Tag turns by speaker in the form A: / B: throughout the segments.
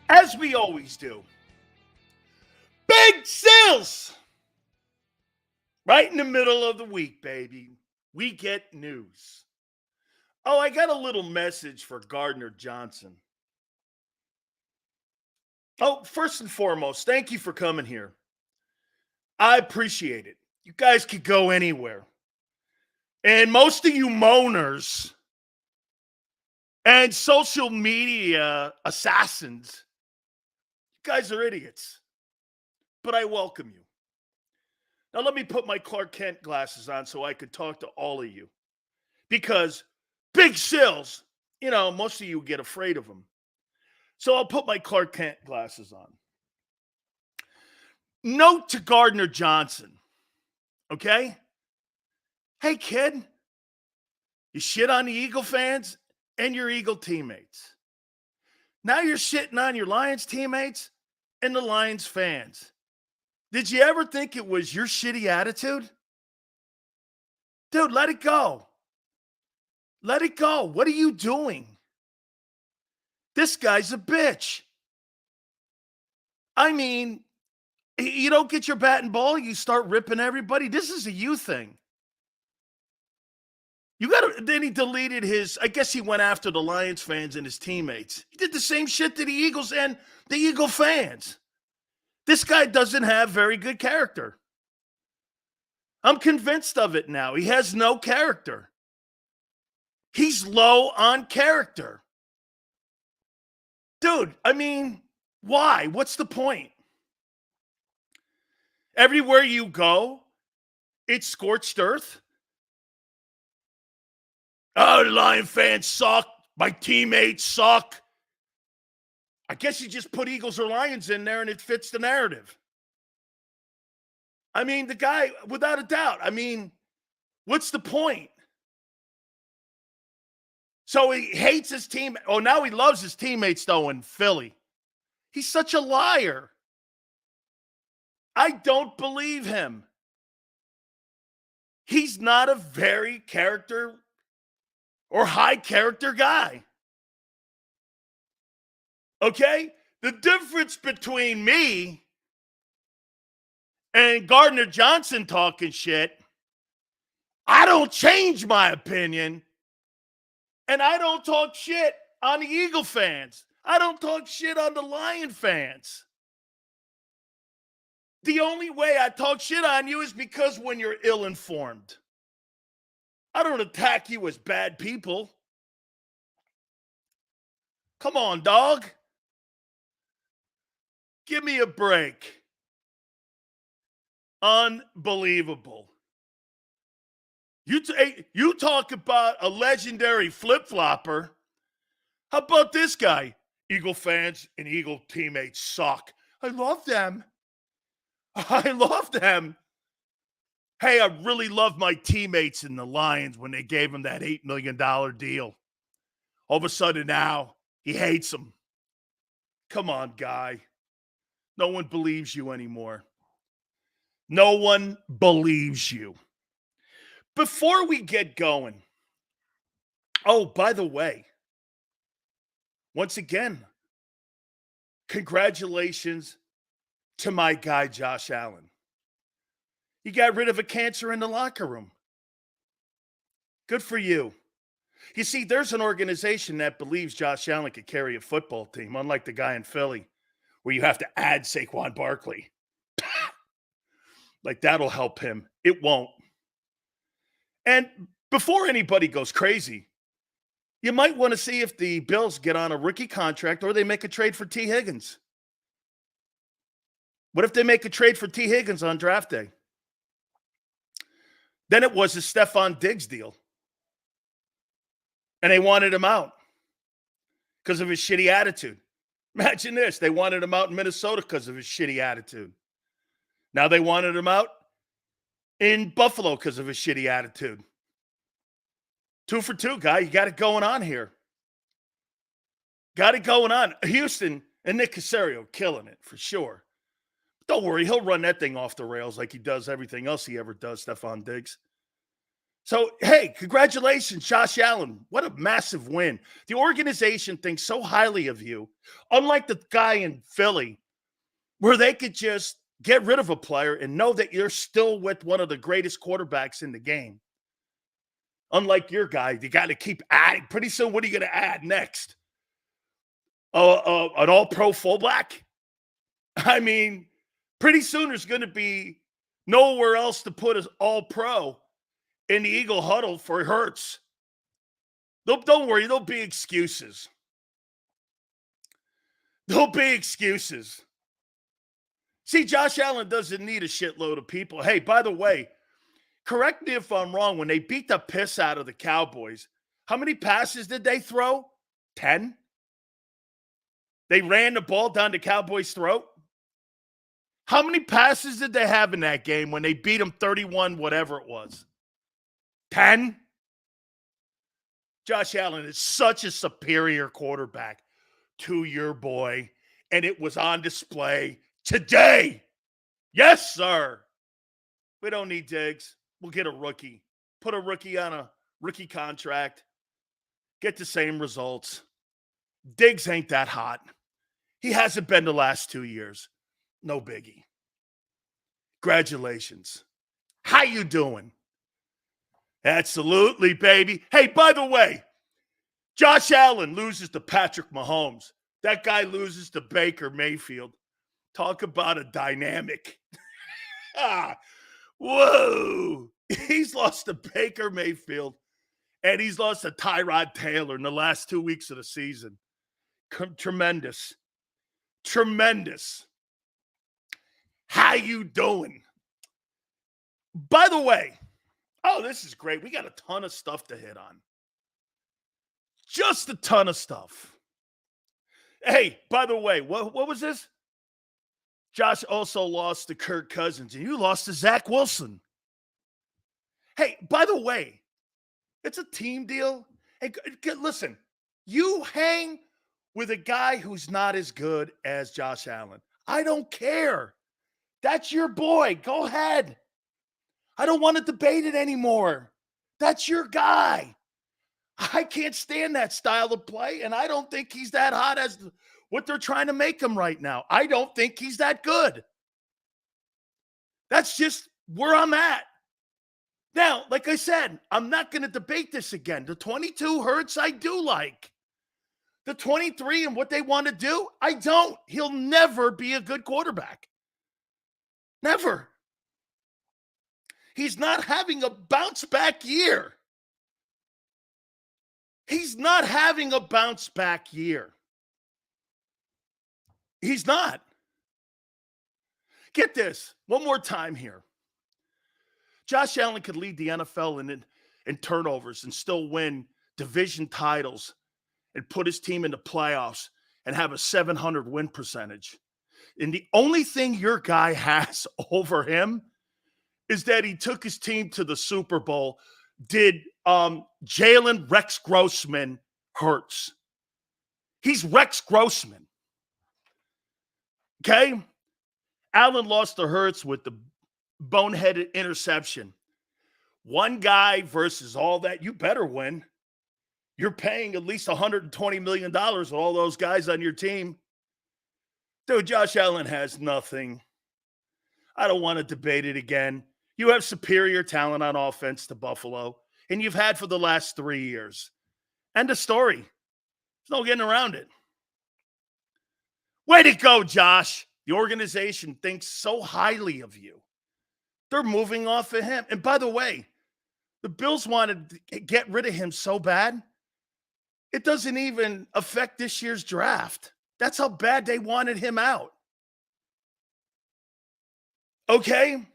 A: as we always do. Big sales! Right in the middle of the week, baby. We get news. Oh, I got a little message for Gardner Johnson. Oh, first and foremost, thank you for coming here. I appreciate it. You guys could go anywhere. And most of you moaners and social media assassins, you guys are idiots. But I welcome you. Now let me put my Clark Kent glasses on so I could talk to all of you. Because big sales, most of you get afraid of them. So I'll put my Clark Kent glasses on. Note to Gardner Johnson, okay? Hey, kid, you shit on the Eagle fans and your Eagle teammates. Now you're shitting on your Lions teammates and the Lions fans. Did you ever think it was your shitty attitude? Dude, let it go. Let it go. What are you doing? This guy's a bitch. I mean, you don't get your bat and ball, you start ripping everybody. This is a you thing. Then he deleted I guess he went after the Lions fans and his teammates. He did the same shit to the Eagles and the Eagle fans. This guy doesn't have very good character. I'm convinced of it now. He has no character. He's low on character. Dude, I mean, why? What's the point? Everywhere you go, it's scorched earth. Oh, the Lion fans suck. My teammates suck. I guess you just put Eagles or Lions in there and it fits the narrative. I mean, the guy, without a doubt, what's the point? So he hates his team. Oh, now he loves his teammates, though, in Philly. He's such a liar. I don't believe him. He's not a very character or high character guy. Okay? The difference between me and Gardner Johnson talking shit, I don't change my opinion. And I don't talk shit on the Eagle fans. I don't talk shit on the Lion fans. The only way I talk shit on you is because when you're ill-informed. I don't attack you as bad people. Come on, dog. Give me a break. Unbelievable. You talk about a legendary flip-flopper. How about this guy? Eagle fans and Eagle teammates suck. I love them. I love them. Hey, I really love my teammates in the Lions when they gave him that $8 million deal. All of a sudden now, he hates them. Come on, guy. No one believes you anymore. No one believes you. Before we get going, oh, by the way, once again, congratulations to my guy, Josh Allen. He got rid of a cancer in the locker room. Good for you. You see, there's an organization that believes Josh Allen could carry a football team, unlike the guy in Philly, where you have to add Saquon Barkley. Like, that'll help him. It won't. And before anybody goes crazy, you might want to see if the Bills get on a rookie contract or they make a trade for T. Higgins. What if they make a trade for T. Higgins on draft day? Then it was a Stefon Diggs deal. And they wanted him out because of his shitty attitude. Imagine this. They wanted him out in Minnesota because of his shitty attitude. Now they wanted him out in Buffalo because of his shitty attitude. 2 for 2, guy. You got it going on here. Got it going on. Houston and Nick Caserio killing it for sure. Don't worry. He'll run that thing off the rails like he does everything else he ever does, Stefon Diggs. So, hey, congratulations, Josh Allen. What a massive win. The organization thinks so highly of you, unlike the guy in Philly, where they could just get rid of a player and know that you're still with one of the greatest quarterbacks in the game. Unlike your guy, you got to keep adding. Pretty soon, what are you going to add next? An all-pro fullback? I mean, pretty soon there's going to be nowhere else to put an all-pro in the Eagle huddle for Hurts. Don't worry, there'll be excuses. There'll be excuses. See, Josh Allen doesn't need a shitload of people. Hey, by the way, correct me if I'm wrong. When they beat the piss out of the Cowboys, how many passes did they throw? 10? They ran the ball down the Cowboys' throat? How many passes did they have in that game when they beat them 31, whatever it was? 10? Josh Allen is such a superior quarterback to your boy, and it was on display today. Yes, sir. We don't need Diggs. We'll get a rookie. Put a rookie on a rookie contract. Get the same results. Diggs ain't that hot. He hasn't been the last 2 years. No biggie. Congratulations. How you doing? Absolutely, baby. Hey, by the way, Josh Allen loses to Patrick Mahomes. That guy loses to Baker Mayfield. Talk about a dynamic. Whoa. He's lost to Baker Mayfield, and he's lost to Tyrod Taylor in the last 2 weeks of the season. Tremendous. Tremendous. How you doing? By the way, oh, this is great. We got a ton of stuff to hit on. Just a ton of stuff. Hey, by the way, what was this? Josh also lost to Kirk Cousins, and you lost to Zach Wilson. Hey, by the way, it's a team deal. Hey, listen, you hang with a guy who's not as good as Josh Allen. I don't care. That's your boy. Go ahead. I don't want to debate it anymore. That's your guy. I can't stand that style of play, and I don't think he's that hot as what they're trying to make him right now. I don't think he's that good. That's just where I'm at. Now, like I said, I'm not going to debate this again. The 22 Hurts, I do like. The 23 and what they want to do, I don't. He'll never be a good quarterback. Never. He's not having a bounce back year. He's not having a bounce back year. He's not. Get this one more time here. Josh Allen could lead the NFL in turnovers and still win division titles and put his team into playoffs and have a 700 win percentage. And the only thing your guy has over him is that he took his team to the Super Bowl, did Jalen Rex Grossman Hurts. He's Rex Grossman. Okay? Allen lost to Hurts with the boneheaded interception. One guy versus all that. You better win. You're paying at least $120 million with all those guys on your team. Dude, Josh Allen has nothing. I don't want to debate it again. You have superior talent on offense to Buffalo, and you've had for the last 3 years. End of story. There's no getting around it. Way to go, Josh. The organization thinks so highly of you. They're moving off of him. And by the way, the Bills wanted to get rid of him so bad, it doesn't even affect this year's draft. That's how bad they wanted him out. Okay?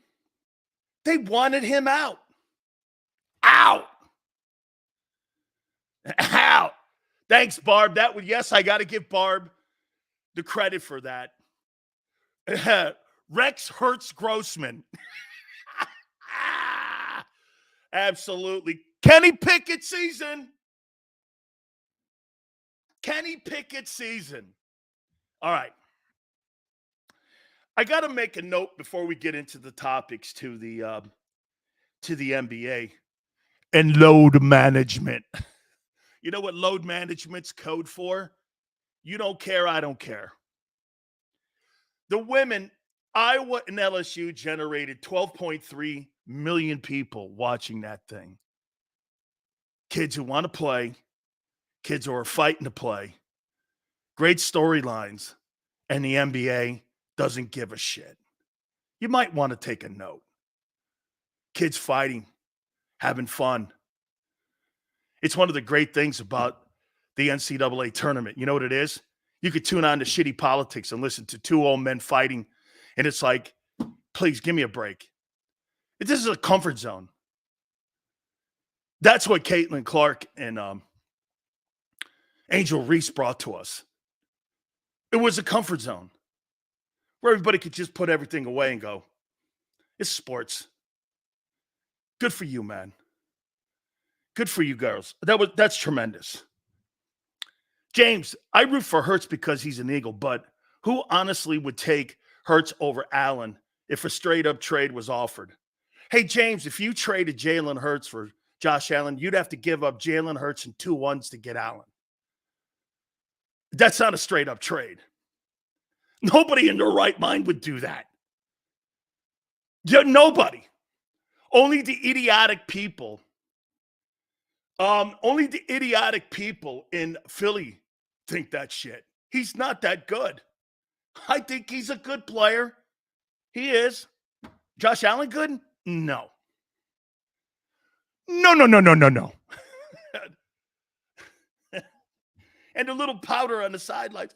A: They wanted him out. Out. Out. Thanks, Barb. Yes, I got to give Barb the credit for that. Rex Hurts Grossman. Absolutely. Kenny Pickett season. Kenny Pickett season. All right. I got to make a note before we get into the topics to the NBA. and load management. You know what load management's code for? You don't care, I don't care. The women, Iowa and LSU generated 12.3 million people watching that thing. Kids who want to play, kids who are fighting to play, great storylines, and the NBA doesn't give a shit. You might want to take a note. Kids fighting, having fun. It's one of the great things about the NCAA tournament. You know what it is? You could tune on to shitty politics and listen to two old men fighting, and it's like, please give me a break. This is a comfort zone. That's what Caitlin Clark and Angel Reese brought to us. It was a comfort zone where everybody could just put everything away and go, it's sports. Good for you, man. Good for you, girls. That's tremendous. James, I root for Hurts because he's an Eagle, but who honestly would take Hurts over Allen if a straight-up trade was offered? Hey, James, if you traded Jalen Hurts for Josh Allen, you'd have to give up Jalen Hurts and 2 ones to get Allen. That's not a straight-up trade. Nobody in their right mind would do that. Yeah, nobody. Only the idiotic people. Only the idiotic people in Philly think that shit. He's not that good. I think he's a good player. He is. Josh Allen good? No. No. And a little powder on the sidelines.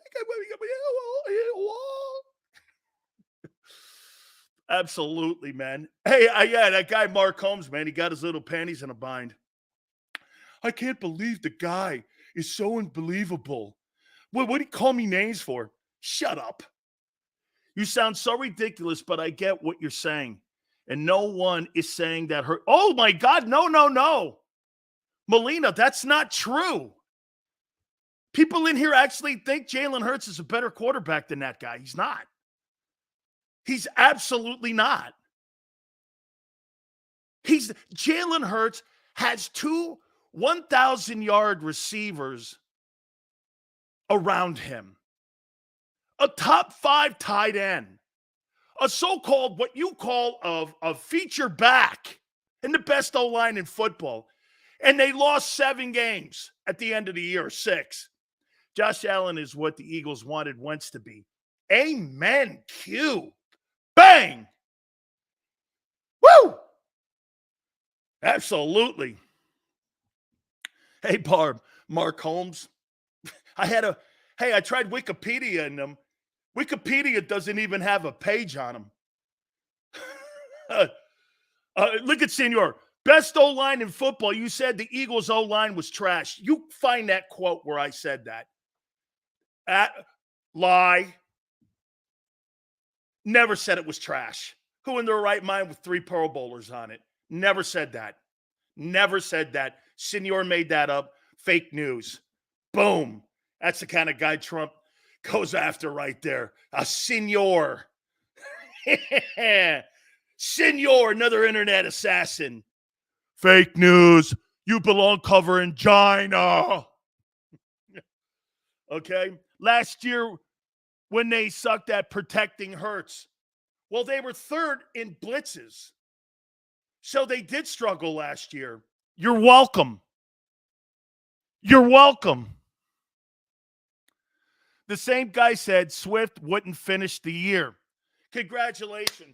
A: Absolutely, man. Hey, yeah, that guy Mark Holmes, man, he got his little panties in a bind. I can't believe the guy is so unbelievable. What do you call me names for? Shut up. You sound so ridiculous, but I get what you're saying. And no one is saying that Hurts. Oh, my God, no. Melina, that's not true. People in here actually think Jalen Hurts is a better quarterback than that guy. He's not. He's absolutely not. Jalen Hurts has 2 1,000-yard receivers around him. A top 5 tight end. A so-called, what you call a feature back in the best O-line in football. And they lost 7 games at the end of the year, 6. Josh Allen is what the Eagles wanted Wentz to be. Amen, Q. Bang! Woo! Absolutely. Hey, Barb, Mark Holmes. I tried Wikipedia and them. Wikipedia doesn't even have a page on them. Look at Senor. Best O-line in football. You said the Eagles' O-line was trash. You find that quote where I said that. Lie. Never said it was trash. Who in their right mind with 3 Pro Bowlers on it? Never said that. Never said that. Senor made that up. Fake news. Boom. That's the kind of guy Trump goes after right there. A senor. Senor, another internet assassin. Fake news. You belong covering China. Okay. Last year, when they sucked at protecting Hurts, well, they were 3rd in blitzes. So they did struggle last year. You're welcome. You're welcome. The same guy said Swift wouldn't finish the year. Congratulations.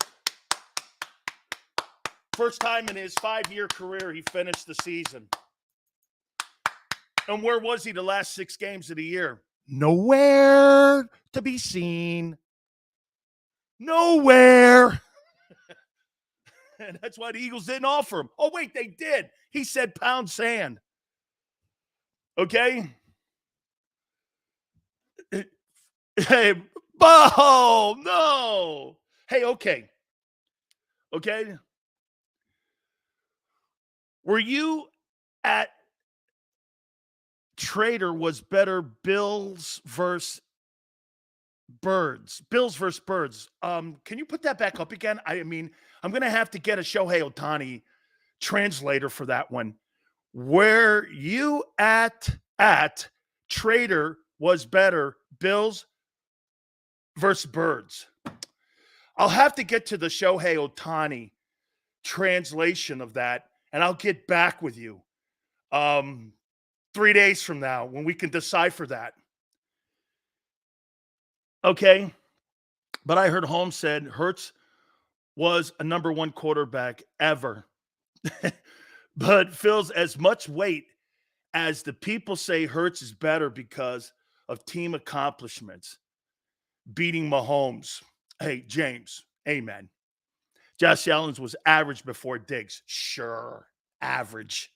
A: First time in his 5-year career he finished the season. And where was he the last 6 games of the year? Nowhere to be seen. Nowhere. And that's why the Eagles didn't offer him. Oh, wait, they did. He said pound sand. Okay? Hey, oh, no. Hey, okay. Okay? Were you at Trader was better Bills versus Birds? Bills versus Birds. Can you put that back up again? I mean, I'm going to have to get a Shohei Ohtani translator for that one Where you at Trader was better, Bills versus Birds. I'll have to get to the Shohei Ohtani translation of that, and I'll get back with you 3 days from now when we can decipher that. Okay? But I heard Holmes said Hurts was a number one quarterback ever, but fills as much weight as the people say Hurts is better because of team accomplishments, beating Mahomes. Hey, James, amen. Josh Allen was average before Diggs. Sure, average,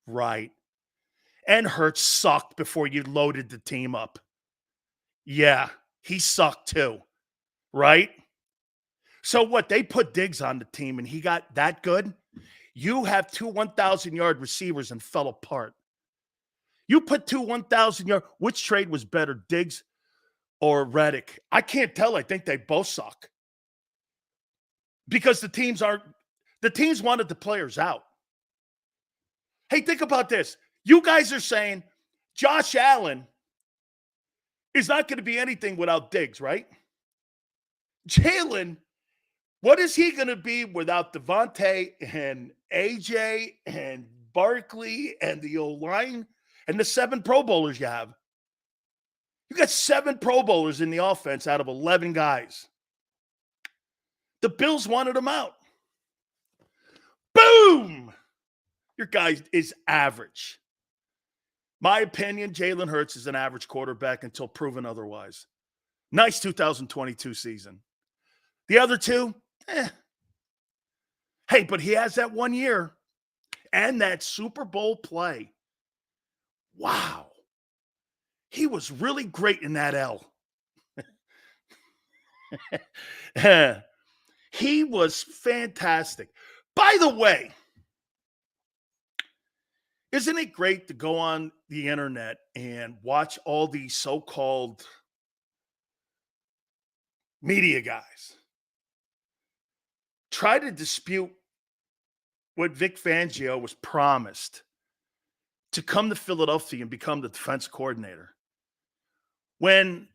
A: right. And Hurts sucked before you loaded the team up. Yeah, he sucked too, right? So what? They put Diggs on the team and he got that good? You have two 1,000-yard receivers and fell apart. You put two 1,000-yard. Which trade was better, Diggs or Reddick? I can't tell. I think they both suck. Because the teams wanted the players out. Hey, think about this. You guys are saying Josh Allen is not going to be anything without Diggs, right? Jalen, what is he going to be without Devontae and AJ and Barkley and the O-line and the 7 Pro Bowlers you have? You got 7 Pro Bowlers in the offense out of 11 guys. The Bills wanted him out. Boom! Your guy is average. My opinion, Jalen Hurts is an average quarterback until proven otherwise. Nice 2022 season. The other two, Hey, but he has that 1 year and that Super Bowl play. Wow. He was really great in that L. He was fantastic. By the way, isn't it great to go on the internet and watch all these so-called media guys try to dispute what Vic Fangio was promised to come to Philadelphia and become the defense coordinator? When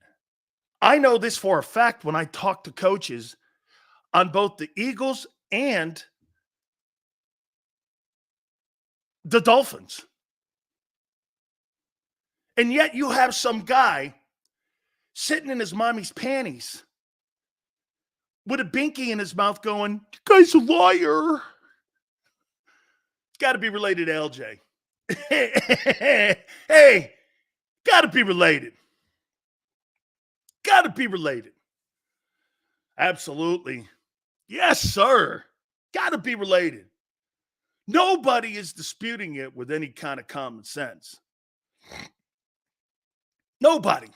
A: I know this for a fact, when I talk to coaches on both the Eagles and the Dolphins. And yet you have some guy sitting in his mommy's panties with a binky in his mouth going, "You guy's a liar." It's got to be related to LJ. Hey, got to be related. Got to be related. Absolutely. Yes, sir. Got to be related. Nobody is disputing it with any kind of common sense. Nobody.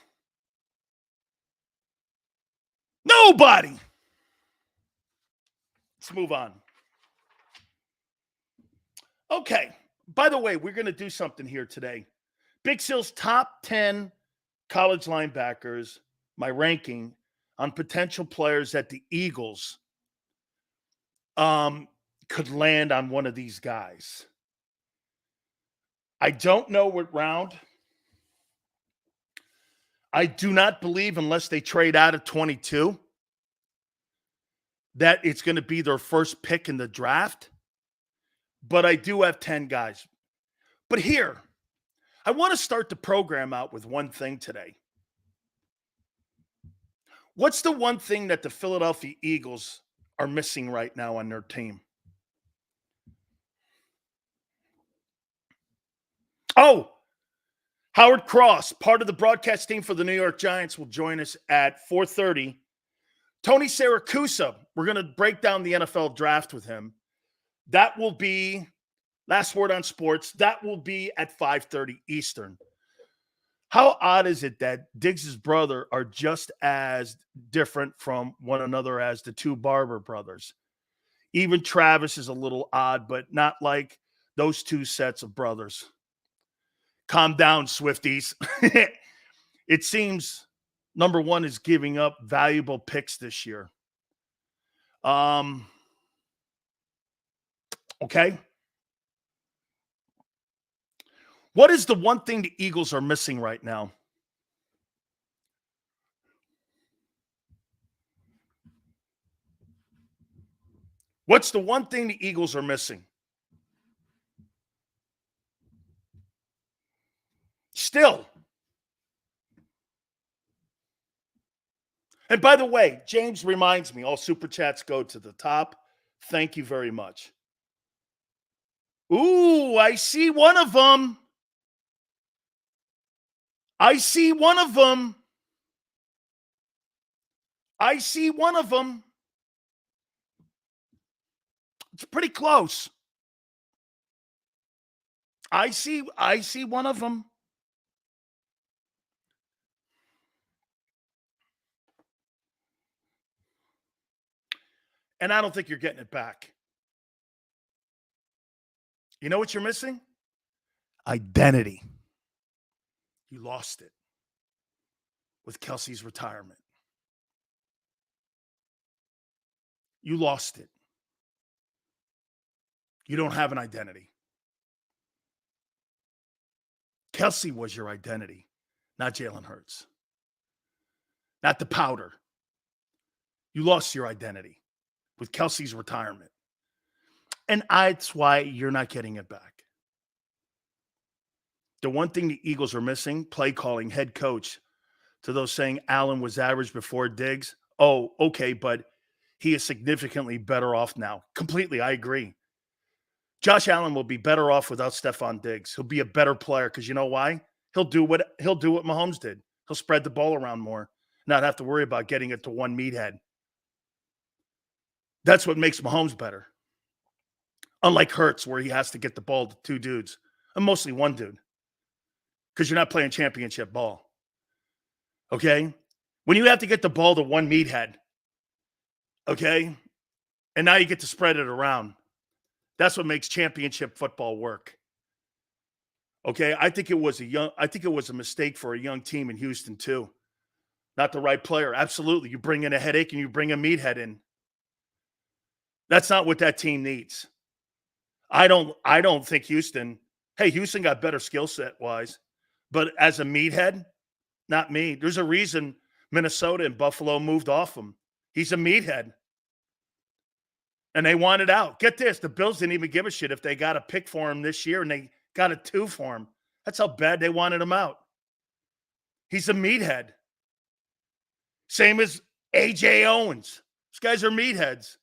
A: Nobody. Let's move on. Okay. By the way, we're going to do something here today. Big Sil's top 10 college linebackers, my ranking on potential players that the Eagles could land on one of these guys. I don't know what round. I do not believe, unless they trade out of 22, that it's going to be their first pick in the draft. But I do have 10 guys. But here, I want to start the program out with one thing today. What's the one thing that the Philadelphia Eagles are missing right now on their team? Oh, Howard Cross, part of the broadcast team for the New York Giants, will join us at 4:30. Tony Sakusa, we're going to break down the NFL draft with him. That will be Last Word on Sports. That will be at 5:30 Eastern. How odd is it that Diggs' brother are just as different from one another as the two Barber brothers? Even Travis is a little odd, but not like those two sets of brothers. Calm down, Swifties. It seems number one is giving up valuable picks this year. Okay. What is the one thing the Eagles are missing right now? What's the one thing the Eagles are missing? Still. And by the way, James reminds me, all super chats go to the top. Thank you very much. Ooh, I see one of them. I see one of them. I see one of them. It's pretty close. I see one of them. And I don't think you're getting it back. You know what you're missing? Identity. You lost it with Kelsey's retirement. You lost it. You don't have an identity. Kelsey was your identity, not Jalen Hurts. Not the powder. You lost your identity with Kelsey's retirement. And that's why you're not getting it back. The one thing the Eagles are missing, play calling, head coach. To those saying Allen was average before Diggs. Oh, okay, but he is significantly better off now. Completely, I agree. Josh Allen will be better off without Stefon Diggs. He'll be a better player because you know why? He'll do what Mahomes did. He'll spread the ball around more, not have to worry about getting it to one meathead. That's what makes Mahomes better. Unlike Hurts, where he has to get the ball to two dudes, and mostly one dude, because you're not playing championship ball. Okay? When you have to get the ball to one meathead, okay, and now you get to spread it around, that's what makes championship football work. Okay? I think it was a mistake for a young team in Houston too. Not the right player. Absolutely. You bring in a headache and you bring a meathead in. That's not what that team needs. I don't think Houston got better skill set wise, but as a meathead, not me. There's a reason Minnesota and Buffalo moved off him. He's a meathead. And they wanted out. Get this, the Bills didn't even give a shit if they got a pick for him this year and they got a 2 for him. That's how bad they wanted him out. He's a meathead. Same as A.J. Owens. These guys are meatheads.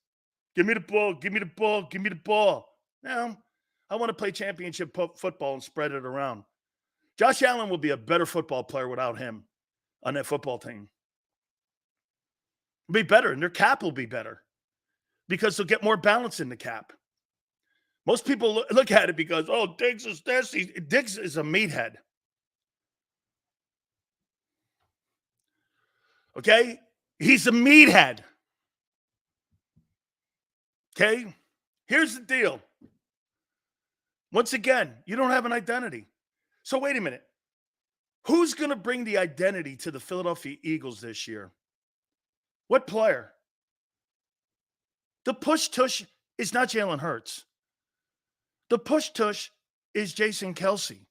A: Give me the ball, give me the ball, give me the ball. No, I want to play championship football and spread it around. Josh Allen will be a better football player without him on that football team. It'll be better, and their cap will be better because they'll get more balance in the cap. Most people look at it because, oh, Diggs is this. Diggs is a meathead. Okay? He's a meathead. Okay? Here's the deal. Once again, you don't have an identity. So wait a minute. Who's going to bring the identity to the Philadelphia Eagles this year? What player? The push-tush is not Jalen Hurts. The push-tush is Jason Kelce.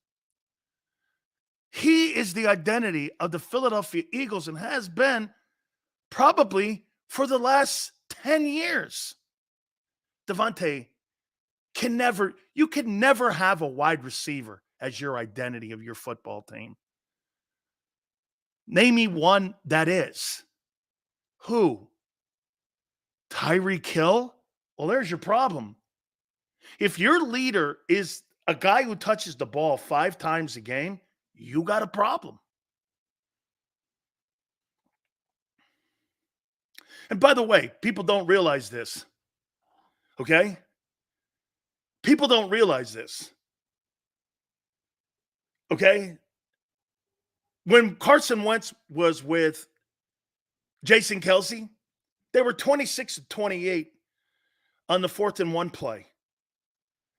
A: He is the identity of the Philadelphia Eagles and has been probably for the last 10 years. Devontae, you can never have a wide receiver as your identity of your football team. Name me one that is. Who? Tyreek Hill? Well, there's your problem. If your leader is a guy who touches the ball 5 times a game, you got a problem. And by the way, people don't realize this. Okay? People don't realize this. Okay? When Carson Wentz was with Jason Kelce, they were 26-28 on the 4th and 1 play.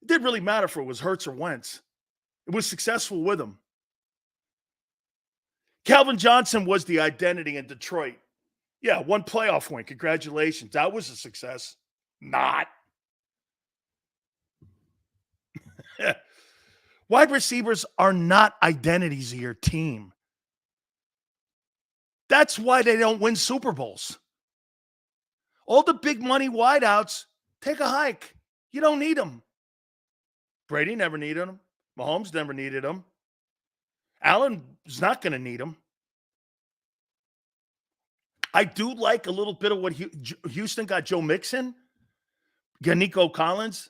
A: It didn't really matter if it was Hurts or Wentz. It was successful with him. Calvin Johnson was the identity in Detroit. Yeah, 1 playoff win. Congratulations. That was a success. Not. Wide receivers are not identities of your team. That's why they don't win Super Bowls. All the big money wideouts, take a hike. You don't need them. Brady never needed them. Mahomes never needed them. Allen's not going to need them. I do like a little bit of what Houston got. Joe Mixon, got Nico Collins.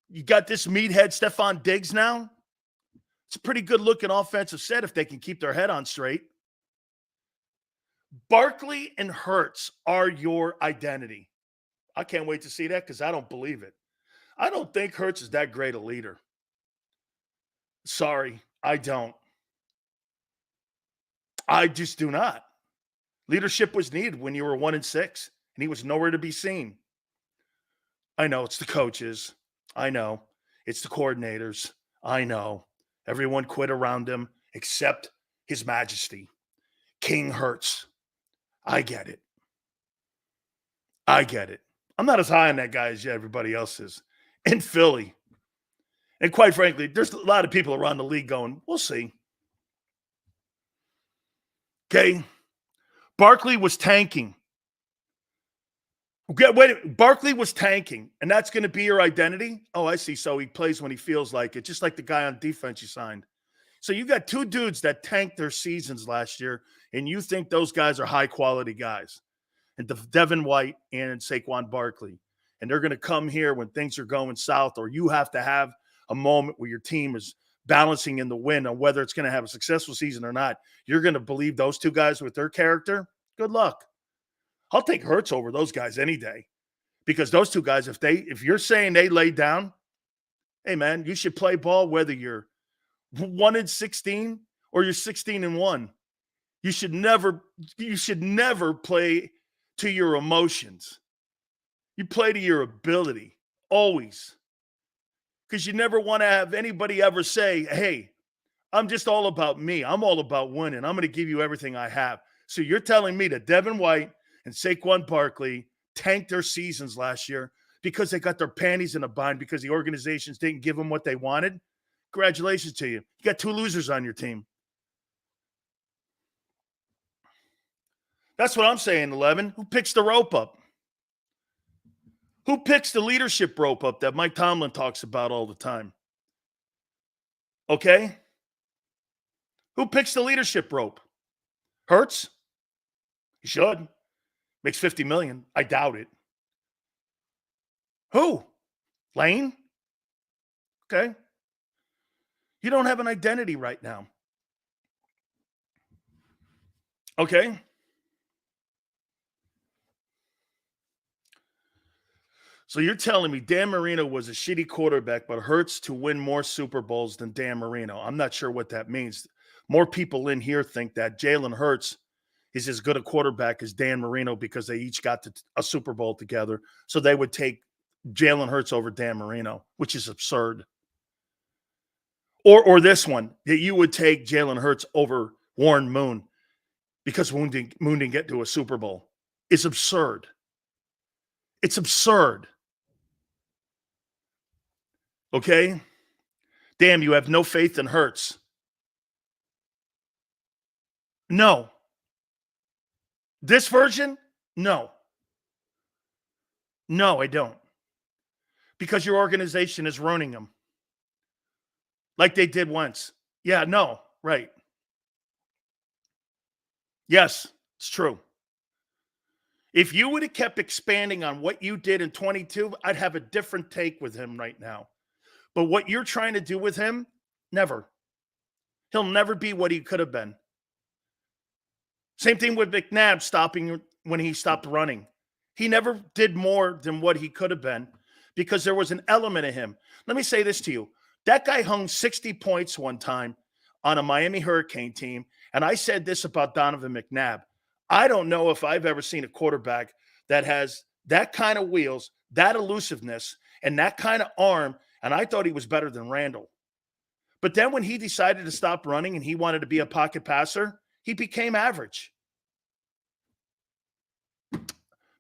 A: You got this meathead Stefon Diggs now. It's a pretty good looking offensive set if they can keep their head on straight. Barkley and Hurts are your identity. I can't wait to see that because I don't believe it. I don't think Hurts is that great a leader. Sorry, I don't. I just do not. Leadership was needed when you were 1-6, and he was nowhere to be seen. I know it's the coaches. I know it's the coordinators. I know everyone quit around him except His Majesty, King Hurts. I get it. I get it. I'm not as high on that guy as everybody else is in Philly. And quite frankly, there's a lot of people around the league going, we'll see. Okay. Barkley was tanking. Okay, wait, Barkley was tanking, and that's going to be your identity? Oh, I see. So he plays when he feels like it, just like the guy on defense you signed. So you got two dudes that tanked their seasons last year, and you think those guys are high-quality guys. And Devin White and Saquon Barkley. And they're going to come here when things are going south, or you have to have a moment where your team is balancing in the win on whether it's going to have a successful season or not. You're going to believe those two guys with their character? Good luck. I'll take Hurts over those guys any day, because those two guys, if you're saying they laid down, hey man, you should play ball whether you're 1-16 or you're 16-1. You should never play to your emotions. You play to your ability, always. Because you never want to have anybody ever say, hey, I'm just all about me. I'm all about winning. I'm going to give you everything I have. So you're telling me that Devin White and Saquon Barkley tanked their seasons last year because they got their panties in a bind because the organizations didn't give them what they wanted? Congratulations to you. You got two losers on your team. That's what I'm saying, 11. Who picks the rope up? Who picks the leadership rope up that Mike Tomlin talks about all the time? Okay? Who picks the leadership rope? Hurts? He should. Makes $50 million. I doubt it. Who? Lane? Okay. You don't have an identity right now. Okay. So you're telling me Dan Marino was a shitty quarterback, but Hurts to win more Super Bowls than Dan Marino. I'm not sure what that means. More people in here think that Jalen Hurts is as good a quarterback as Dan Marino because they each got to a Super Bowl together. So they would take Jalen Hurts over Dan Marino, which is absurd. Or this one, that you would take Jalen Hurts over Warren Moon because Moon didn't get to a Super Bowl. It's absurd. It's absurd. Okay? Damn, you have no faith in Hurts. No. This version? No. No, I don't. Because your organization is ruining them. Like they did once. Yeah, no, right. Yes, it's true. If you would have kept expanding on what you did in 22, I'd have a different take with him right now. But what you're trying to do with him, never. He'll never be what he could have been. Same thing with McNabb stopping when he stopped running. He never did more than what he could have been because there was an element of him. Let me say this to you. That guy hung 60 points one time on a Miami Hurricane team, and I said this about Donovan McNabb. I don't know if I've ever seen a quarterback that has that kind of wheels, that elusiveness, and that kind of arm, and I thought he was better than Randall. But then when he decided to stop running and he wanted to be a pocket passer, he became average.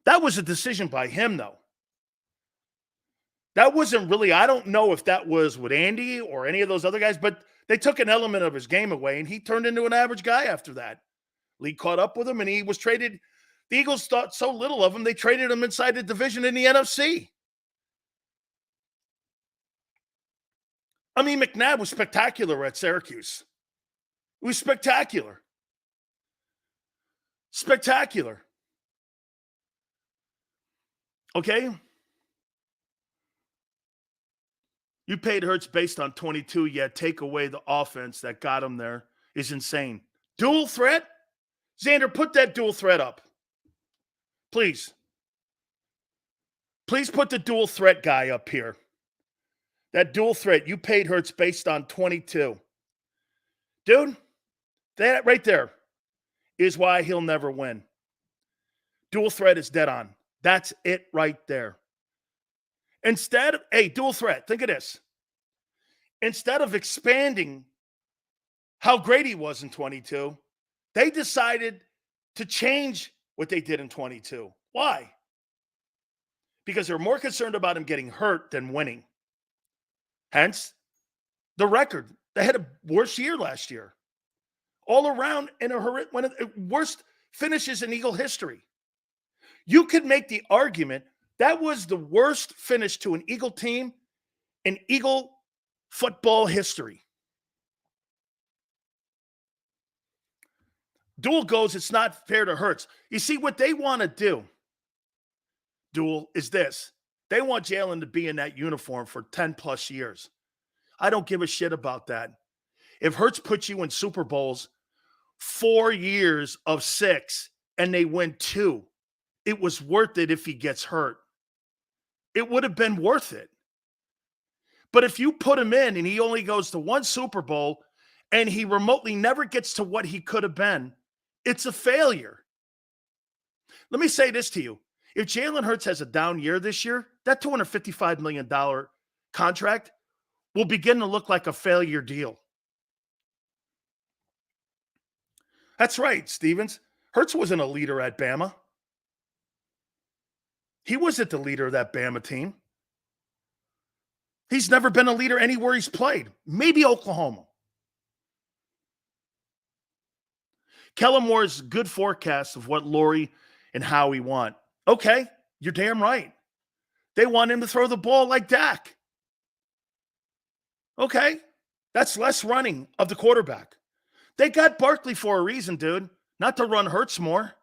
A: That was a decision by him, though. That wasn't really, I don't know if that was with Andy or any of those other guys, but they took an element of his game away, and he turned into an average guy after that. League caught up with him, and he was traded. The Eagles thought so little of him, they traded him inside the division in the NFC. I mean, McNabb was spectacular at Syracuse. It was spectacular. Spectacular. Okay? You paid Hurts based on 22, yet take away the offense that got him there is insane. Dual threat? Xander, put that dual threat up. Please. Please put the dual threat guy up here. That dual threat, you paid Hurts based on 22. Dude, that right there is why he'll never win. Dual threat is dead on. That's it right there. Instead of, dual threat, think of this. Instead of expanding how great he was in 22, they decided to change what they did in 22. Why? Because they're more concerned about him getting hurt than winning. Hence, the record. They had a worse year last year. All around in one of the worst finishes in Eagle history. You could make the argument that was the worst finish to an Eagle team in Eagle football history. Duel goes, it's not fair to Hurts. You see, what they want to do, Duel, is this. They want Jalen to be in that uniform for 10 plus years. I don't give a shit about that. If Hurts puts you in Super Bowls 4 years of 6 and they win 2, it was worth it if he gets hurt. It would have been worth it. But if you put him in and he only goes to 1 Super Bowl and he remotely never gets to what he could have been, it's a failure. Let me say this to you. If Jalen Hurts has a down year this year, that $255 million contract will begin to look like a failure deal. That's right, Stevens. Hurts wasn't a leader at Bama. He wasn't the leader of that Bama team. He's never been a leader anywhere he's played. Maybe Oklahoma. Kellen Moore's good forecast of what Laurie and Howie want. Okay, you're damn right. They want him to throw the ball like Dak. Okay, that's less running of the quarterback. They got Barkley for a reason, dude. Not to run Hurts more.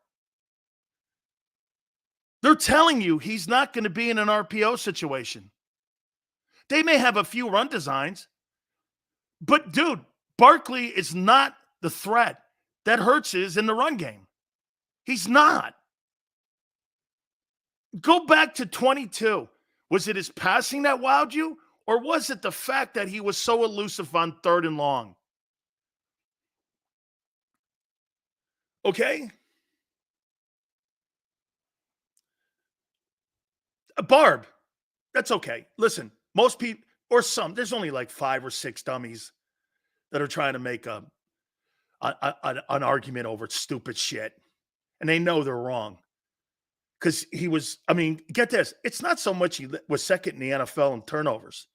A: They're telling you he's not going to be in an RPO situation. They may have a few run designs, but dude, Barkley is not the threat that Hurts is in the run game. He's not. Go back to 22. Was it his passing that wowed you, or was it the fact that he was so elusive on 3rd and long? Okay? Barb, that's okay. Listen, most people, or some, there's only like 5 or 6 dummies that are trying to make an argument over stupid shit. And they know they're wrong. Because he was, I mean, get this. It's not so much he was second in the NFL in turnovers.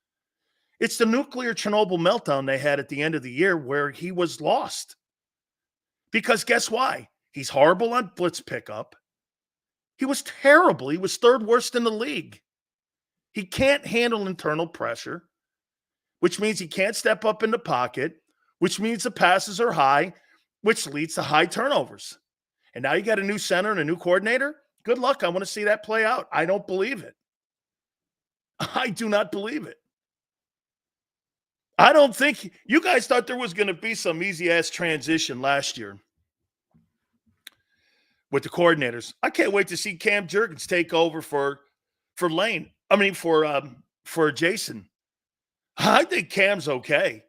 A: It's the nuclear Chernobyl meltdown they had at the end of the year where he was lost. Because guess why? He's horrible on blitz pickup. He was terrible. He was 3rd worst in the league. He can't handle internal pressure, which means he can't step up in the pocket, which means the passes are high, which leads to high turnovers. And now you got a new center and a new coordinator. Good luck. I want to see that play out. I don't believe it. I do not believe it. I don't think you guys thought there was going to be some easy-ass transition last year with the coordinators. I can't wait to see Cam Jurgens take over for Lane. I mean, for Jason. I think Cam's okay,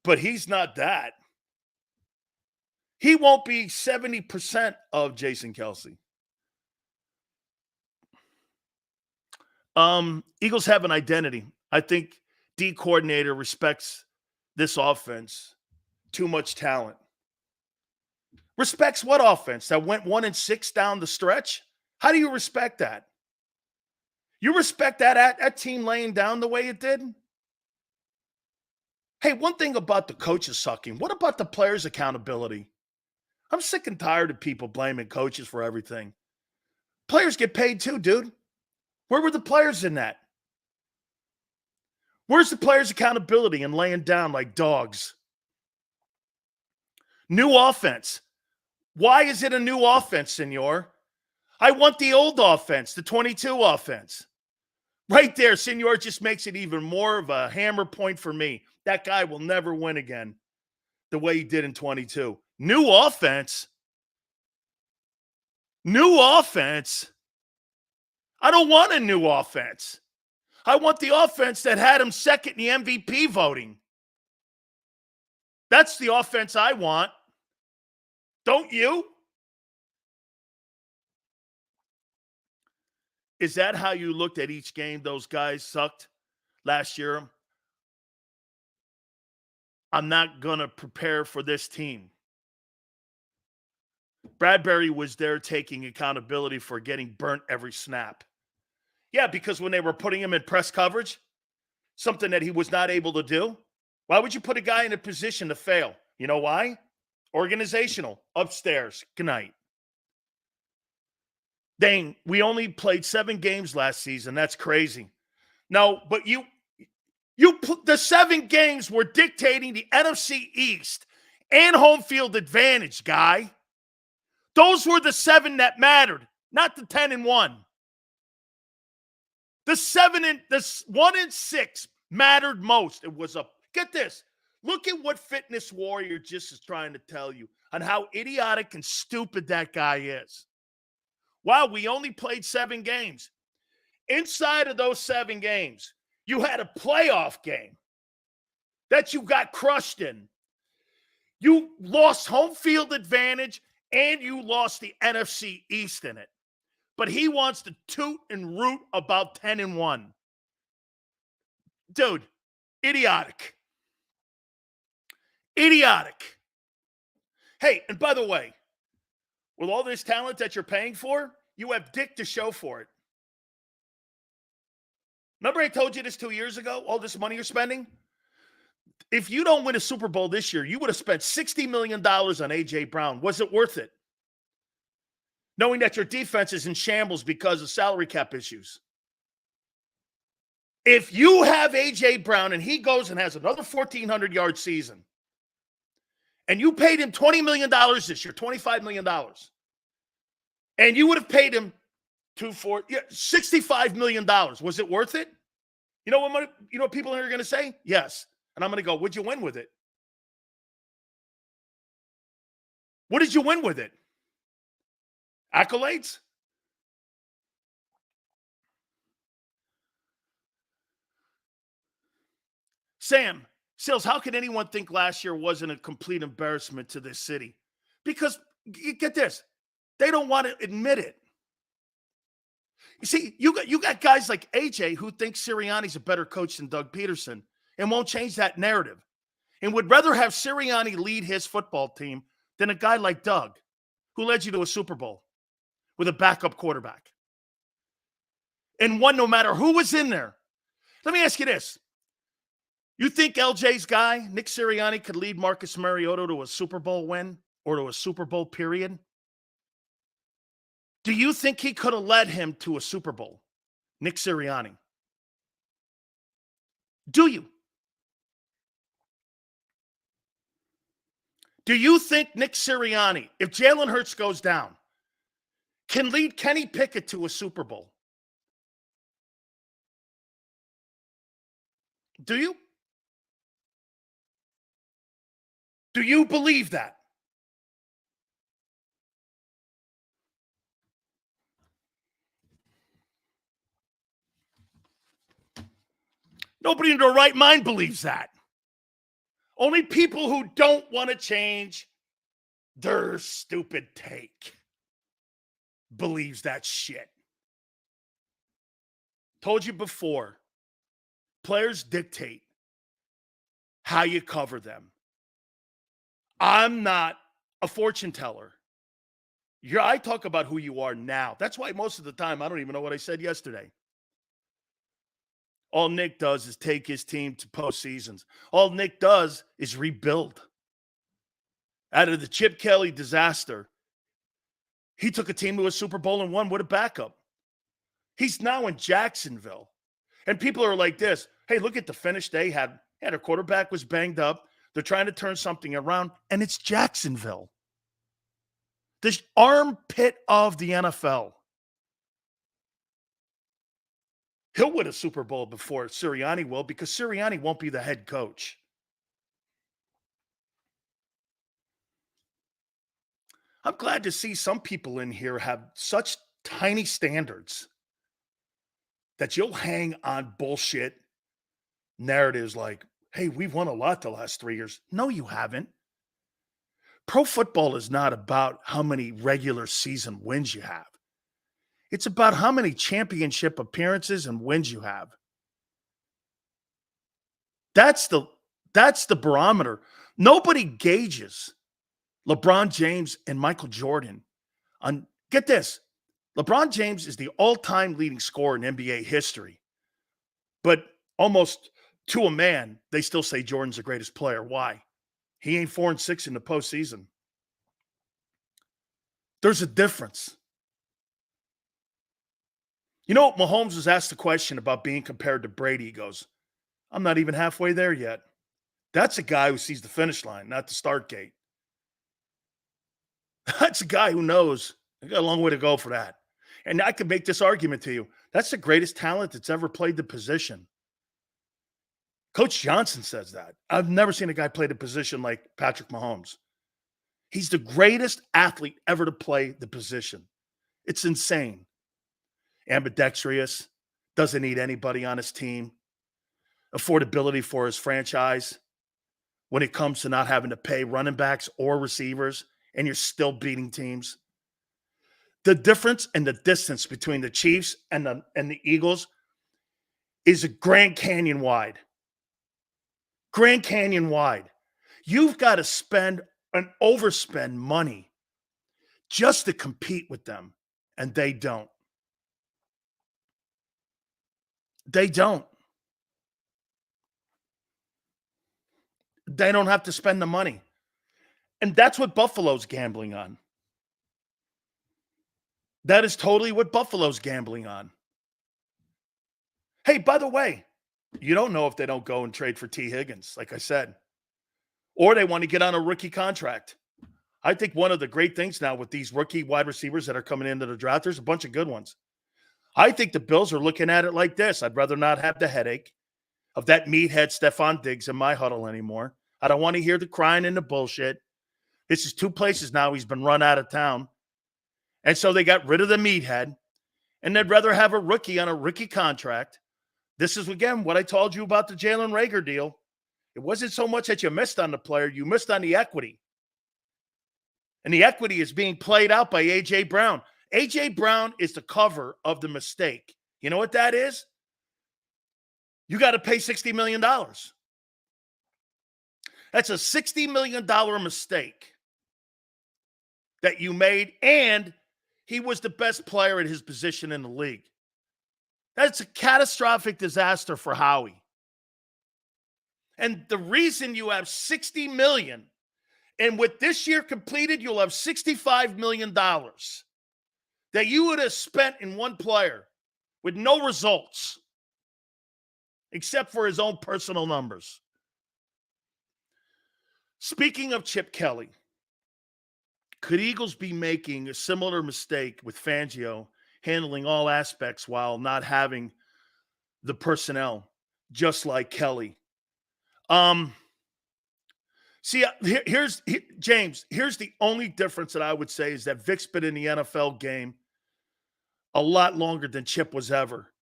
A: but he's not that. He won't be 70% of Jason Kelce. Eagles have an identity. I think D coordinator respects this offense. Too much talent. Respects what offense? That went 1-6 down the stretch? How do you respect that? You respect that team laying down the way it did? Hey, one thing about the coaches sucking. What about the players' accountability? I'm sick and tired of people blaming coaches for everything. Players get paid too, dude. Where were the players in that? Where's the players' accountability and laying down like dogs? New offense. Why is it a new offense, senor? I want the old offense, the 22 offense. Right there, senor just makes it even more of a hammer point for me. That guy will never win again the way he did in 22. New offense? New offense? I don't want a new offense. I want the offense that had him second in the MVP voting. That's the offense I want. Don't you? Is that how you looked at each game? Those guys sucked last year. I'm not going to prepare for this team. Bradbury was there taking accountability for getting burnt every snap. Yeah, because when they were putting him in press coverage, something that he was not able to do, why would you put a guy in a position to fail? You know why? Organizational. Upstairs. Good night. Dang, we only played 7 games last season. That's crazy. No, but the 7 games were dictating the NFC East and home field advantage, guy. Those were the 7 that mattered, not the 10-1. The 1 and 6 mattered most. It was get this. Look at what Fitness Warrior just is trying to tell you on how idiotic and stupid that guy is. Wow, we only played 7 games. Inside of those 7 games, you had a playoff game that you got crushed in. You lost home field advantage and you lost the NFC East in it. But he wants to toot and root about 10-1. Dude, idiotic. Idiotic. Hey, and by the way, with all this talent that you're paying for, you have dick to show for it. Remember I told you this 2 years ago, all this money you're spending? If you don't win a Super Bowl this year, you would have spent $60 million on A.J. Brown. Was it worth it? Knowing that your defense is in shambles because of salary cap issues. If you have A.J. Brown and he goes and has another 1,400-yard season, and you paid him $20 million this year, $25 million, and you would have paid him $65 million, was it worth it? You know what people are going to say? Yes. And I'm going to go, what'd you win with it? What did you win with it? Accolades? Sam, Sales, how can anyone think last year wasn't a complete embarrassment to this city? Because, get this, they don't want to admit it. You see, you got guys like AJ who think Sirianni's a better coach than Doug Peterson and won't change that narrative and would rather have Sirianni lead his football team than a guy like Doug who led you to a Super Bowl with a backup quarterback and won no matter who was in there. Let me ask you this. You think LJ's guy, Nick Sirianni, could lead Marcus Mariota to a Super Bowl win or to a Super Bowl period? Do you think he could have led him to a Super Bowl, Nick Sirianni? Do you? Do you think Nick Sirianni, if Jalen Hurts goes down, can lead Kenny Pickett to a Super Bowl? Do you? Do you believe that? Nobody in their right mind believes that. Only people who don't want to change their stupid take believes that shit. Told you before, players dictate how you cover them. I'm not a fortune teller. I talk about who you are now. That's why most of the time I don't even know what I said yesterday. All Nick does is take his team to postseasons. All Nick does is rebuild. Out of the Chip Kelly disaster, he took a team to a Super Bowl and won with a backup. He's now in Jacksonville. And people are like this. Hey, look at the finish they had. Their quarterback was banged up. They're trying to turn something around, and it's Jacksonville. The armpit of the NFL. He'll win a Super Bowl before Sirianni will, because Sirianni won't be the head coach. I'm glad to see some people in here have such tiny standards that you'll hang on bullshit narratives like, hey, we've won a lot the last 3 years. No, you haven't. Pro football is not about how many regular season wins you have. It's about how many championship appearances and wins you have. That's the barometer. Nobody gauges LeBron James and Michael Jordan on, get this, LeBron James is the all-time leading scorer in NBA history. But almost to a man, they still say Jordan's the greatest player. Why? He ain't 4-6 in the postseason. There's a difference. You know, Mahomes was asked the question about being compared to Brady. He goes, I'm not even halfway there yet. That's a guy who sees the finish line, not the start gate. That's a guy who knows I got a long way to go for that. And I could make this argument to you. That's the greatest talent that's ever played the position. Coach Johnson says that. I've never seen a guy play the position like Patrick Mahomes. He's the greatest athlete ever to play the position. It's insane. Ambidextrous, doesn't need anybody on his team. Affordability for his franchise when it comes to not having to pay running backs or receivers, and you're still beating teams. The difference and the distance between the Chiefs and the Eagles is a Grand Canyon wide. Grand Canyon wide. You've got to spend and overspend money just to compete with them, and they don't. They don't. They don't have to spend the money. And that's what Buffalo's gambling on. That is totally what Buffalo's gambling on. Hey, by the way, you don't know if they don't go and trade for T. Higgins, like I said. Or they want to get on a rookie contract. I think one of the great things now with these rookie wide receivers that are coming into the draft, there's a bunch of good ones. I think the Bills are looking at it like this. I'd rather not have the headache of that meathead Stefon Diggs in my huddle anymore. I don't want to hear the crying and the bullshit. This is 2 places now he's been run out of town. And so they got rid of the meathead, and they'd rather have a rookie on a rookie contract. This is, again, what I told you about the Jalen Reagor deal. It wasn't so much that you missed on the player, you missed on the equity. And the equity is being played out by A.J. Brown. A.J. Brown is the cover of the mistake. You know what that is? You got to pay $60 million. That's a $60 million mistake that you made, and he was the best player at his position in the league. That's a catastrophic disaster for Howie. And the reason you have $60 million, and with this year completed, you'll have $65 million that you would have spent in one player with no results except for his own personal numbers. Speaking of Chip Kelly, could Eagles be making a similar mistake with Fangio handling all aspects while not having the personnel, just like Kelly? James, here's the only difference that I would say is that Vic's been in the NFL game a lot longer than Chip was ever.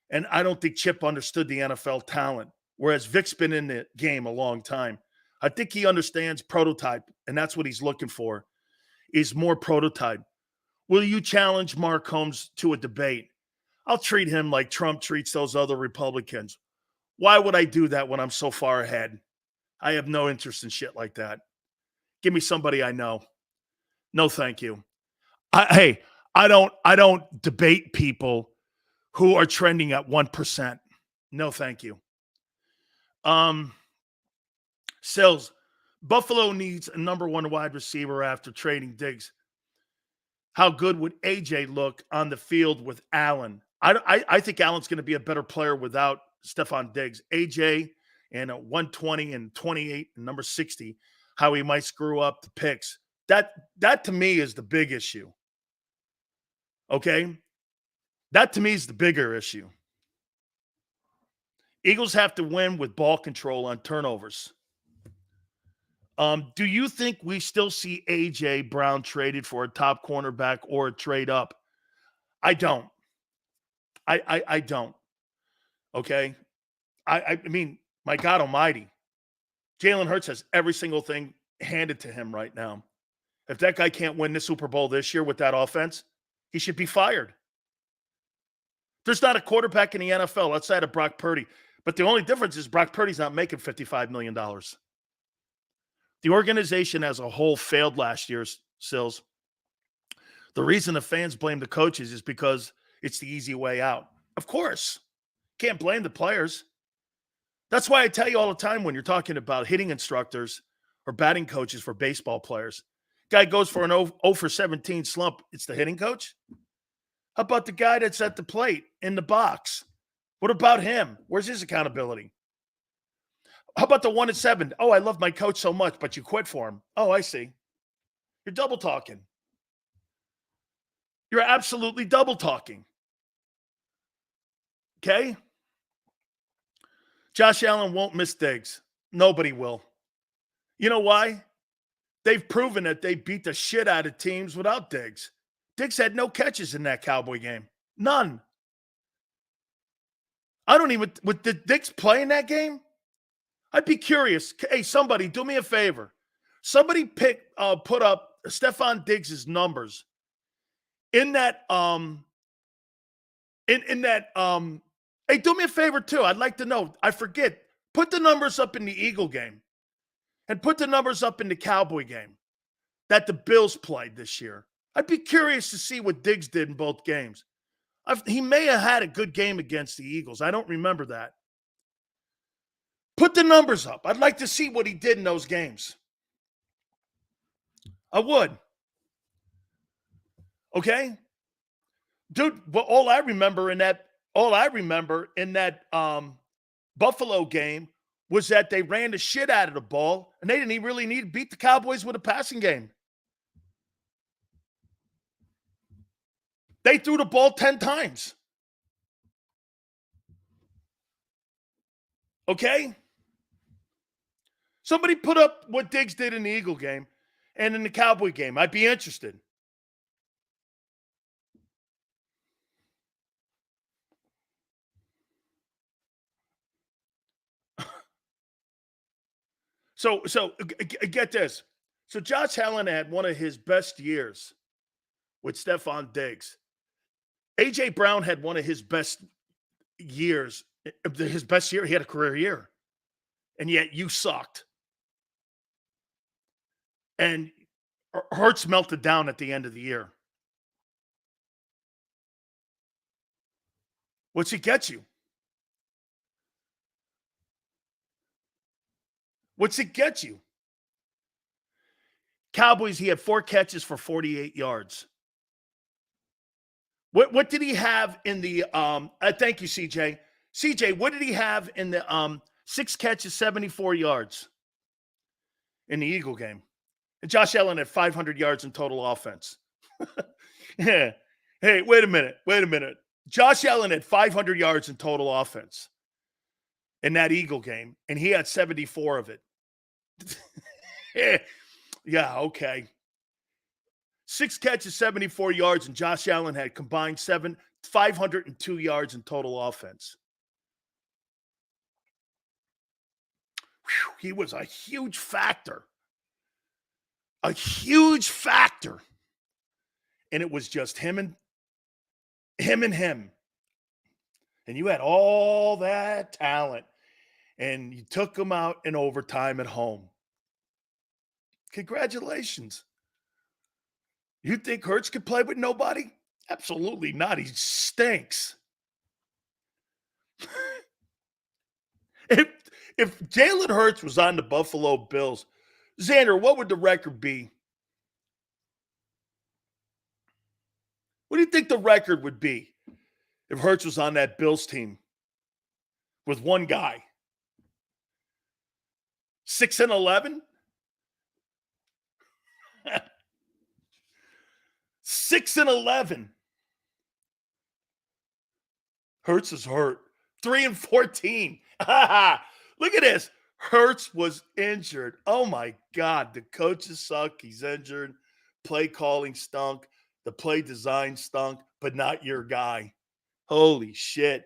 A: And I don't think Chip understood the NFL talent, whereas Vic's been in the game a long time. I think he understands prototype, and that's what he's looking for, is more prototype. Will you challenge Mark Holmes to a debate? I'll treat him like Trump treats those other Republicans. Why would I do that when I'm so far ahead? I have no interest in shit like that. Give me somebody I know. No, thank you. I don't debate people who are trending at 1%. No, thank you. Sills, Buffalo needs a number one wide receiver after trading Diggs. How good would AJ look on the field with Allen? I think Allen's going to be a better player without Stefon Diggs. AJ and a 120 and 28 and number 60, how he might screw up the picks. That to me is the big issue. Okay? That to me is the bigger issue. Eagles have to win with ball control on turnovers. Do you think we still see A.J. Brown traded for a top cornerback or a trade up? I don't. I don't. Okay? I mean, my God almighty. Jalen Hurts has every single thing handed to him right now. If that guy can't win the Super Bowl this year with that offense, he should be fired. There's not a quarterback in the NFL outside of Brock Purdy. But the only difference is Brock Purdy's not making $55 million. The organization as a whole failed last year, Sills. The reason the fans blame the coaches is because it's the easy way out. Of course. Can't blame the players. That's why I tell you all the time when you're talking about hitting instructors or batting coaches for baseball players. Guy goes for an 0 for 17 slump. It's the hitting coach? How about the guy that's at the plate in the box? What about him? Where's his accountability? How about the 1-7? Oh, I love my coach so much, but you quit for him. Oh, I see. You're double talking. You're absolutely double talking. Okay? Josh Allen won't miss Diggs. Nobody will. You know why? They've proven that they beat the shit out of teams without Diggs. Diggs had no catches in that Cowboy game. None. I don't even – would the Diggs play in that game? I'd be curious. Hey, somebody, do me a favor. Somebody put up Stefon Diggs' numbers in that hey, do me a favor too. I'd like to know. I forget. Put the numbers up in the Eagle game and put the numbers up in the Cowboy game that the Bills played this year. I'd be curious to see what Diggs did in both games. He may have had a good game against the Eagles. I don't remember that. Put the numbers up. I'd like to see what he did in those games. I would. Okay? Dude, but all I remember in that Buffalo game was that they ran the shit out of the ball, and they didn't even really need to beat the Cowboys with a passing game. They threw the ball 10 times. Okay? Somebody put up what Diggs did in the Eagle game and in the Cowboy game. I'd be interested. So get this. So Josh Allen had one of his best years with Stefon Diggs. A.J. Brown had one of his best years. His best year, he had a career year. And yet you sucked. And Hurts melted down at the end of the year. What's he get you? What's it get you? Cowboys, he had 4 catches for 48 yards. What did he have in the thank you, CJ. CJ, what did he have in the 6 catches, 74 yards in the Eagle game? And Josh Allen had 500 yards in total offense. Yeah. Hey, wait a minute. Josh Allen had 500 yards in total offense in that Eagle game, and he had 74 of it. Yeah, okay. 6 catches, 74 yards, and Josh Allen had combined 502 yards in total offense. Whew, he was a huge factor. A huge factor. And it was just him and him. And you had all that talent. And you took him out in overtime at home. Congratulations. You think Hurts could play with nobody? Absolutely not. He stinks. If Jalen Hurts was on the Buffalo Bills, Xander, what would the record be? What do you think the record would be if Hurts was on that Bills team with one guy? 6-11? 6-11. Hurts is hurt. 3-14. Look at this. Hurts was injured. Oh my God. The coaches suck. He's injured. Play calling stunk. The play design stunk, but not your guy. Holy shit.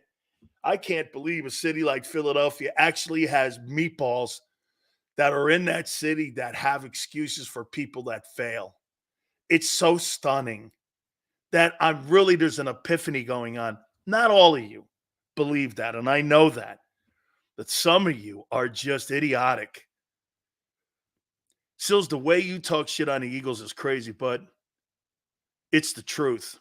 A: I can't believe a city like Philadelphia actually has meatballs that are in that city that have excuses for people that fail. It's so stunning that there's an epiphany going on. Not all of you believe that, and I know that. But some of you are just idiotic. Sills, the way you talk shit on the Eagles is crazy, but it's the truth.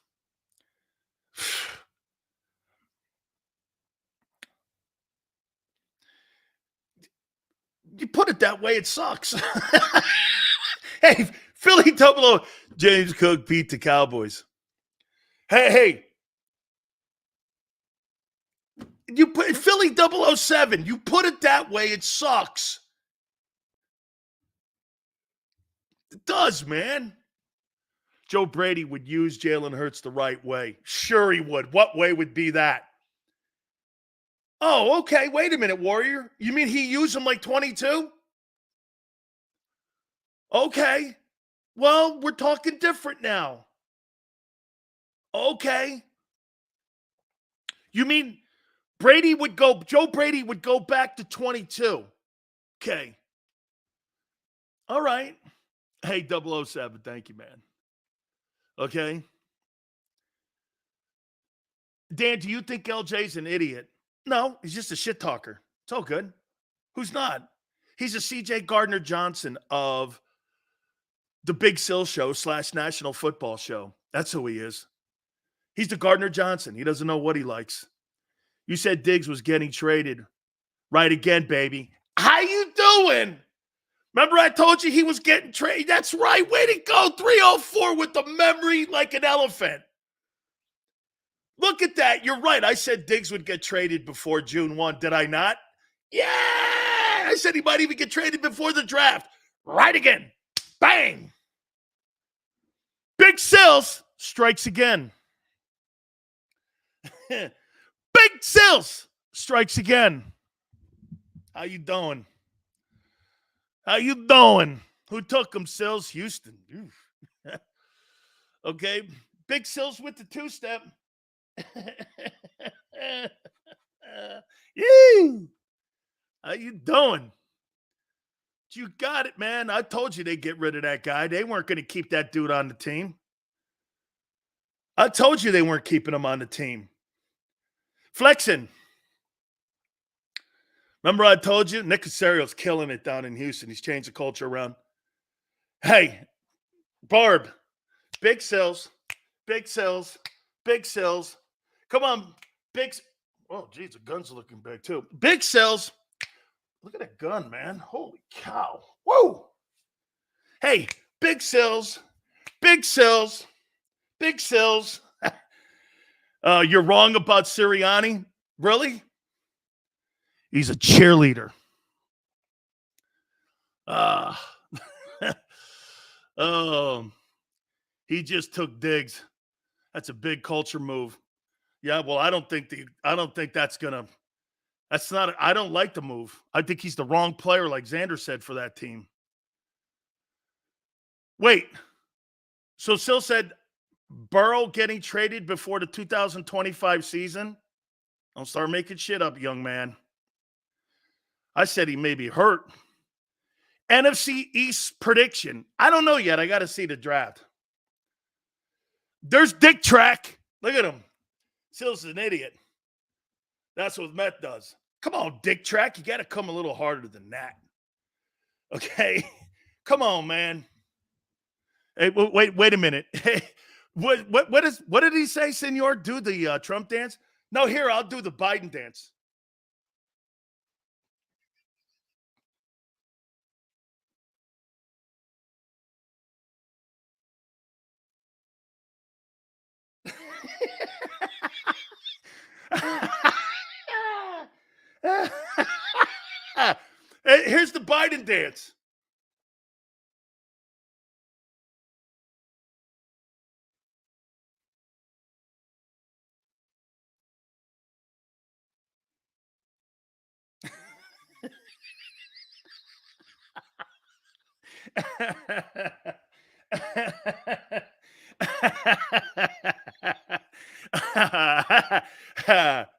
A: You put it that way, it sucks. Hey, Philly Double-O, James Cook beat the Cowboys. Hey. You put Philly 007. You put it that way, it sucks. It does, man. Joe Brady would use Jalen Hurts the right way. Sure he would. What way would be that? Oh, okay. Wait a minute, Warrior. You mean he used him like 22? Okay. Well, we're talking different now. Okay. You mean Joe Brady would go back to 22. Okay. All right. Hey, 007, thank you, man. Okay. Dan, do you think LJ's an idiot? No, he's just a shit talker. It's all good. Who's not? He's a CJ Gardner Johnson of the Big Sill Show / National Football Show. That's who he is. He's the Gardner Johnson. He doesn't know what he likes. You said Diggs was getting traded. Right again, baby. How you doing? Remember I told you he was getting traded? That's right. Way to go. 304 with the memory like an elephant. Look at that. You're right. I said Diggs would get traded before June 1. Did I not? Yeah. I said he might even get traded before the draft. Right again. Bang. Big Sills strikes again. Big Sills strikes again. How you doing? How you doing? Who took him, Sills? Houston. Okay. Big Sills with the two-step. How you doing? You got it, man. I told you they'd get rid of that guy. They weren't going to keep that dude on the team. I told you they weren't keeping him on the team. Flexing. Remember I told you? Nick Casario's killing it down in Houston. He's changed the culture around. Hey, Barb. Big Sills. Big Sills. Big Sills. Come on. Oh, geez, the gun's looking big, too. Big Sills. Look at that gun, man. Holy cow. Whoa. Hey, Big Sills. Big Sills. Big Sills. You're wrong about Sirianni? Really? He's a cheerleader. He just took Diggs. That's a big culture move. Yeah, well, I don't think that's gonna. That's not. I don't like the move. I think he's the wrong player, like Xander said, for that team. Wait. So Sil said Burrow getting traded before the 2025 season? Don't start making shit up, young man. I said he may be hurt. NFC East prediction. I don't know yet. I got to see the draft. There's Dick Track. Look at him. Sil's an idiot. That's what Met does. Come on, Dick Track. You got to come a little harder than that. Okay? Come on, man. Hey, wait a minute. Hey, what did he say, Senor? Do the Trump dance? No, here, I'll do the Biden dance. Here's the Biden dance.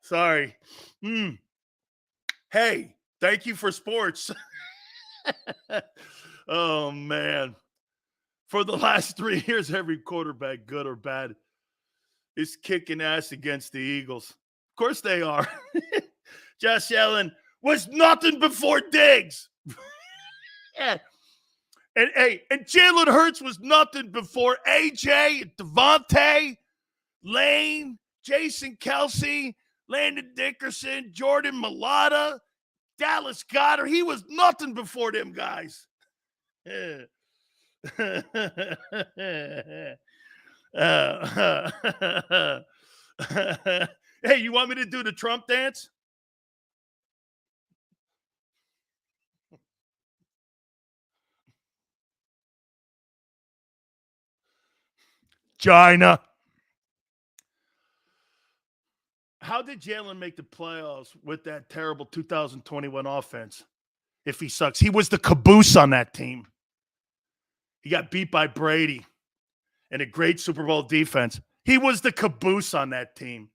A: Sorry. Hey, thank you for sports. Oh, man. For the last 3 years, every quarterback, good or bad, is kicking ass against the Eagles. Of course they are. Josh Allen was nothing before Diggs. Yeah. And Jalen Hurts was nothing before AJ, Devontae, Lane, Jason Kelsey, Landon Dickerson, Jordan Mailata, Dallas Goedert. He was nothing before them guys. Hey, you want me to do the Trump dance? China. How did Jalen make the playoffs with that terrible 2021 offense if he sucks? He was the caboose on that team. He got beat by Brady and a great Super Bowl defense. He was the caboose on that team.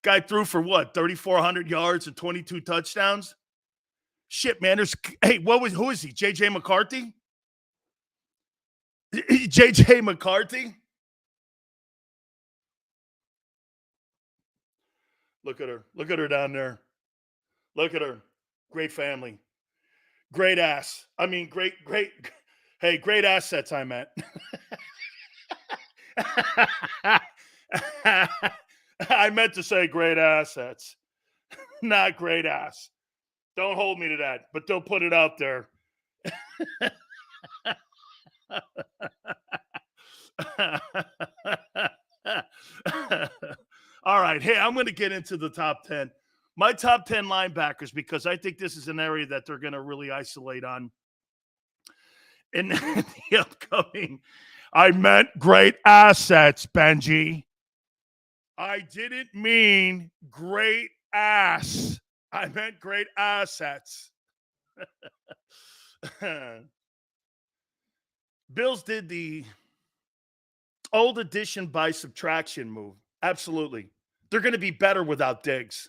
A: Guy threw for what, 3,400 yards and 22 touchdowns? Shit, man. Who is he? J.J. McCarthy? J.J. McCarthy? Look at her. Look at her down there. Look at her. Great family. Great ass. I mean, great. Hey, great assets, I meant. I meant to say great assets, not great ass. Don't hold me to that, but don't put it out there. All right. Hey, I'm going to get into the top 10. My top 10 linebackers, because I think this is an area that they're going to really isolate on in the upcoming. I meant great assets, Benji. I didn't mean great ass. I meant great assets. Bills did the old addition by subtraction move. Absolutely. They're going to be better without Diggs.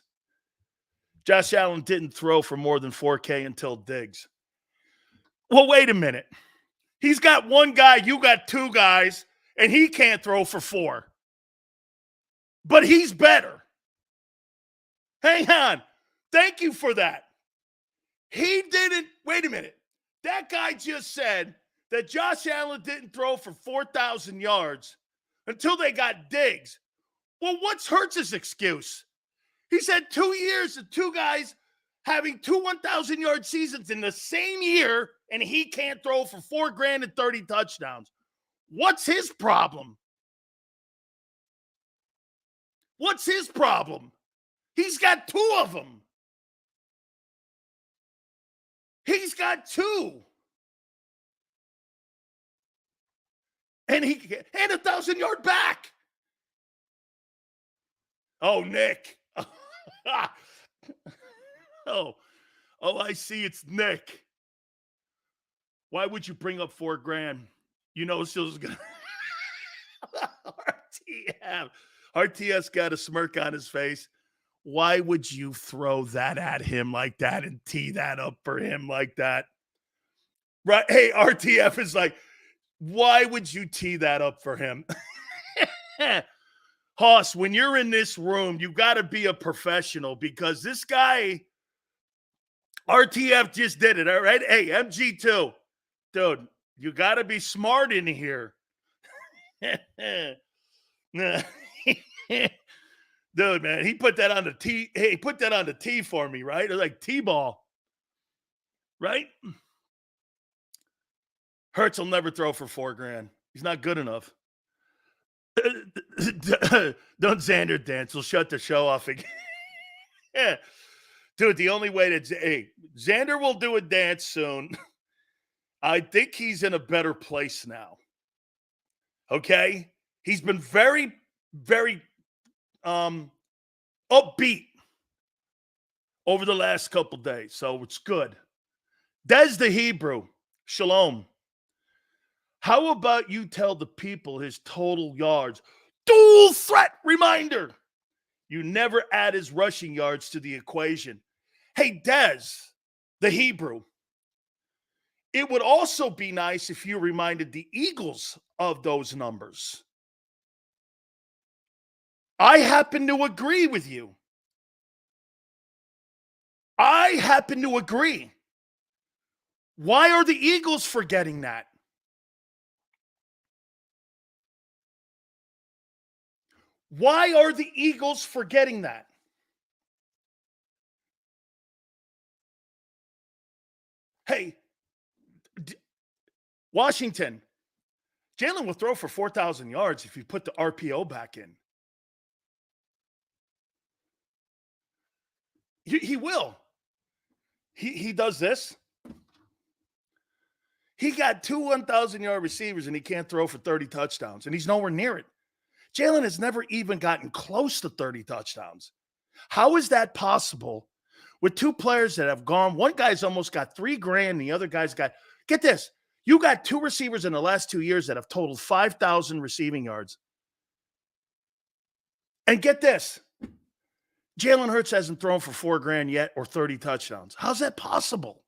A: Josh Allen didn't throw for more than 4K until Diggs. Well, wait a minute. He's got one guy, you got two guys, and he can't throw for 4. But he's better. Hang on. Thank you for that. He didn't. Wait a minute. That guy just said that Josh Allen didn't throw for 4,000 yards until they got Diggs. Well, what's Hurts' excuse? He's had 2 years of two guys having 2 1,000-yard seasons in the same year, and he can't throw for $4,000 and 30 touchdowns. What's his problem? What's his problem? He's got 2 of them. He's got 2. And he and 1,000-yard back. Oh, Nick. Oh, I see. It's Nick. Why would you bring up $4,000? You know, Sil's gonna RTS got a smirk on his face. Why would you throw that at him like that and tee that up for him like that? Right? Hey, RTF is like, why would you tee that up for him? Hoss, when you're in this room, you got to be a professional because this guy, RTF just did it, all right? Hey, MG2, dude, you got to be smart in here. Dude, man, he put that on the tee. Hey, he put that on the tee for me, right? It's like T-ball, right? Hurts will never throw for $4,000. He's not good enough. Don't Xander dance. He'll shut the show off again. Yeah. Dude, the only way to Xander will do a dance soon. I think he's in a better place now. Okay? He's been very, very upbeat over the last couple days, so it's good. Des the Hebrew, shalom. How about you tell the people his total yards? Dual threat reminder. You never add his rushing yards to the equation. Hey, Des, the Hebrew, it would also be nice if you reminded the Eagles of those numbers. I happen to agree with you. I happen to agree. Why are the Eagles forgetting that? Why are the Eagles forgetting that? Hey, Washington, Jalen will throw for 4,000 yards if you put the RPO back in. He will. He does this. He got two 1,000-yard receivers, and he can't throw for 30 touchdowns, and he's nowhere near it. Jalen has never even gotten close to 30 touchdowns. How is that possible with two players that have gone? One guy's almost got $3,000. The other guy's got, get this, you got two receivers in the last 2 years that have totaled 5,000 receiving yards. And get this, Jalen Hurts hasn't thrown for $4,000 yet or 30 touchdowns. How's that possible?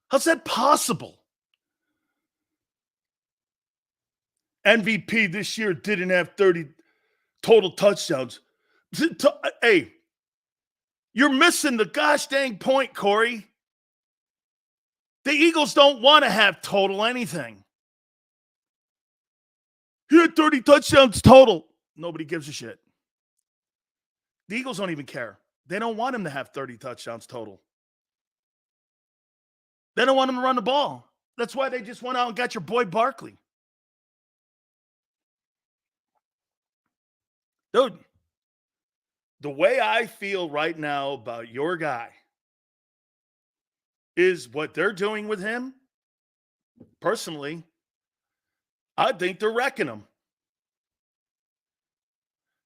A: How's that possible? MVP this year didn't have 30 total touchdowns. Hey, you're missing the gosh dang point, Corey. The Eagles don't want to have total anything. He had 30 touchdowns total. Nobody gives a shit. The Eagles don't even care. They don't want him to have 30 touchdowns total. They don't want him to run the ball. That's why they just went out and got your boy Barkley. Dude, the way I feel right now about your guy is what they're doing with him. Personally, I think they're wrecking him.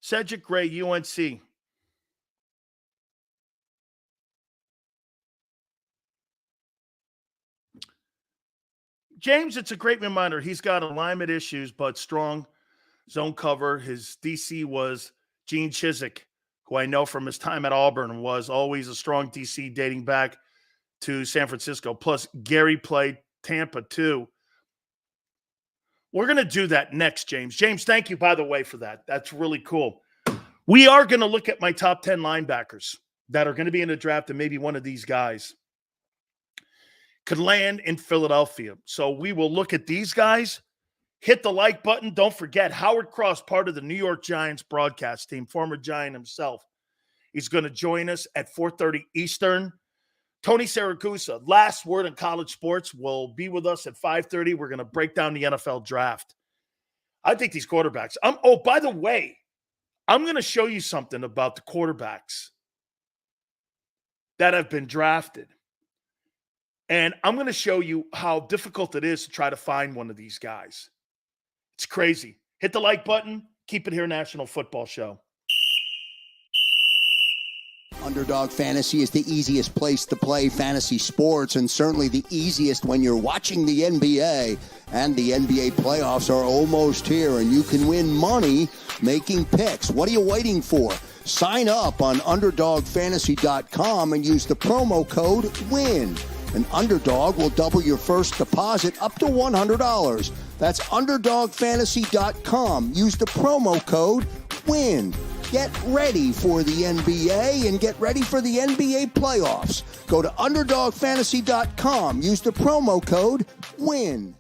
A: Cedric Gray, UNC. James, it's a great reminder. He's got alignment issues, but strong zone cover. His DC was Gene Chizik, who I know from his time at Auburn was always a strong DC dating back to San Francisco. Plus, Gary played Tampa too. We're going to do that next, James. James, thank you, by the way, for that. That's really cool. We are going to look at my top 10 linebackers that are going to be in the draft, and maybe one of these guys could land in Philadelphia. So we will look at these guys. Hit the like button. Don't forget, Howard Cross, part of the New York Giants broadcast team, former Giant himself. He's going to join us at 4:30 Eastern. Tony Sakusa, last word in college sports, will be with us at 5:30. We're going to break down the NFL draft. I think these quarterbacks. By the way, I'm going to show you something about the quarterbacks that have been drafted. And I'm going to show you how difficult it is to try to find one of these guys. It's crazy. Hit the like button. Keep it here, National Football Show.
B: Underdog Fantasy is the easiest place to play fantasy sports, and certainly the easiest when you're watching the NBA. And the NBA playoffs are almost here, and you can win money making picks. What are you waiting for? Sign up on UnderdogFantasy.com and use the promo code WIN. An Underdog will double your first deposit up to $100. That's UnderdogFantasy.com. Use the promo code WIN. Get ready for the NBA and get ready for the NBA playoffs. Go to UnderdogFantasy.com. Use the promo code WIN.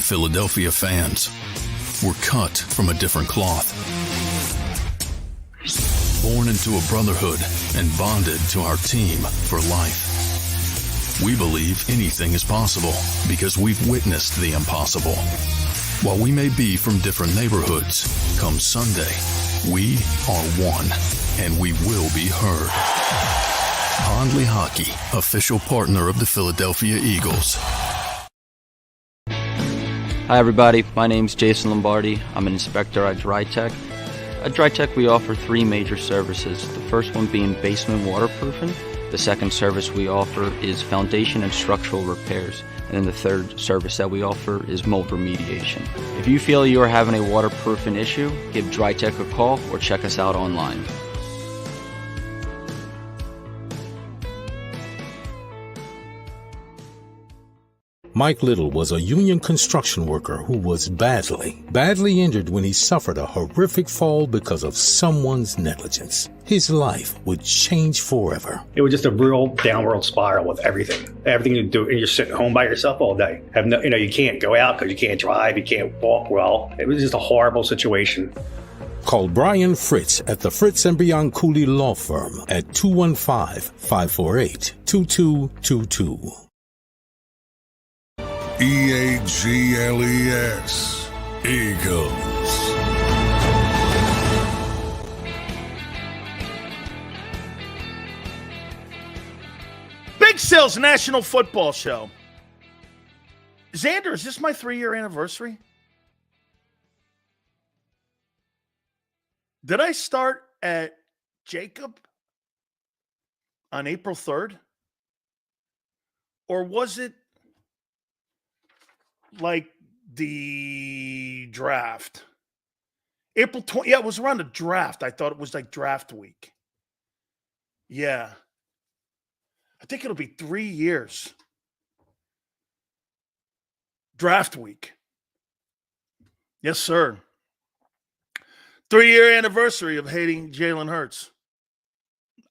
C: Philadelphia fans. We're cut from a different cloth. Born into a brotherhood and bonded to our team for life. We believe anything is possible because we've witnessed the impossible. While we may be from different neighborhoods, come Sunday, we are one, and we will be heard. Pondley Hockey, official partner of the Philadelphia Eagles.
D: Hi everybody, my name's Jason Lombardi. I'm an inspector at DryTech. At DryTech we offer 3 major services, the first one being basement waterproofing. The second service we offer is foundation and structural repairs. And then the third service that we offer is mold remediation. If you feel you are having a waterproofing issue, give DryTech a call or check us out online.
E: Mike Little was a union construction worker who was badly injured when he suffered a horrific fall because of someone's negligence. His life would change forever.
F: It was just a real downward spiral with everything. Everything you do, and you're sitting home by yourself all day. You can't go out because you can't drive, you can't walk well. It was just a horrible situation.
E: Call Brian Fritz at the Fritz & Beyond Cooley Law Firm at 215-548-2222.
G: EAGLES, Eagles.
A: Big Sales National Football Show. Xander, is this my 3-year anniversary? Did I start at JAKIB on April 3rd? Or was it like the draft? April 20. Yeah, it was around the draft. I thought it was like draft week. Yeah. I think it'll be 3 years. Draft week. Yes, sir. 3-year anniversary of hating Jalen Hurts.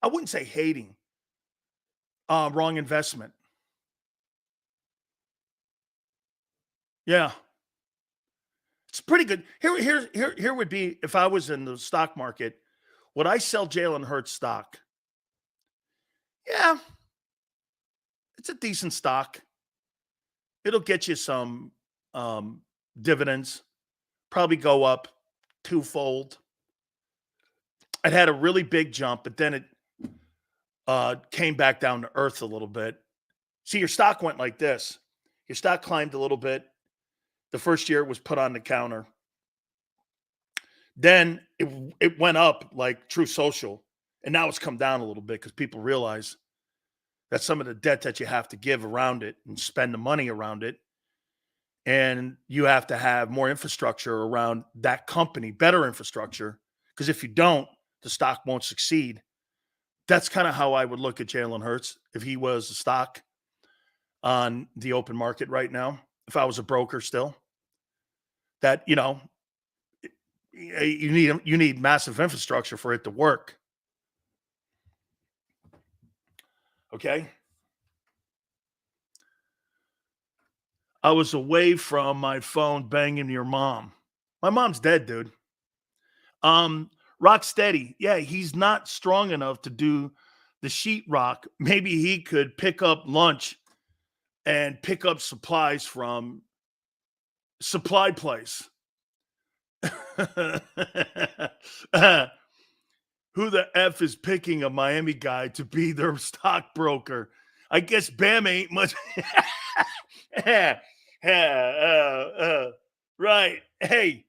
A: I wouldn't say hating. Wrong investment. Yeah. It's pretty good. Here would be, if I was in the stock market, would I sell Jalen Hurts stock? Yeah. It's a decent stock. It'll get you some dividends. Probably go up twofold. It had a really big jump, but then it came back down to earth a little bit. See, your stock went like this. Your stock climbed a little bit. The first year it was put on the counter. Then it went up like True Social, and now it's come down a little bit because people realize that some of the debt that you have to give around it and spend the money around it, and you have to have more infrastructure around that company, better infrastructure, because if you don't, the stock won't succeed. That's kind of how I would look at Jalen Hurts if he was a stock on the open market right now. If I was a broker still, that, you need massive infrastructure for it to work. Okay. I was away from my phone banging your mom. My mom's dead, dude. Rocksteady. Yeah, he's not strong enough to do the sheetrock. Maybe he could pick up lunch and pick up supplies from Supply Place. Who the F is picking a Miami guy to be their stockbroker? I guess Bam ain't much. Right. Hey.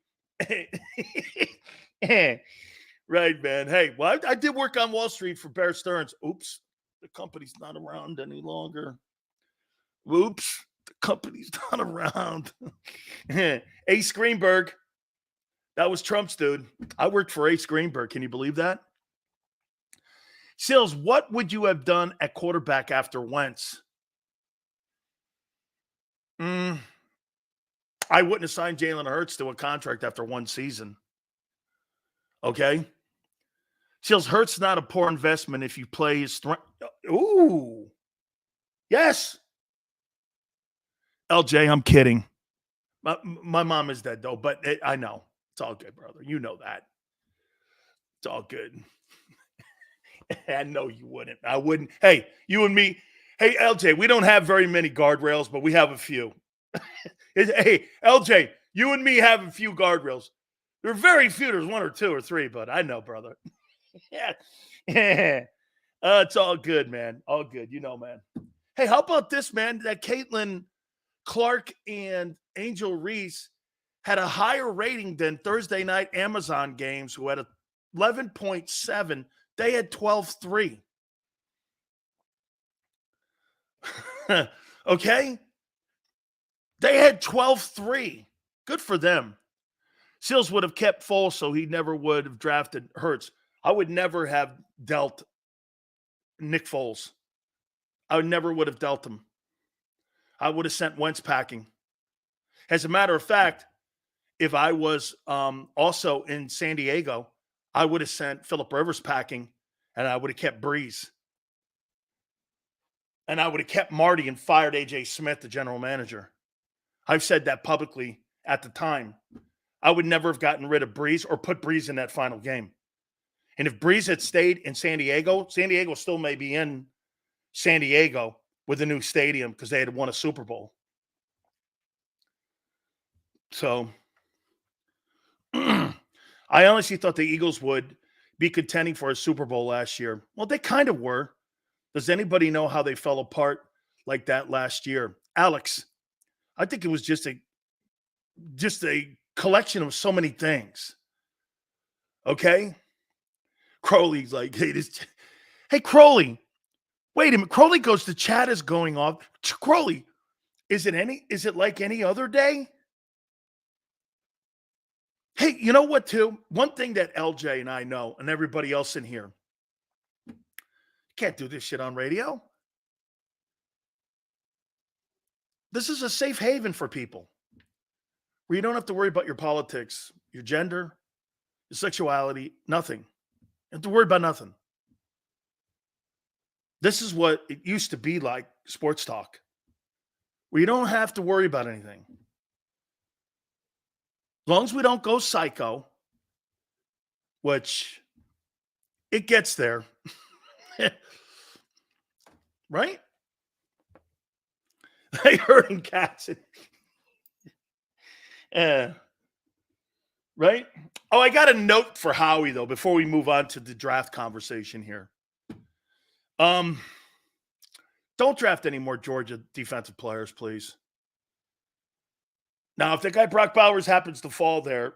A: Right, man. Hey, well, I did work on Wall Street for Bear Stearns. Oops. The company's not around any longer. Oops. The company's not around. Ace Greenberg. That was Trump's dude. I worked for Ace Greenberg. Can you believe that? Sills, what would you have done at quarterback after Wentz? I wouldn't have signed Jalen Hurts to a contract after one season. Okay? Sills, Hurts not a poor investment if you play his strength. Ooh. Yes. LJ, I'm kidding. My mom is dead, though, but I know. It's all good, brother. You know that. It's all good. I know you wouldn't. I wouldn't. Hey, you and me. Hey, LJ, we don't have very many guardrails, but we have a few. Hey, LJ, you and me have a few guardrails. There are very few. There's one or two or three, but I know, brother. Yeah. It's all good, man. All good. You know, man. Hey, how about this, man? That Caitlin Clark and Angel Reese had a higher rating than Thursday night Amazon games, who had a 11.7. They had 12.3. Okay? They had 12.3. Good for them. Seals would have kept Foles, so he never would have drafted Hurts. I would never have dealt Nick Foles. I never would have dealt him. I would have sent Wentz packing. As a matter of fact, if I was also in San Diego, I would have sent Phillip Rivers packing, and I would have kept Breeze. And I would have kept Marty and fired A.J. Smith, the general manager. I've said that publicly at the time. I would never have gotten rid of Breeze or put Breeze in that final game. And if Breeze had stayed in San Diego still may be in San Diego with a new stadium because they had won a Super Bowl. So I honestly thought the Eagles would be contending for a Super Bowl last year. Well, they kind of were. Does anybody know how they fell apart like that last year? Alex, I think it was just a collection of so many things. Okay? Crowley's like, hey, Crowley, wait a minute. Crowley goes, the chat is going off. Crowley, is it like any other day? Hey, you know what, too? One thing that LJ and I know, and everybody else in here, can't do this shit on radio. This is a safe haven for people where you don't have to worry about your politics, your gender, your sexuality, nothing. You have to worry about nothing. This is what it used to be like, sports talk, where you don't have to worry about anything. As long as we don't go psycho, which it gets there. Right? They herding cats. Right? Oh, I got a note for Howie, though, before we move on to the draft conversation here. Don't draft any more Georgia defensive players, please. Now, if the guy Brock Bowers happens to fall there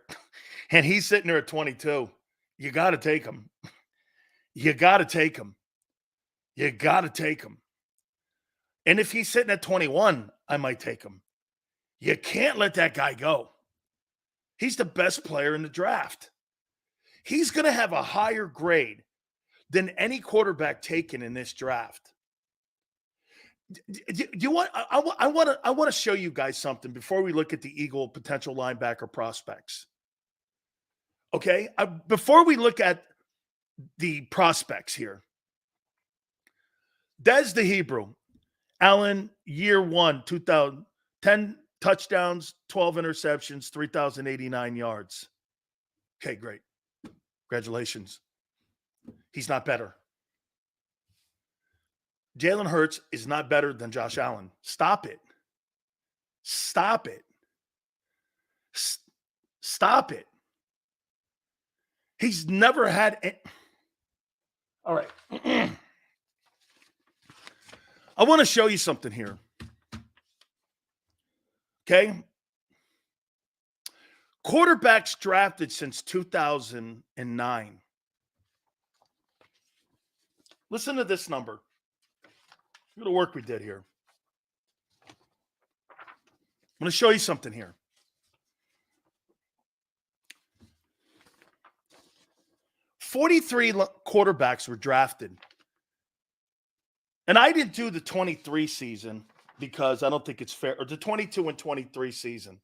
A: and he's sitting there at 22, you got to take him. You got to take him. You got to take him. And if he's sitting at 21, I might take him. You can't let that guy go. He's the best player in the draft. He's going to have a higher grade than any quarterback taken in this draft. Do you want? I want to show you guys something before we look at the Eagle potential linebacker prospects. Okay, before we look at the prospects here, Des the Hebrew, Allen, year one, 2010 touchdowns, 12 interceptions, 3,089 yards. Okay, great. Congratulations. He's not better. Jalen Hurts is not better than Josh Allen. Stop it. Stop it. Stop it. He's never had. All right. I want to show you something here. Okay. Quarterbacks drafted since 2009. Listen to this number. Look at the work we did here. I'm going to show you something here. $43 quarterbacks were drafted. And I didn't do the 23 season because I don't think it's fair, or the 22 and 23 season.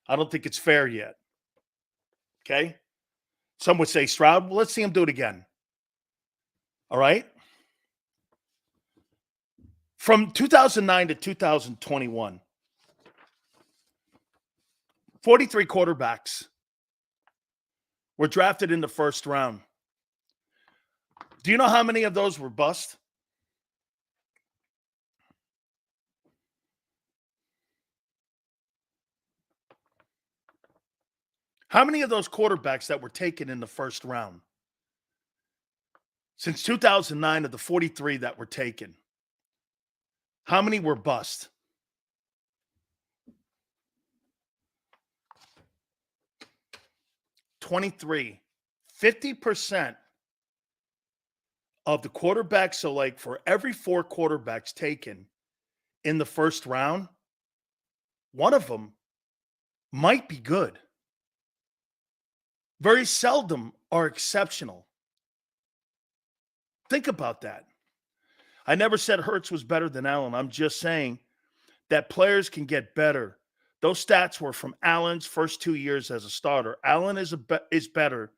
A: I don't think it's fair yet. Okay? Some would say Stroud. Well, let's see him do it again. All right? From 2009 to 2021, 43 quarterbacks were drafted in the first round. Do you know how many of those were bust? How many of those quarterbacks that were taken in the first round? Since 2009, of the 43 that were taken, how many were bust? $23. 50% of the quarterbacks. So, like, for every 4 quarterbacks taken in the first round, one of them might be good. Very seldom are exceptional. Think about that. I never said Hurts was better than Allen. I'm just saying that players can get better. Those stats were from Allen's first 2 years as a starter. Allen is better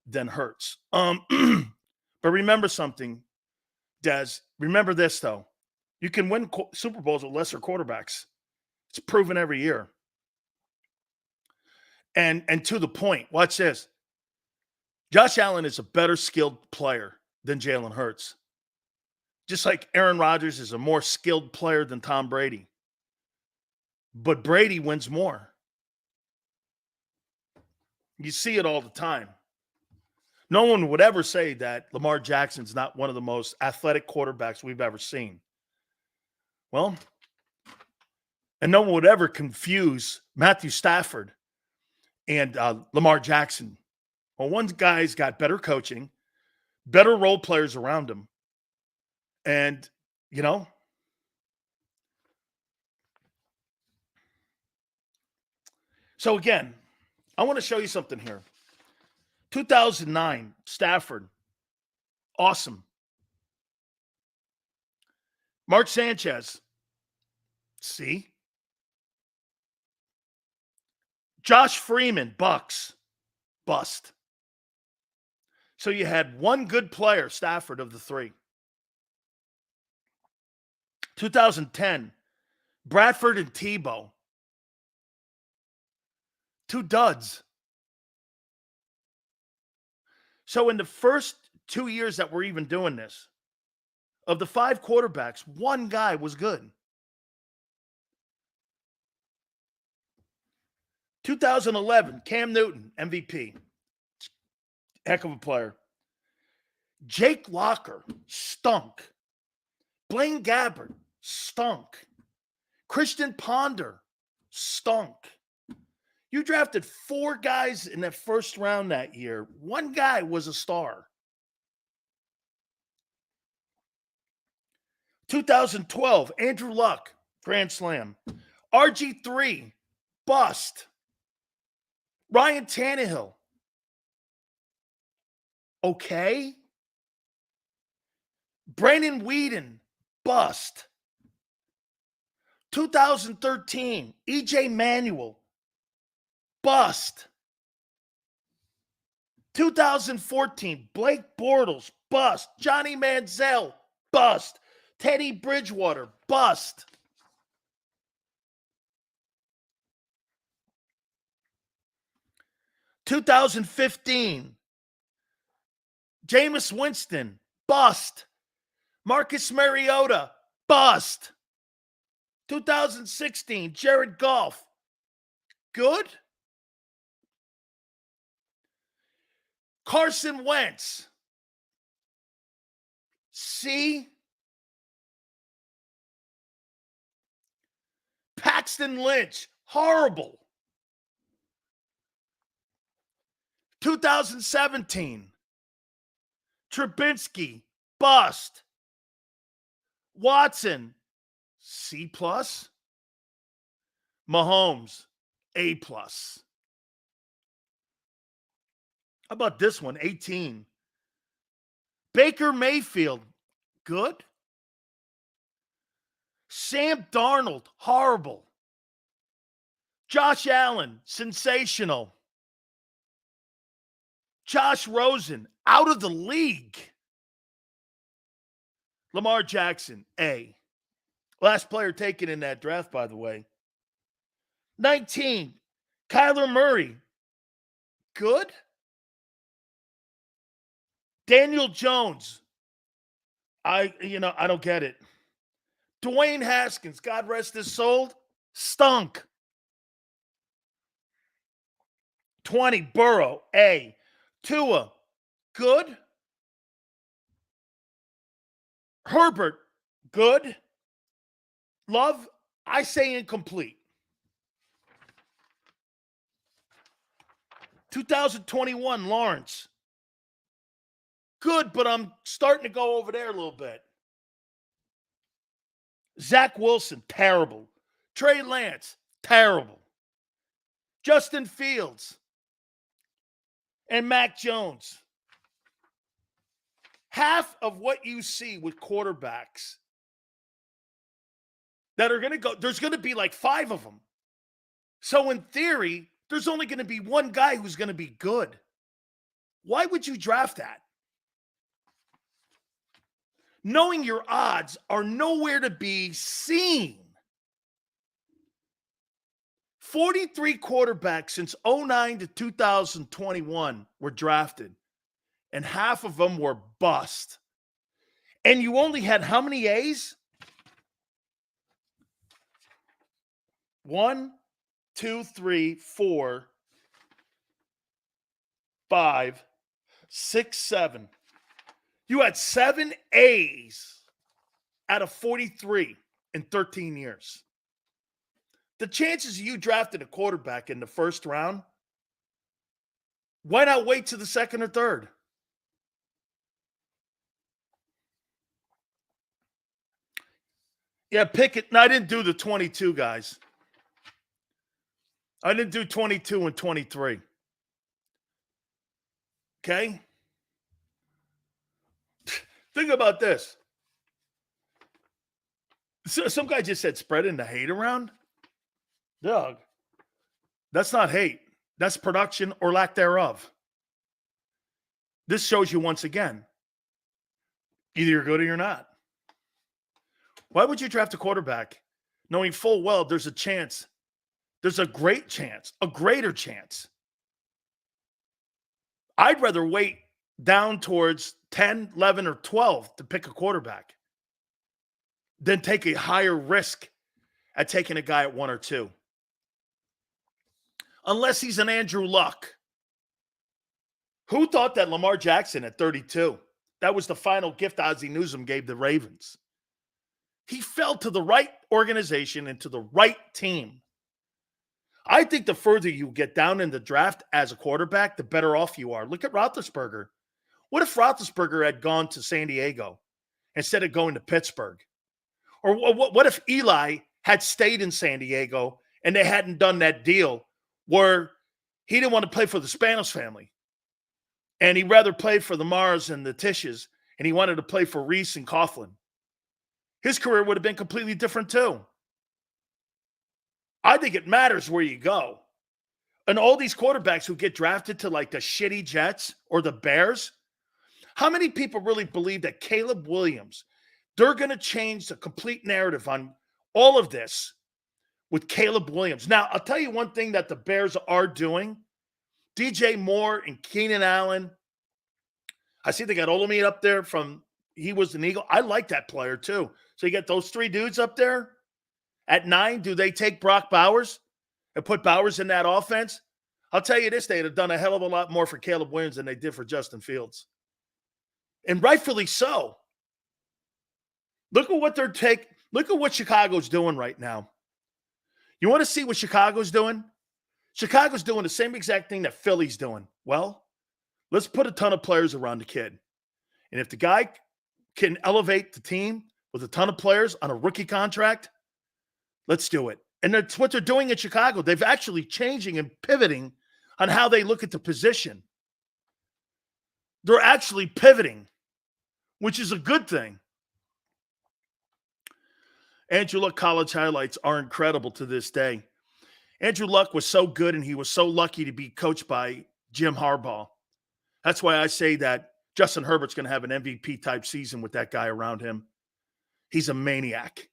A: than Hurts. But remember something, Des. Remember this, though. You can win Super Bowls with lesser quarterbacks. It's proven every year. And to the point, watch this. Josh Allen is a better skilled player than Jalen Hurts. Just like Aaron Rodgers is a more skilled player than Tom Brady. But Brady wins more. You see it all the time. No one would ever say that Lamar Jackson's not one of the most athletic quarterbacks we've ever seen. Well, and no one would ever confuse Matthew Stafford and Lamar Jackson. Well, one guy's got better coaching, better role players around him. And, you know, so again, I want to show you something here. 2009, Stafford, awesome. Mark Sanchez, see? Josh Freeman, Bucks, bust. So you had one good player, Stafford, of the 3. 2010, Bradford and Tebow, 2 duds. So in the first 2 years that we're even doing this, of the 5 quarterbacks, one guy was good. 2011, Cam Newton, MVP. Heck of a player. Jake Locker, stunk. Blaine Gabbert, stunk. Christian Ponder, stunk. You drafted 4 guys in that first round that year. One guy was a star. 2012, Andrew Luck, Grand Slam. RG3, bust. Ryan Tannehill, okay. Brandon Weeden, bust. 2013, EJ Manuel, bust. 2014, Blake Bortles, bust. Johnny Manziel, bust. Teddy Bridgewater, bust. (2015) Jameis Winston, bust. Marcus Mariota, bust. 2016, Jared Goff, good. Carson Wentz, C. Paxton Lynch, horrible. 2017, Trubinsky, bust. Watson, C+. Mahomes, A+. How about this one, 18? Baker Mayfield, good. Sam Darnold, horrible. Josh Allen, sensational. Josh Rosen, out of the league. Lamar Jackson, A. Last player taken in that draft, by the way. 19, Kyler Murray, good. Daniel Jones, I don't get it. Dwayne Haskins, God rest his soul, stunk. 20, Burrow, A. Tua, good. Herbert, good. Love, I say incomplete. 2021, Lawrence, good, but I'm starting to go over there a little bit. Zach Wilson, terrible. Trey Lance, terrible. Justin Fields and Mac Jones. Half of what you see with quarterbacks that are going to go, there's going to be like 5 of them. So in theory, there's only going to be one guy who's going to be good. Why would you draft that? Knowing your odds are nowhere to be seen. 43 quarterbacks since 2009 to 2021 were drafted, and half of them were bust. And you only had how many A's? 1, 2, 3, 4, 5, 6, 7. You had 7 A's out of 43 in 13 years. The chances of you drafting a quarterback in the first round, why not wait to the second or third? Yeah, pick it. No, I didn't do the 22, guys. I didn't do 22 and 23. Okay? Think about this. So, some guy just said spreading the hate around. Doug, that's not hate. That's production or lack thereof. This shows you once again, either you're good or you're not. Why would you draft a quarterback knowing full well there's a chance, there's a great chance, a greater chance? I'd rather wait down towards 10, 11, or 12 to pick a quarterback than take a higher risk at taking a guy at 1 or 2. Unless he's an Andrew Luck. Who thought that Lamar Jackson at 32, that was the final gift Ozzie Newsome gave the Ravens? He fell to the right organization and to the right team. I think the further you get down in the draft as a quarterback, the better off you are. Look at Roethlisberger. What if Roethlisberger had gone to San Diego instead of going to Pittsburgh? Or what if Eli had stayed in San Diego and they hadn't done that deal where he didn't want to play for the Spanos family and he'd rather play for the Mars and the Tishes and he wanted to play for Reese and Coughlin? His career would have been completely different too. I think it matters where you go. And all these quarterbacks who get drafted to like the shitty Jets or the Bears, how many people really believe that Caleb Williams, they're going to change the complete narrative on all of this with Caleb Williams? Now, I'll tell you one thing that the Bears are doing. DJ Moore and Keenan Allen. I see they got Olamide up there he was an Eagle. I like that player too. So you get those 3 dudes up there. At 9, do they take Brock Bowers and put Bowers in that offense? I'll tell you this, they'd have done a hell of a lot more for Caleb Williams than they did for Justin Fields. And rightfully so. Look at what look at what Chicago's doing right now. You want to see what Chicago's doing? Chicago's doing the same exact thing that Philly's doing. Well, let's put a ton of players around the kid. And if the guy can elevate the team with a ton of players on a rookie contract, let's do it. And that's what they're doing in Chicago. They've actually changing and pivoting on how they look at the position. They're actually pivoting, which is a good thing. Andrew Luck college highlights are incredible to this day. Andrew Luck was so good, and he was so lucky to be coached by Jim Harbaugh. That's why I say that Justin Herbert's going to have an MVP-type season with that guy around him. He's a maniac.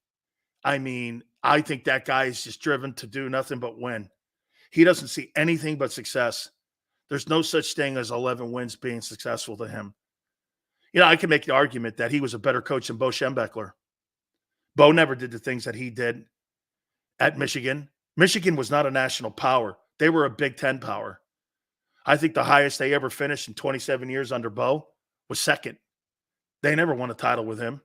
A: I mean, I think that guy is just driven to do nothing but win. He doesn't see anything but success. There's no such thing as 11 wins being successful to him. I can make the argument that he was a better coach than Bo Schembechler. Bo never did the things that he did at Michigan. Michigan was not a national power. They were a Big Ten power. I think the highest they ever finished in 27 years under Bo was second. They never won a title with him.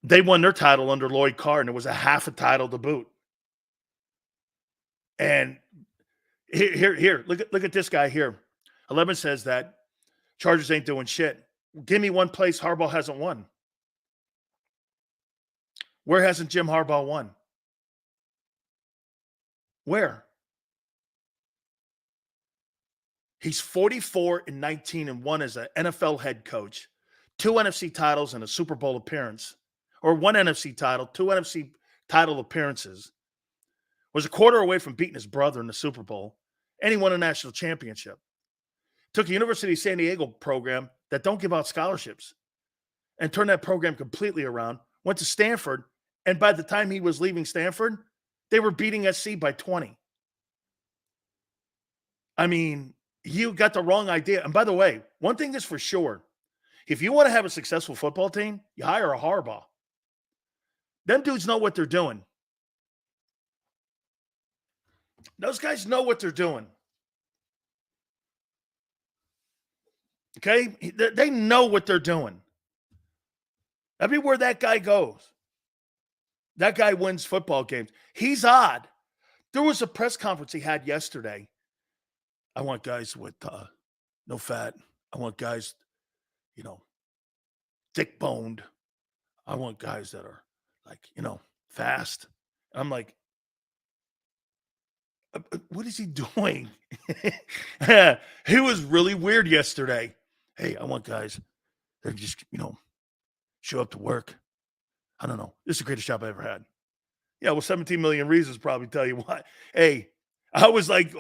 A: They won their title under Lloyd Carr, and it was a half a title to boot. And here, look at this guy here. 11 says that Chargers ain't doing shit. Give me one place Harbaugh hasn't won. Where hasn't Jim Harbaugh won? Where? He's 44-19-1 as an NFL head coach. 2 NFC titles and a Super Bowl appearance. Or 1 NFC title, 2 NFC title appearances. Was a quarter away from beating his brother in the Super Bowl. And he won a national championship. Took a University of San Diego program that don't give out scholarships and turned that program completely around. Went to Stanford, and by the time he was leaving Stanford, they were beating SC by 20. I mean, you got the wrong idea. And by the way, one thing is for sure. If you want to have a successful football team, you hire a Harbaugh. Them dudes know what they're doing. Those guys know what they're doing. Okay? They know what they're doing. Everywhere that guy goes, that guy wins football games. He's odd. There was a press conference he had yesterday. I want guys with no fat. I want guys, thick-boned. I want guys that are fast. I'm like, what is he doing? He was really weird yesterday. Hey, I want guys that just, show up to work. I don't know. This is the greatest job I ever had. Yeah, well, 17 million reasons probably tell you why. Hey, I was like,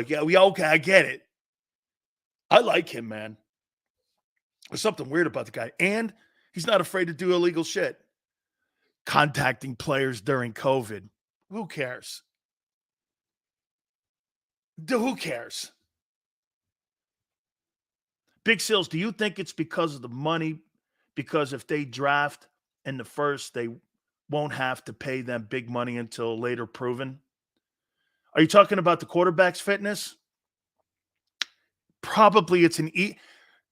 A: yeah, okay, I get it. I like him, man. There's something weird about the guy. And he's not afraid to do illegal shit. Contacting players during COVID. Who cares? Who cares? Big Sills, do you think it's because of the money? Because if they draft in the first, they won't have to pay them big money until later proven? Are you talking about the quarterback's fitness? Probably it's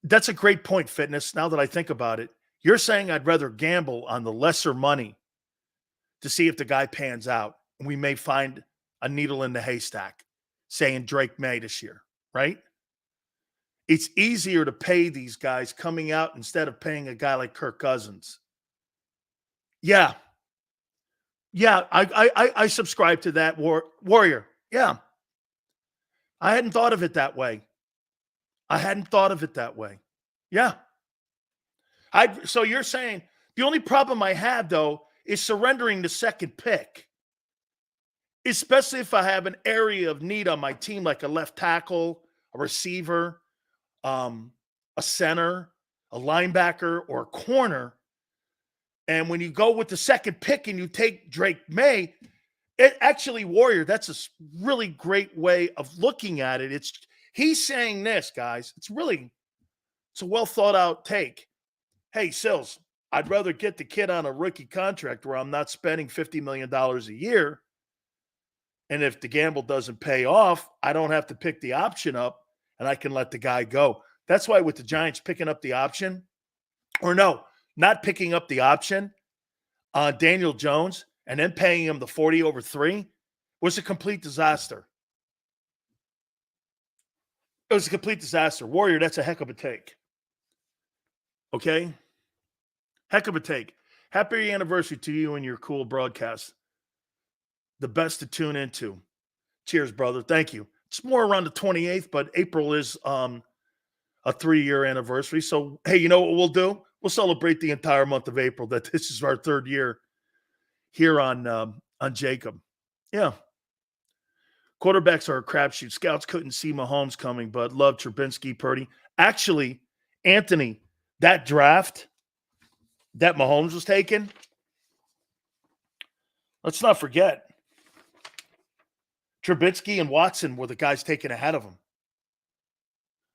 A: that's a great point, Fitness, now that I think about it. You're saying I'd rather gamble on the lesser money to see if the guy pans out. And we may find a needle in the haystack, saying Drake May this year, right? It's easier to pay these guys coming out instead of paying a guy like Kirk Cousins. Yeah. Yeah, I subscribe to that, Warrior. Yeah. I hadn't thought of it that way. Yeah. So you're saying the only problem I have, though, is surrendering the second pick, especially if I have an area of need on my team, like a left tackle, a receiver, a center, a linebacker, or a corner. And when you go with the second pick and you take Drake May, Warrior, that's a really great way of looking at it. He's saying this, guys. It's a well thought out take. Hey, Sills, I'd rather get the kid on a rookie contract where I'm not spending $50 million a year. And if the gamble doesn't pay off, I don't have to pick the option up and I can let the guy go. That's why with the Giants picking up the option, or no, not picking up the option on Daniel Jones and then paying him the 40 over 3 was a complete disaster. It was a complete disaster. Warrior, that's a heck of a take. Okay? Heck of a take. Happy anniversary to you and your cool broadcast. The best to tune into. Cheers, brother. Thank you. It's more around the 28th, but April is a 3-year anniversary. So, hey, you know what we'll do? We'll celebrate the entire month of April that this is our 3rd year here on JAKIB. Yeah. Quarterbacks are a crapshoot. Scouts couldn't see Mahomes coming, but love Trubinsky, Purdy. Actually, Anthony, that draft that Mahomes was taking, let's not forget, Trubisky and Watson were the guys taken ahead of him.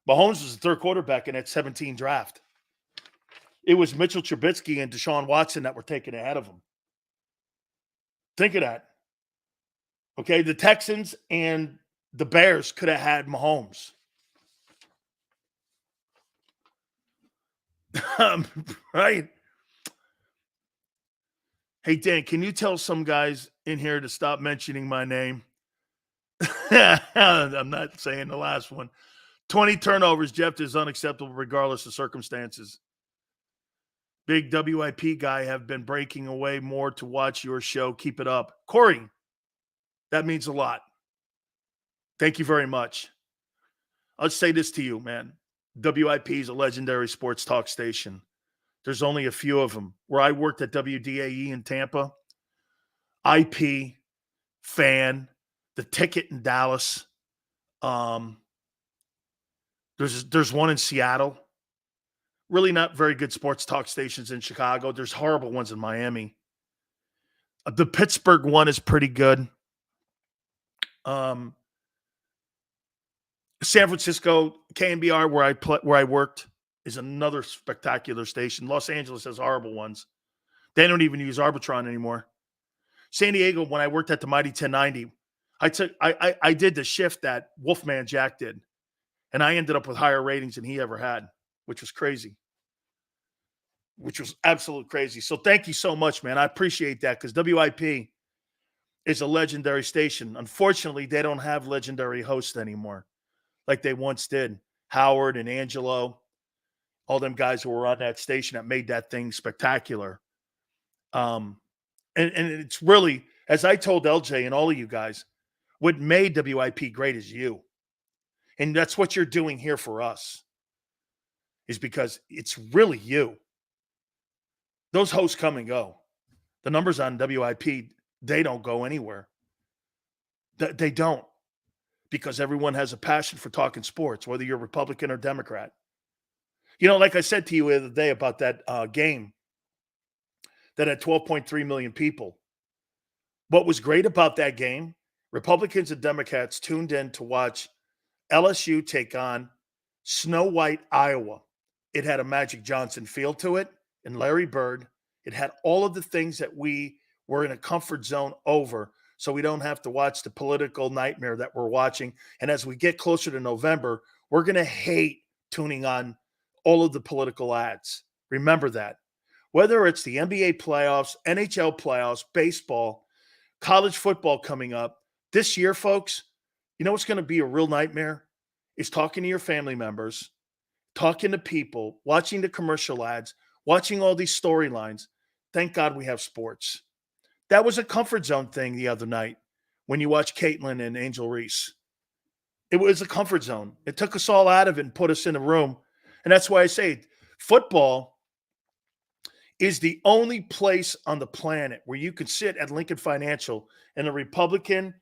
A: Mahomes was the third quarterback in that 17 draft. It was Mitchell Trubisky and Deshaun Watson that were taken ahead of him. Think of that. Okay, the Texans and the Bears could have had Mahomes. Right? Hey, Dan, can you tell some guys in here to stop mentioning my name? I'm not saying the last one. 20 turnovers, Jeff, is unacceptable regardless of circumstances. Big WIP guy, have been breaking away more to watch your show. Keep it up. Corey, that means a lot. Thank you very much. I'll say this to you, man. WIP is a legendary sports talk station. There's only a few of them. Where I worked at WDAE in Tampa, IP, Fan, The Ticket in Dallas. There's one in Seattle. Really not very good sports talk stations in Chicago. There's horrible ones in Miami. The Pittsburgh one is pretty good. San Francisco, KNBR, where I worked, is another spectacular station. Los Angeles has horrible ones. They don't even use Arbitron anymore. San Diego, when I worked at the Mighty 1090, I did the shift that Wolfman Jack did. And I ended up with higher ratings than he ever had, which was crazy. Which was absolute crazy. So thank you so much, man. I appreciate that because WIP is a legendary station. Unfortunately, they don't have legendary hosts anymore like they once did. Howard and Angelo, all them guys who were on that station that made that thing spectacular. And it's really, as I told LJ and all of you guys, what made WIP great is you. And that's what you're doing here for us, is because it's really you. Those hosts come and go. The numbers on WIP, they don't go anywhere. They don't. Because everyone has a passion for talking sports, whether you're Republican or Democrat. You know, like I said to you the other day about that game that had 12.3 million people. What was great about that game, Republicans and Democrats tuned in to watch LSU take on Snow White, Iowa. It had a Magic Johnson feel to it and Larry Bird. It had all of the things that we were in a comfort zone over, so we don't have to watch the political nightmare that we're watching. And as we get closer to November, we're going to hate tuning on all of the political ads. Remember that. Whether it's the NBA playoffs, NHL playoffs, baseball, college football coming up, this year, folks, you know what's going to be a real nightmare? Is talking to your family members, talking to people, watching the commercial ads, watching all these storylines. Thank God we have sports. That was a comfort zone thing the other night when you watched Caitlin and Angel Reese. It was a comfort zone. It took us all out of it and put us in a room. And that's why I say football is the only place on the planet where you can sit at Lincoln Financial and a Republican,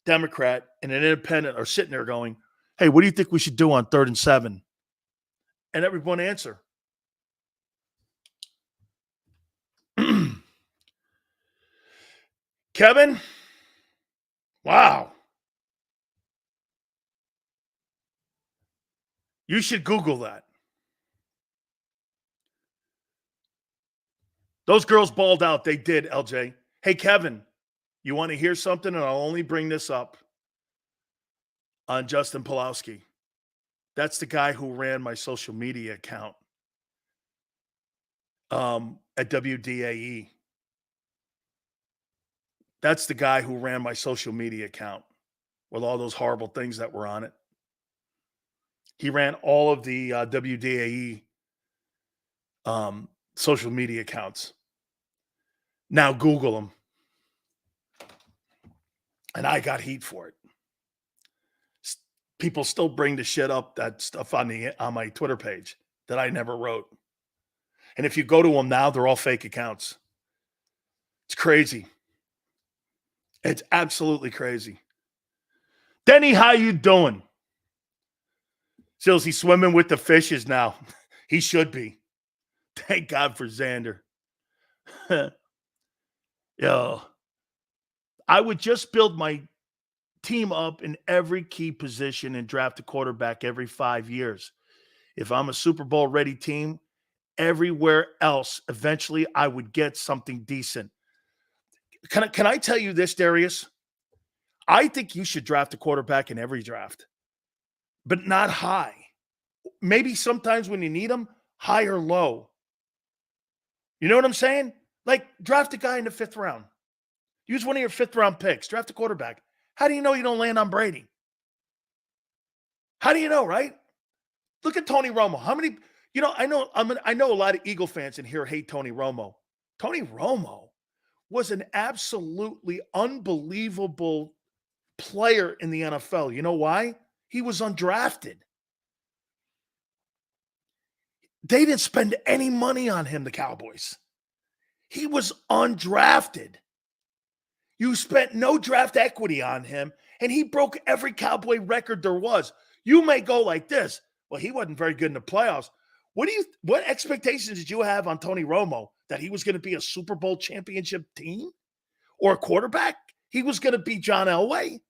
A: Democrat, and an independent are sitting there going, hey, what do you think we should do on 3rd and 7? And everyone answer. Kevin? Wow. You should Google that. Those girls balled out. They did, LJ. Hey, Kevin, you want to hear something? And I'll only bring this up on Justin Pulowski. That's the guy who ran my social media account at WDAE. That's the guy who ran my social media account with all those horrible things that were on it. He ran all of the WDAE social media accounts. Now Google him. And I got heat for it. People still bring the shit up, that stuff on my Twitter page that I never wrote. And if you go to them now, they're all fake accounts. It's crazy. It's absolutely crazy. Denny, how you doing? Sills, he's swimming with the fishes now. He should be. Thank God for Xander. Yo, I would just build my team up in every key position and draft a quarterback every 5 years. If I'm a Super Bowl ready team, everywhere else, eventually I would get something decent. Can I tell you this, Darius? I think you should draft a quarterback in every draft, but not high. Maybe sometimes when you need them, high or low. You know what I'm saying? Like, draft a guy in the 5th round. Use one of your 5th round picks. Draft a quarterback. How do you know you don't land on Brady? How do you know, right? Look at Tony Romo. How many, I know a lot of Eagle fans in here hate Tony Romo. Tony Romo was an absolutely unbelievable player in the NFL. You know why? He was undrafted. They didn't spend any money on him, the Cowboys. He was undrafted. You spent no draft equity on him, and he broke every Cowboy record there was. You may go like this. Well, he wasn't very good in the playoffs. What expectations did you have on Tony Romo? That he was going to be a Super Bowl championship team or a quarterback? He was going to be John Elway?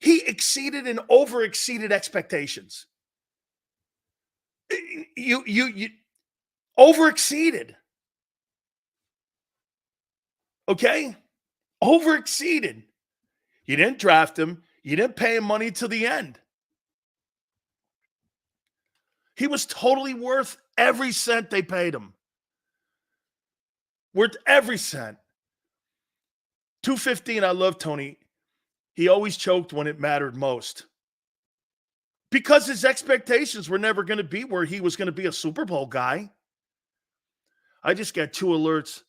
A: He exceeded and over-exceeded expectations. You over-exceeded. Okay? Over-exceeded. You didn't draft him. You didn't pay him money to the end. He was totally worth every cent they paid him. Worth every cent. 215, I love Tony. He always choked when it mattered most. Because his expectations were never going to be where he was going to be a Super Bowl guy. I just got 2 alerts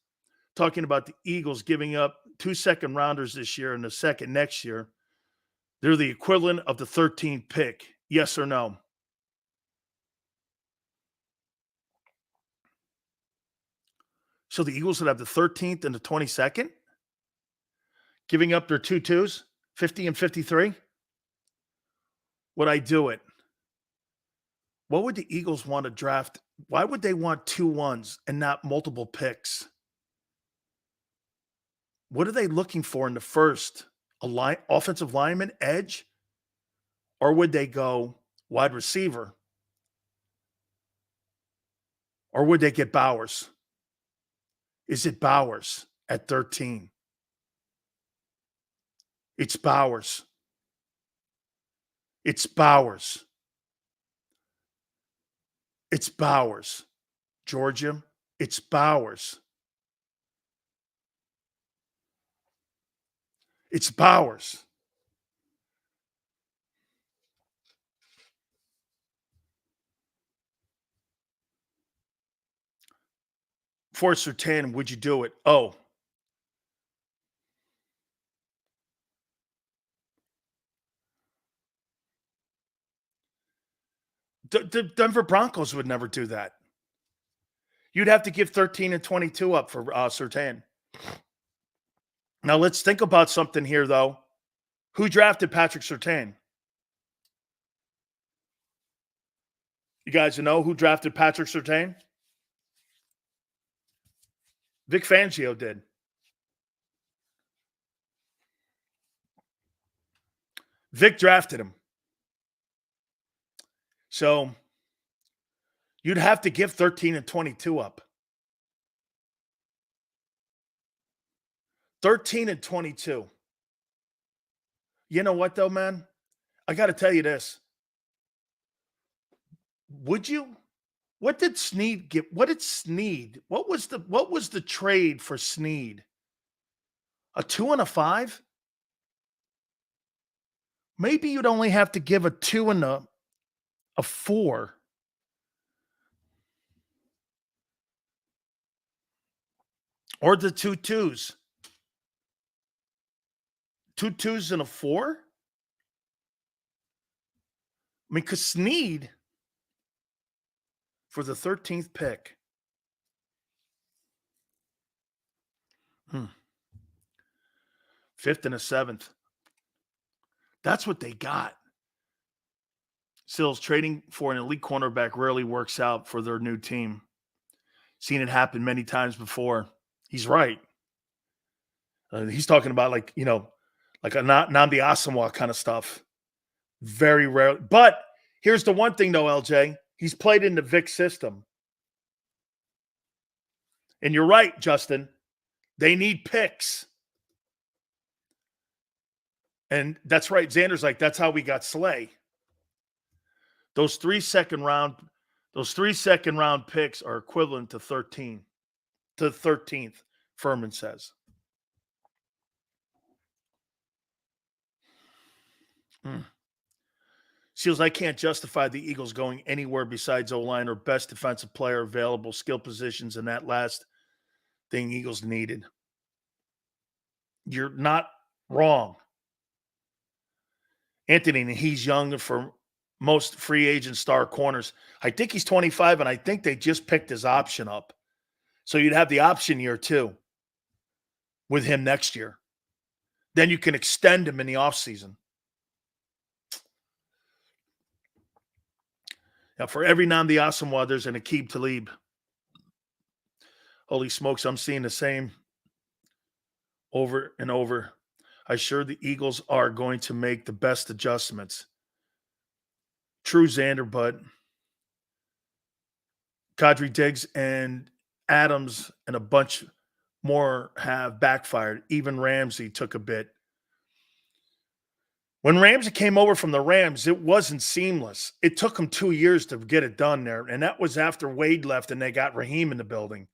A: talking about the Eagles giving up 2 second-rounders this year and a second next year. They're the equivalent of the 13th pick. Yes or no? So the Eagles would have the 13th and the 22nd? Giving up their 2-2s, 50 and 53? Would I do it? What would the Eagles want to draft? Why would they want 2 1s and not multiple picks? What are they looking for in the first? Offensive lineman, edge? Or would they go wide receiver? Or would they get Bowers? Is it Bowers at 13? It's Bowers. It's Bowers. It's Bowers. Georgia, it's Bowers. It's Bowers. For certain, would you do it? Oh. The Denver Broncos would never do that. You'd have to give 13 and 22 up for Surtain. Now, let's think about something here, though. Who drafted Patrick Surtain? You guys know who drafted Patrick Surtain? Vic Fangio did. Vic drafted him. So you'd have to give 13 and 22 up. 13 and 22. You know what, though, man? I got to tell you this. Would you? What did Snead get? What did Snead? What was the trade for Snead? A 2 and a 5? Maybe you'd only have to give a 2 and a 4. Or the 2 2s. 2 2s and a 4? I mean, because Snead for the 13th pick. 5th and a 7th. That's what they got. Sills, trading for an elite cornerback rarely works out for their new team. Seen it happen many times before. He's right. He's talking about like a Nnamdi Asamoah kind of stuff. Very rare. But here's the one thing, though, LJ. He's played in the Vic system. And you're right, Justin. They need picks. And that's right. Xander's like, that's how we got Slay. Those three second round picks are equivalent to 13. To the 13th, Furman says. Seals, I can't justify the Eagles going anywhere besides O-line or best defensive player available, skill positions, and that last thing Eagles needed. You're not wrong. Anthony, and he's young for most free agent star corners. I think he's 25, and I think they just picked his option up. So you'd have the option year too with him next year. Then you can extend him in the offseason. Now, for every Nnamdi Asamoah, there's an Aqib Talib. Holy smokes, I'm seeing the same over and over. I'm sure the Eagles are going to make the best adjustments. True, Xander, but Kadri Diggs and Adams and a bunch more have backfired. Even Ramsey took a bit. When Ramsey came over from the Rams, it wasn't seamless. It took him 2 years to get it done there, and that was after Wade left and they got Raheem in the building.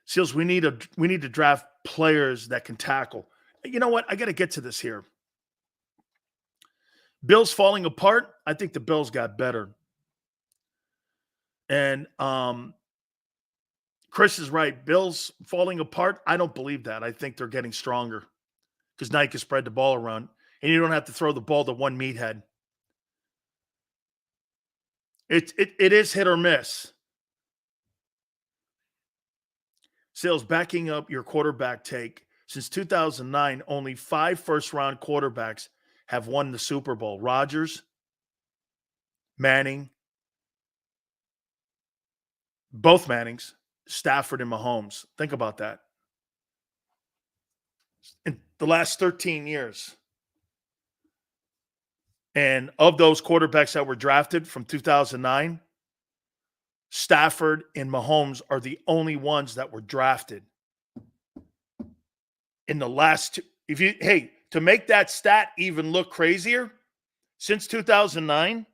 A: Seals, we need to draft players that can tackle. You know what? I got to get to this here. Bills falling apart. I think the Bills got better. And Chris is right. Bills falling apart. I don't believe that. I think they're getting stronger because now you can spread the ball around and you don't have to throw the ball to one meathead. It is hit or miss. Sales, backing up your quarterback take. Since 2009, only 5 first-round quarterbacks have won the Super Bowl. Rodgers, Manning, both Mannings, Stafford and Mahomes. Think about that. In the last 13 years. And of those quarterbacks that were drafted from 2009, Stafford and Mahomes are the only ones that were drafted in the last two. To make that stat even look crazier, since 2009,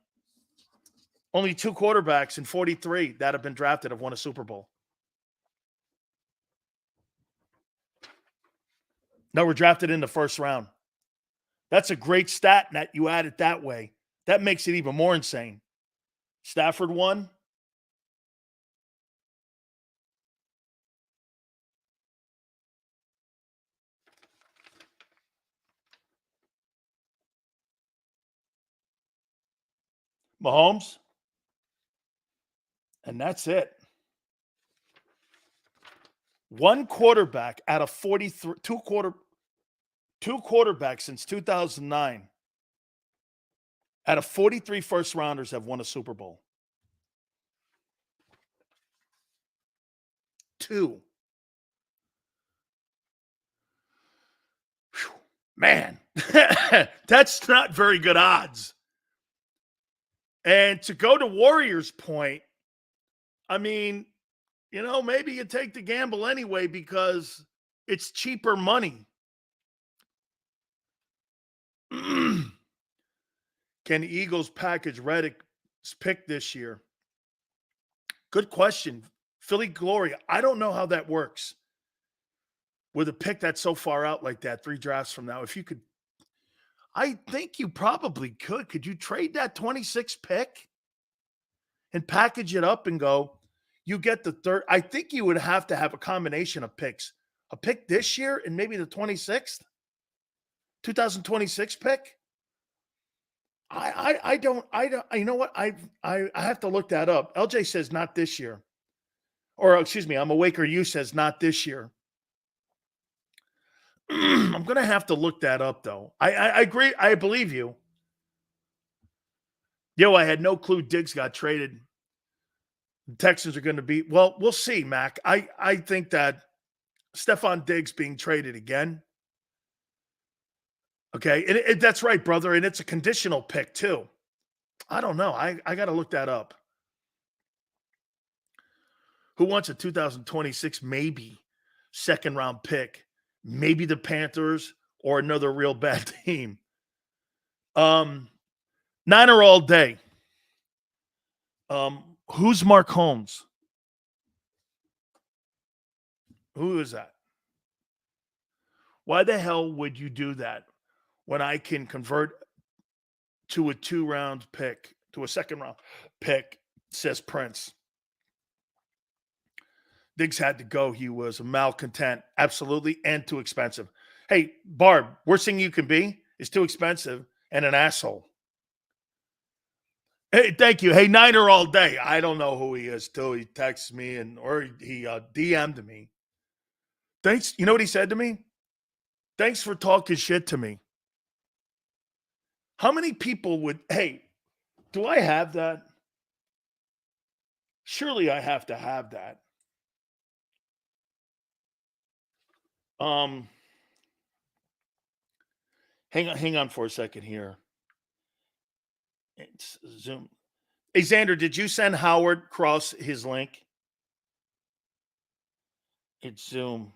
A: only 2 quarterbacks in 43 that have been drafted have won a Super Bowl. No, were drafted in the first round. That's a great stat, and that you add it that way. That makes it even more insane. Stafford won. Mahomes. And that's it. One quarterback out of 43, two quarterbacks since 2009 out of 43 first rounders have won a Super Bowl. 2. Whew. Man, that's not very good odds. And to go to Warriors' point, I mean, maybe you take the gamble anyway because it's cheaper money. Can the Eagles package Reddick's pick this year? Good question. Philly Gloria. I don't know how that works with a pick that's so far out like that, 3 drafts from now. If you could, I think you probably could. Could you trade that 26 pick and package it up and go, you get the third? I think you would have to have a combination of picks. A pick this year and maybe the 26th, 2026 pick. I don't, you know what? I have to look that up. LJ says not this year. Or excuse me, I'm awake or you says not this year. I'm going to have to look that up though. I agree. I believe you. I had no clue Diggs got traded. The Texans are going to be, well, we'll see, Mac. I think that Stefon Diggs being traded again. Okay, and that's right, brother, and it's a conditional pick too. I don't know. I got to look that up. Who wants a 2026 maybe second-round pick? Maybe the Panthers or another real bad team. Niner all day. Who's Mark Holmes? Who is that? Why the hell would you do that when I can convert to a 2-round pick, to a second-round pick, says Prince. Diggs had to go. He was a malcontent, absolutely, and too expensive. Hey, Barb, worst thing you can be is too expensive and an asshole. Hey, thank you. Hey, Niner all day. I don't know who he is till he texts me or he DM'd me. Thanks. You know what he said to me? Thanks for talking shit to me. How many people would, hey, do I have that? Surely I have to have that. Hang on for a second here. It's Zoom. Hey, Xander, did you send Howard Cross his link? It's Zoom.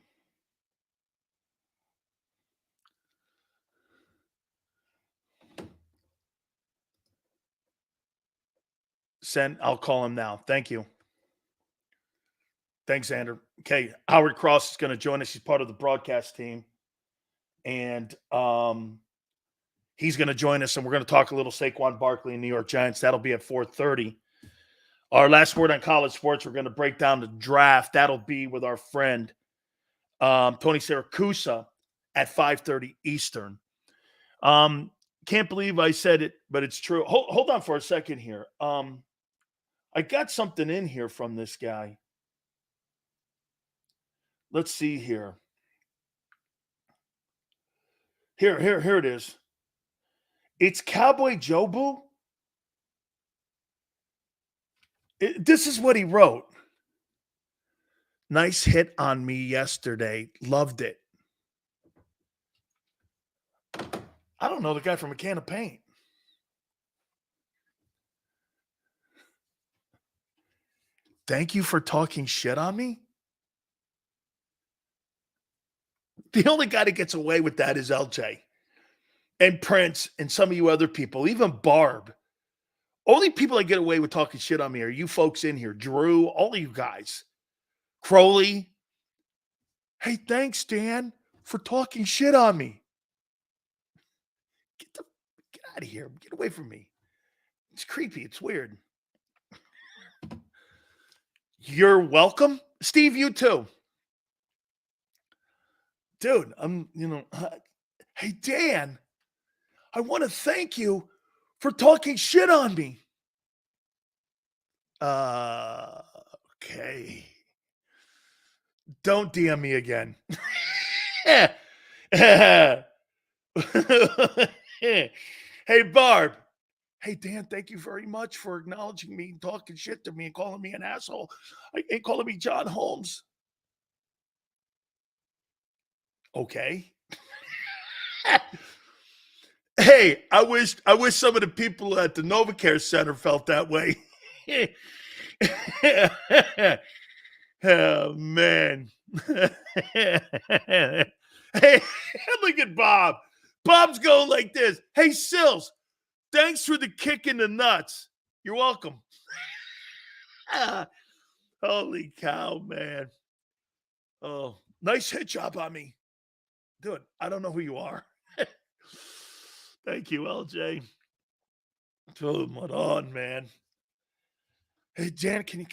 A: Send. I'll call him now. Thank you. Thanks, Xander. Okay, Howard Cross is going to join us. He's part of the broadcast team. And he's going to join us, and we're going to talk a little Saquon Barkley and New York Giants. That'll be at 4:30. Our last word on college sports, we're going to break down the draft. That'll be with our friend Tony Sakusa at 5:30 Eastern. Can't believe I said it, but it's true. Hold on for a second here. I got something in here from this guy. Let's see here. Here it is. It's Cowboy Jobu. This is what he wrote. Nice hit on me yesterday. Loved it. I don't know the guy from a can of paint. Thank you for talking shit on me. The only guy that gets away with that is LJ and Prince and some of you other people, even Barb. Only people that get away with talking shit on me are you folks in here. Drew, all of you guys. Crowley. Hey, thanks, Dan, for talking shit on me. Get out of here. Get away from me. It's creepy. It's weird. You're welcome. Steve, you too. Dude, hey, Dan, I want to thank you for talking shit on me. Okay. Don't DM me again. Hey, Barb. Hey, Dan, thank you very much for acknowledging me, talking shit to me, and calling me an asshole. And calling me John Holmes. Okay. Hey, I wish some of the people at the NovaCare Center felt that way. Oh, man. Hey, look at Bob. Bob's going like this. Hey, Sills, thanks for the kick in the nuts. You're welcome. Holy cow, man. Oh, nice hit job on me. Dude, I don't know who you are. Thank you, LJ. Dude, what on, man? Hey, Dan, can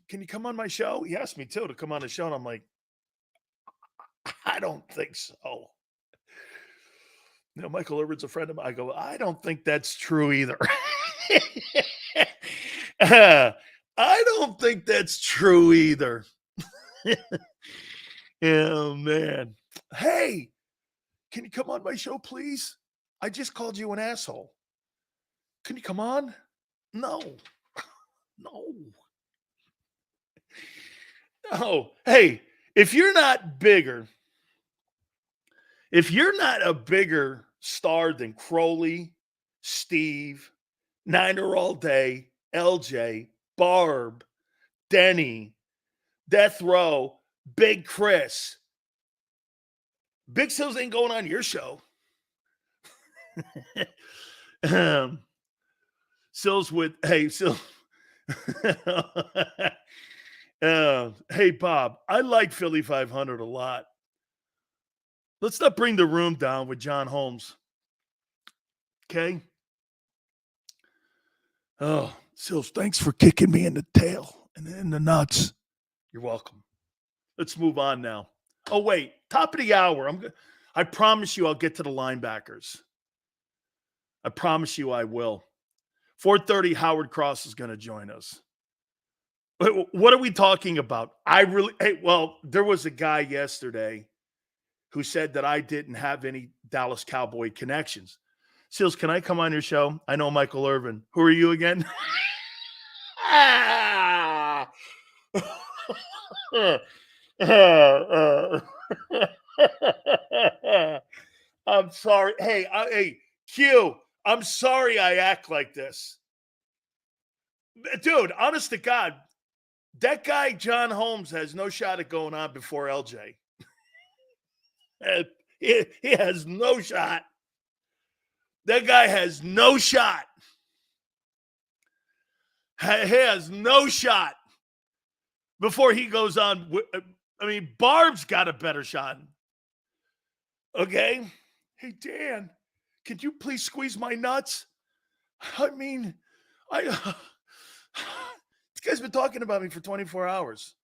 A: you come on my show? He asked me, too, to come on the show, and I'm like, I don't think so. You know, Michael Irvin's a friend of mine. I go, I don't think that's true either. I don't think that's true either. Oh, man. Hey, can you come on my show, please? I just called you an asshole. Can you come on? No. Oh, hey, if you're not a bigger star than Crowley, Steve, Niner All Day, LJ, Barb, Denny, Death Row, Big Chris, Big Sills ain't going on your show. Sills with, hey, Sills. Hey, Bob, I like Philly 500 a lot. Let's not bring the room down with John Holmes. Okay? Oh, Sills, thanks for kicking me in the tail and in the nuts. You're welcome. Let's move on now. Oh, wait. Top of the hour. I promise you I'll get to the linebackers. I promise you I will. 4:30, Howard Cross is going to join us. What are we talking about? There was a guy yesterday who said that I didn't have any Dallas Cowboy connections. Seals, can I come on your show? I know Michael Irvin. Who are you again? I'm sorry. Hey, Q, I'm sorry I act like this. Dude, honest to God, that guy, John Holmes, has no shot at going on before LJ. He has no shot. That guy has no shot. He has no shot before he goes on. I mean, Barb's got a better shot. Okay? Hey, Dan, could you please squeeze my nuts? I mean, this guy's been talking about me for 24 hours.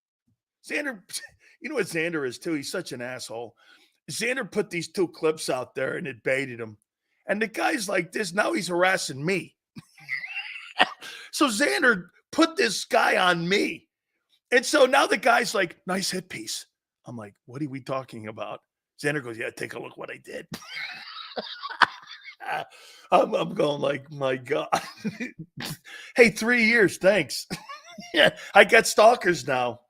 A: Xander, you know what Xander is, too? He's such an asshole. Xander put these 2 clips out there, and it baited him. And the guy's like this. Now he's harassing me. So Xander put this guy on me. And so now the guy's like, nice hit piece. I'm like, what are we talking about? Xander goes, yeah, take a look what I did. I'm going like, my God. Hey, 3 years, thanks. Yeah, I got stalkers now.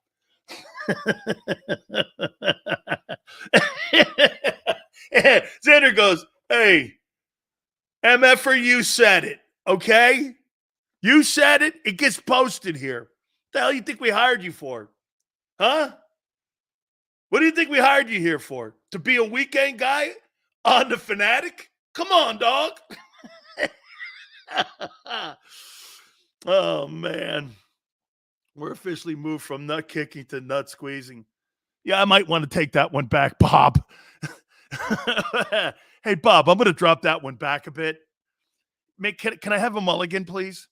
A: Xander goes, hey, MFer, you said it, okay? You said it. It gets posted here. What the hell do you think we hired you for? Huh? What do you think we hired you here for? To be a weekend guy on the Fanatic? Come on, dog. Oh, man. We're officially moved from nut kicking to nut squeezing. Yeah, I might want to take that one back, Bob. Hey, Bob, I'm going to drop that one back a bit. Can I have a mulligan, please?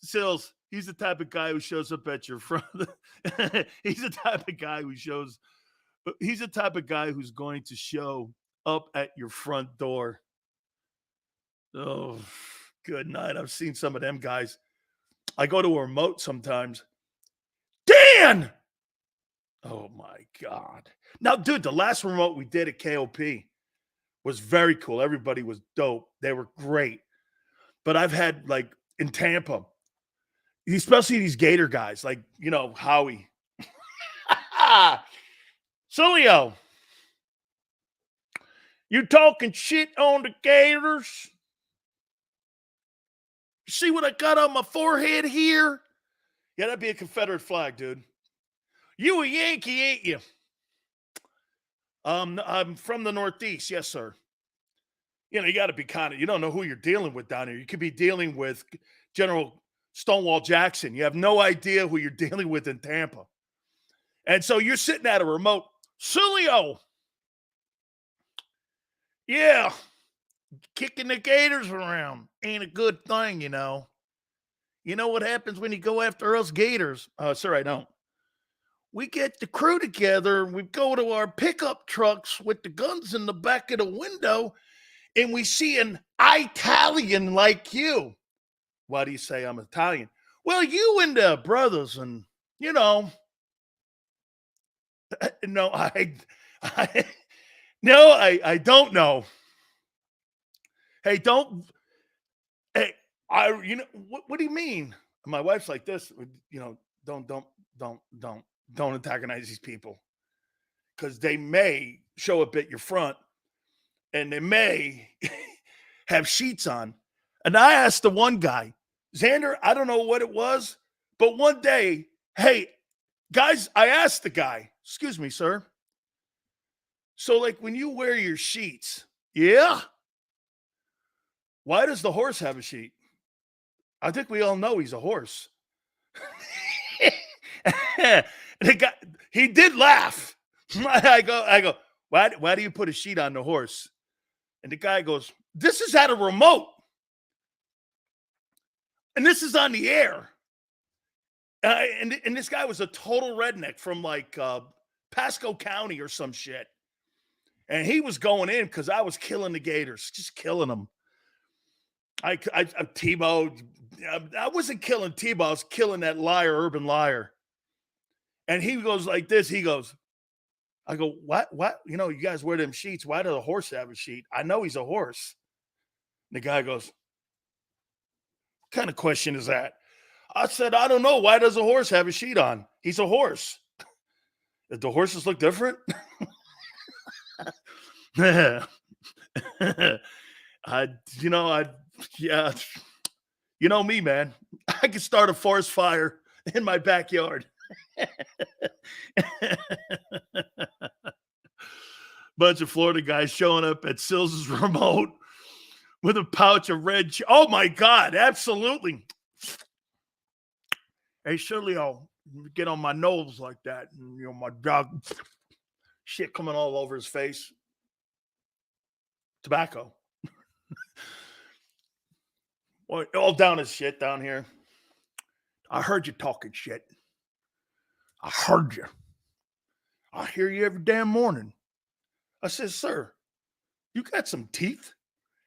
A: Sills, he's the type of guy who shows up at your front. He's the type of guy who's going to show up at your front door. Oh, good night. I've seen some of them guys. I go to a remote sometimes. Dan! Oh, my God. Now, dude, the last remote we did at KOP was very cool. Everybody was dope. They were great. But I've had, like, in Tampa, especially these Gator guys, like, you know, Howie. Sileo, you talking shit on the Gators? You see what I got on my forehead here? Yeah, that'd be a Confederate flag, dude. You a Yankee, ain't you? I'm from the Northeast. Yes, sir. You know, you got to be you don't know who you're dealing with down here. You could be dealing with General Stonewall Jackson. You have no idea who you're dealing with in Tampa. And so you're sitting at a remote. Sileo. Yeah. Kicking the Gators around ain't a good thing, you know. You know what happens when you go after us Gators? Sir, I don't. We get the crew together. We go to our pickup trucks with the guns in the back of the window, and we see an Italian like you. Why do you say I'm Italian? Well, you and the brothers, and, you know. No, I don't know. Hey, don't. Hey, you know what do you mean? And my wife's like this, don't antagonize these people because they may show up at your front and they may have sheets on. And I asked the one guy, Xander, I don't know what it was, but one day, hey, guys, I asked the guy, excuse me, sir. So like when you wear your sheets, yeah, why does the horse have a sheet? I think we all know he's a horse. The guy, he did laugh. I go, why do you put a sheet on the horse? And the guy goes, this is at a remote. And this is on the air. And this guy was a total redneck from like Pasco County or some shit. And he was going in because I was killing the Gators, just killing them. I Tebow. I wasn't killing Tebow. I was killing that liar, urban liar. And he goes like this. He goes, I go, what? You know, you guys wear them sheets. Why does a horse have a sheet? I know he's a horse. And the guy goes, what kind of question is that? I said, I don't know. Why does a horse have a sheet on? He's a horse. Do horses look different? Yeah. You know me, man. I could start a forest fire in my backyard. Bunch of Florida guys showing up at Sills' remote with a pouch of red. Oh my God, absolutely. Hey, surely I'll get on my nose like that. And, my dog, shit coming all over his face. Tobacco. All down his shit down here. I heard you talking shit. I heard you. I hear you every damn morning. I said, sir, you got some teeth?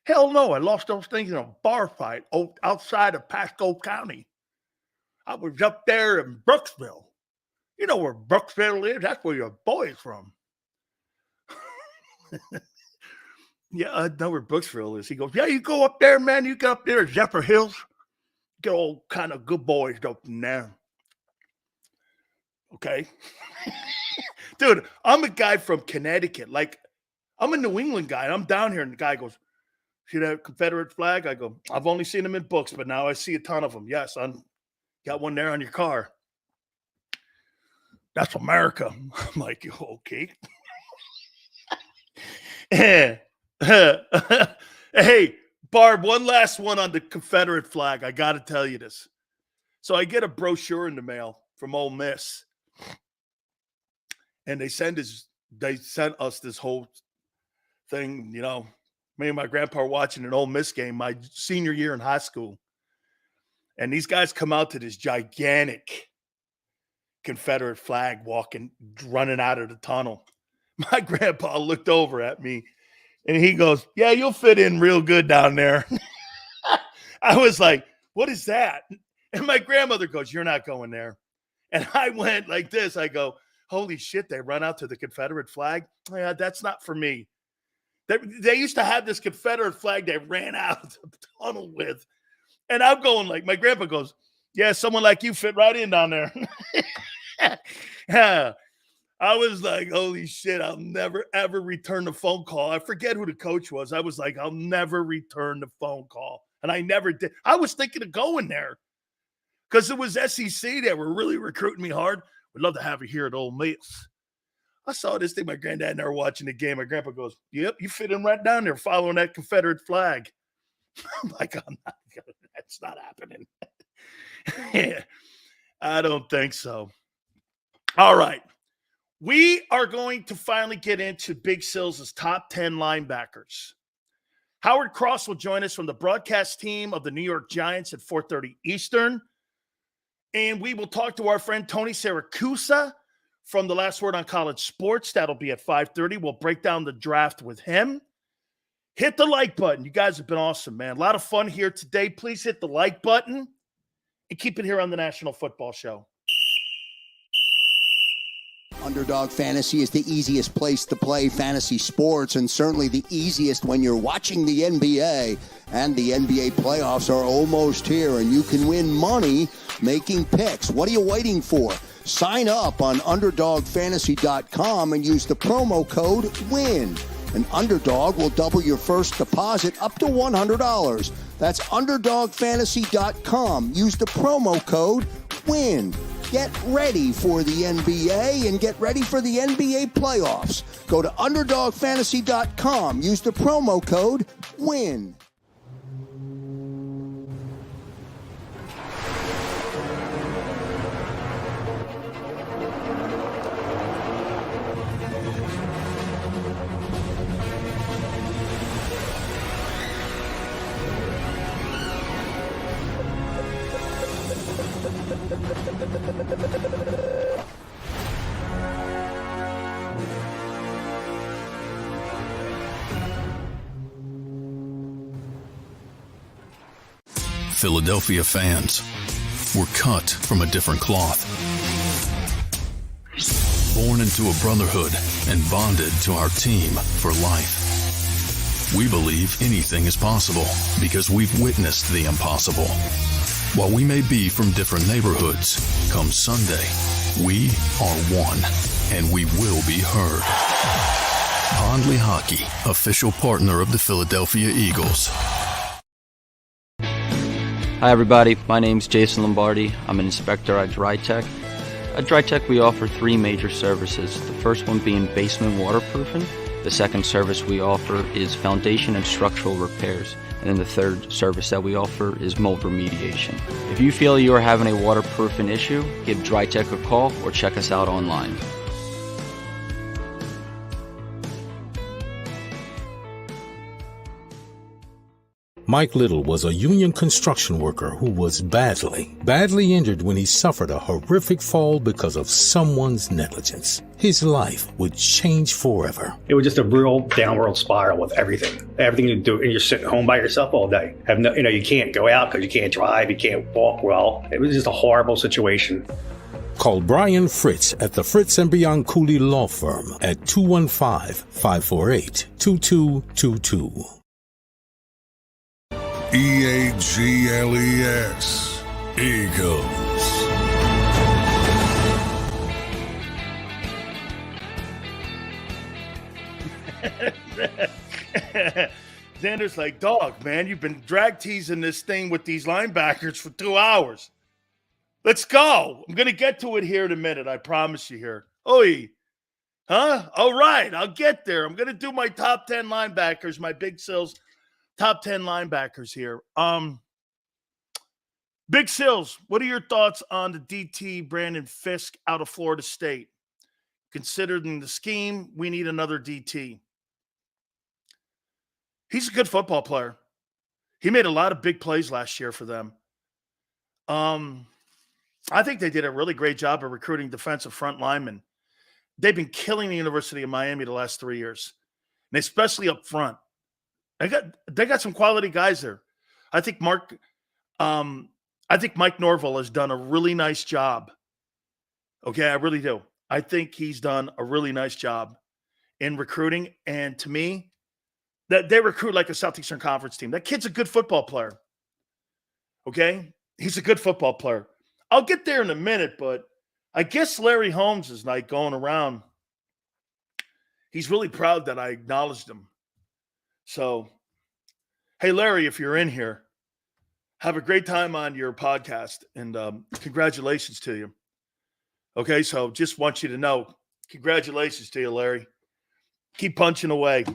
A: Hell no, I lost those things in a bar fight outside of Pasco County. I was up there in Brooksville. You know where Brooksville is? That's where your boy is from. Yeah, I know where Brooksville is. He goes, yeah, you go up there, man. You go up there at Zephyr Hills. Get all kind of good boys up in there. Okay. Dude, I'm a guy from Connecticut. Like, I'm a New England guy. I'm down here, and the guy goes, see that Confederate flag? I go, I've only seen them in books, but now I see a ton of them. Yes, son. Got one there on your car. That's America. I'm like, okay. Hey, Barb, one last one on the Confederate flag. I got to tell you this. So I get a brochure in the mail from Ole Miss. And they sent us this whole thing, me and my grandpa are watching an Ole Miss game my senior year in high school. And these guys come out to this gigantic Confederate flag running out of the tunnel. My grandpa looked over at me and he goes, yeah, you'll fit in real good down there. I was like, what is that? And my grandmother goes, you're not going there. And I went like this. I go, holy shit, they run out to the Confederate flag? Yeah, that's not for me. They used to have this Confederate flag they ran out of the tunnel with. And I'm going like, my grandpa goes, yeah, someone like you fit right in down there. Yeah. I was like, holy shit, I'll never, ever return the phone call. I forget who the coach was. I was like, I'll never return the phone call. And I never did. I was thinking of going there because it was SEC. They were really recruiting me hard. We'd love to have you here at Ole Miss. I saw this thing. My granddad and I were watching the game. My grandpa goes, yep, you fit in right down there following that Confederate flag. I'm like, that's not happening. Yeah, I don't think so. All right. We are going to finally get into Big Sills' top 10 linebackers. Howard Cross will join us from the broadcast team of the New York Giants at 4:30 Eastern. And we will talk to our friend Tony Sakusa from The Last Word on College Sports. That'll be at 5:30. We'll break down the draft with him. Hit the like button. You guys have been awesome, man. A lot of fun here today. Please hit the like button and keep it here on the National Football Show.
B: Underdog Fantasy is the easiest place to play fantasy sports, and certainly the easiest when you're watching the NBA. And the NBA playoffs are almost here, and you can win money making picks. What are you waiting for? Sign up on UnderdogFantasy.com and use the promo code WIN. An Underdog will double your first deposit up to $100. That's UnderdogFantasy.com. Use the promo code WIN. Get ready for the NBA and get ready for the NBA playoffs. Go to UnderdogFantasy.com. Use the promo code WIN.
C: Philadelphia fans were cut from a different cloth. Born into a brotherhood and bonded to our team for life. We believe anything is possible because we've witnessed the impossible. While we may be from different neighborhoods, come Sunday, we are one, and we will be heard. Pondley Hockey, official partner of the Philadelphia Eagles.
D: Hi everybody, my name's Jason Lombardi. I'm an inspector at DryTech. At DryTech we offer three major services, the first one being basement waterproofing. The second service we offer is foundation and structural repairs. And then the third service that we offer is mold remediation. If you feel you are having a waterproofing issue, give DryTech a call or check us out online.
E: Mike Little was a union construction worker who was badly injured when he suffered a horrific fall because of someone's negligence. His life would change forever.
F: It was just a real downward spiral with everything you do, and you're sitting home by yourself all day. You can't go out because you can't drive, you can't walk well. It was just a horrible situation.
E: Call Brian Fritz at the Fritz and Beyond Cooley Law Firm at 215-548-2222.
G: EAGLES, Eagles.
A: Xander's like, dog, man, you've been drag teasing this thing with these linebackers for 2 hours. Let's go. I'm going to get to it here in a minute. I promise you here. Oi. Huh? All right. I'll get there. I'm going to do my top 10 linebackers, my Big Sills top 10 linebackers here. Big Sills, what are your thoughts on the DT Brandon Fisk out of Florida State? Considering the scheme, we need another DT. He's a good football player. He made a lot of big plays last year for them. I think they did a really great job of recruiting defensive front linemen. They've been killing the University of Miami the last 3 years, and especially up front. They got some quality guys there. I think Mike Norvell has done a really nice job. Okay, I really do. I think he's done a really nice job in recruiting. And to me, that they recruit like a Southeastern Conference team. That kid's a good football player. Okay? He's a good football player. I'll get there in a minute, but I guess Larry Holmes is like going around. He's really proud that I acknowledged him. So, hey, Larry, if you're in here, have a great time on your podcast, and congratulations to you. Okay, so just want you to know, congratulations to you, Larry. Keep punching away.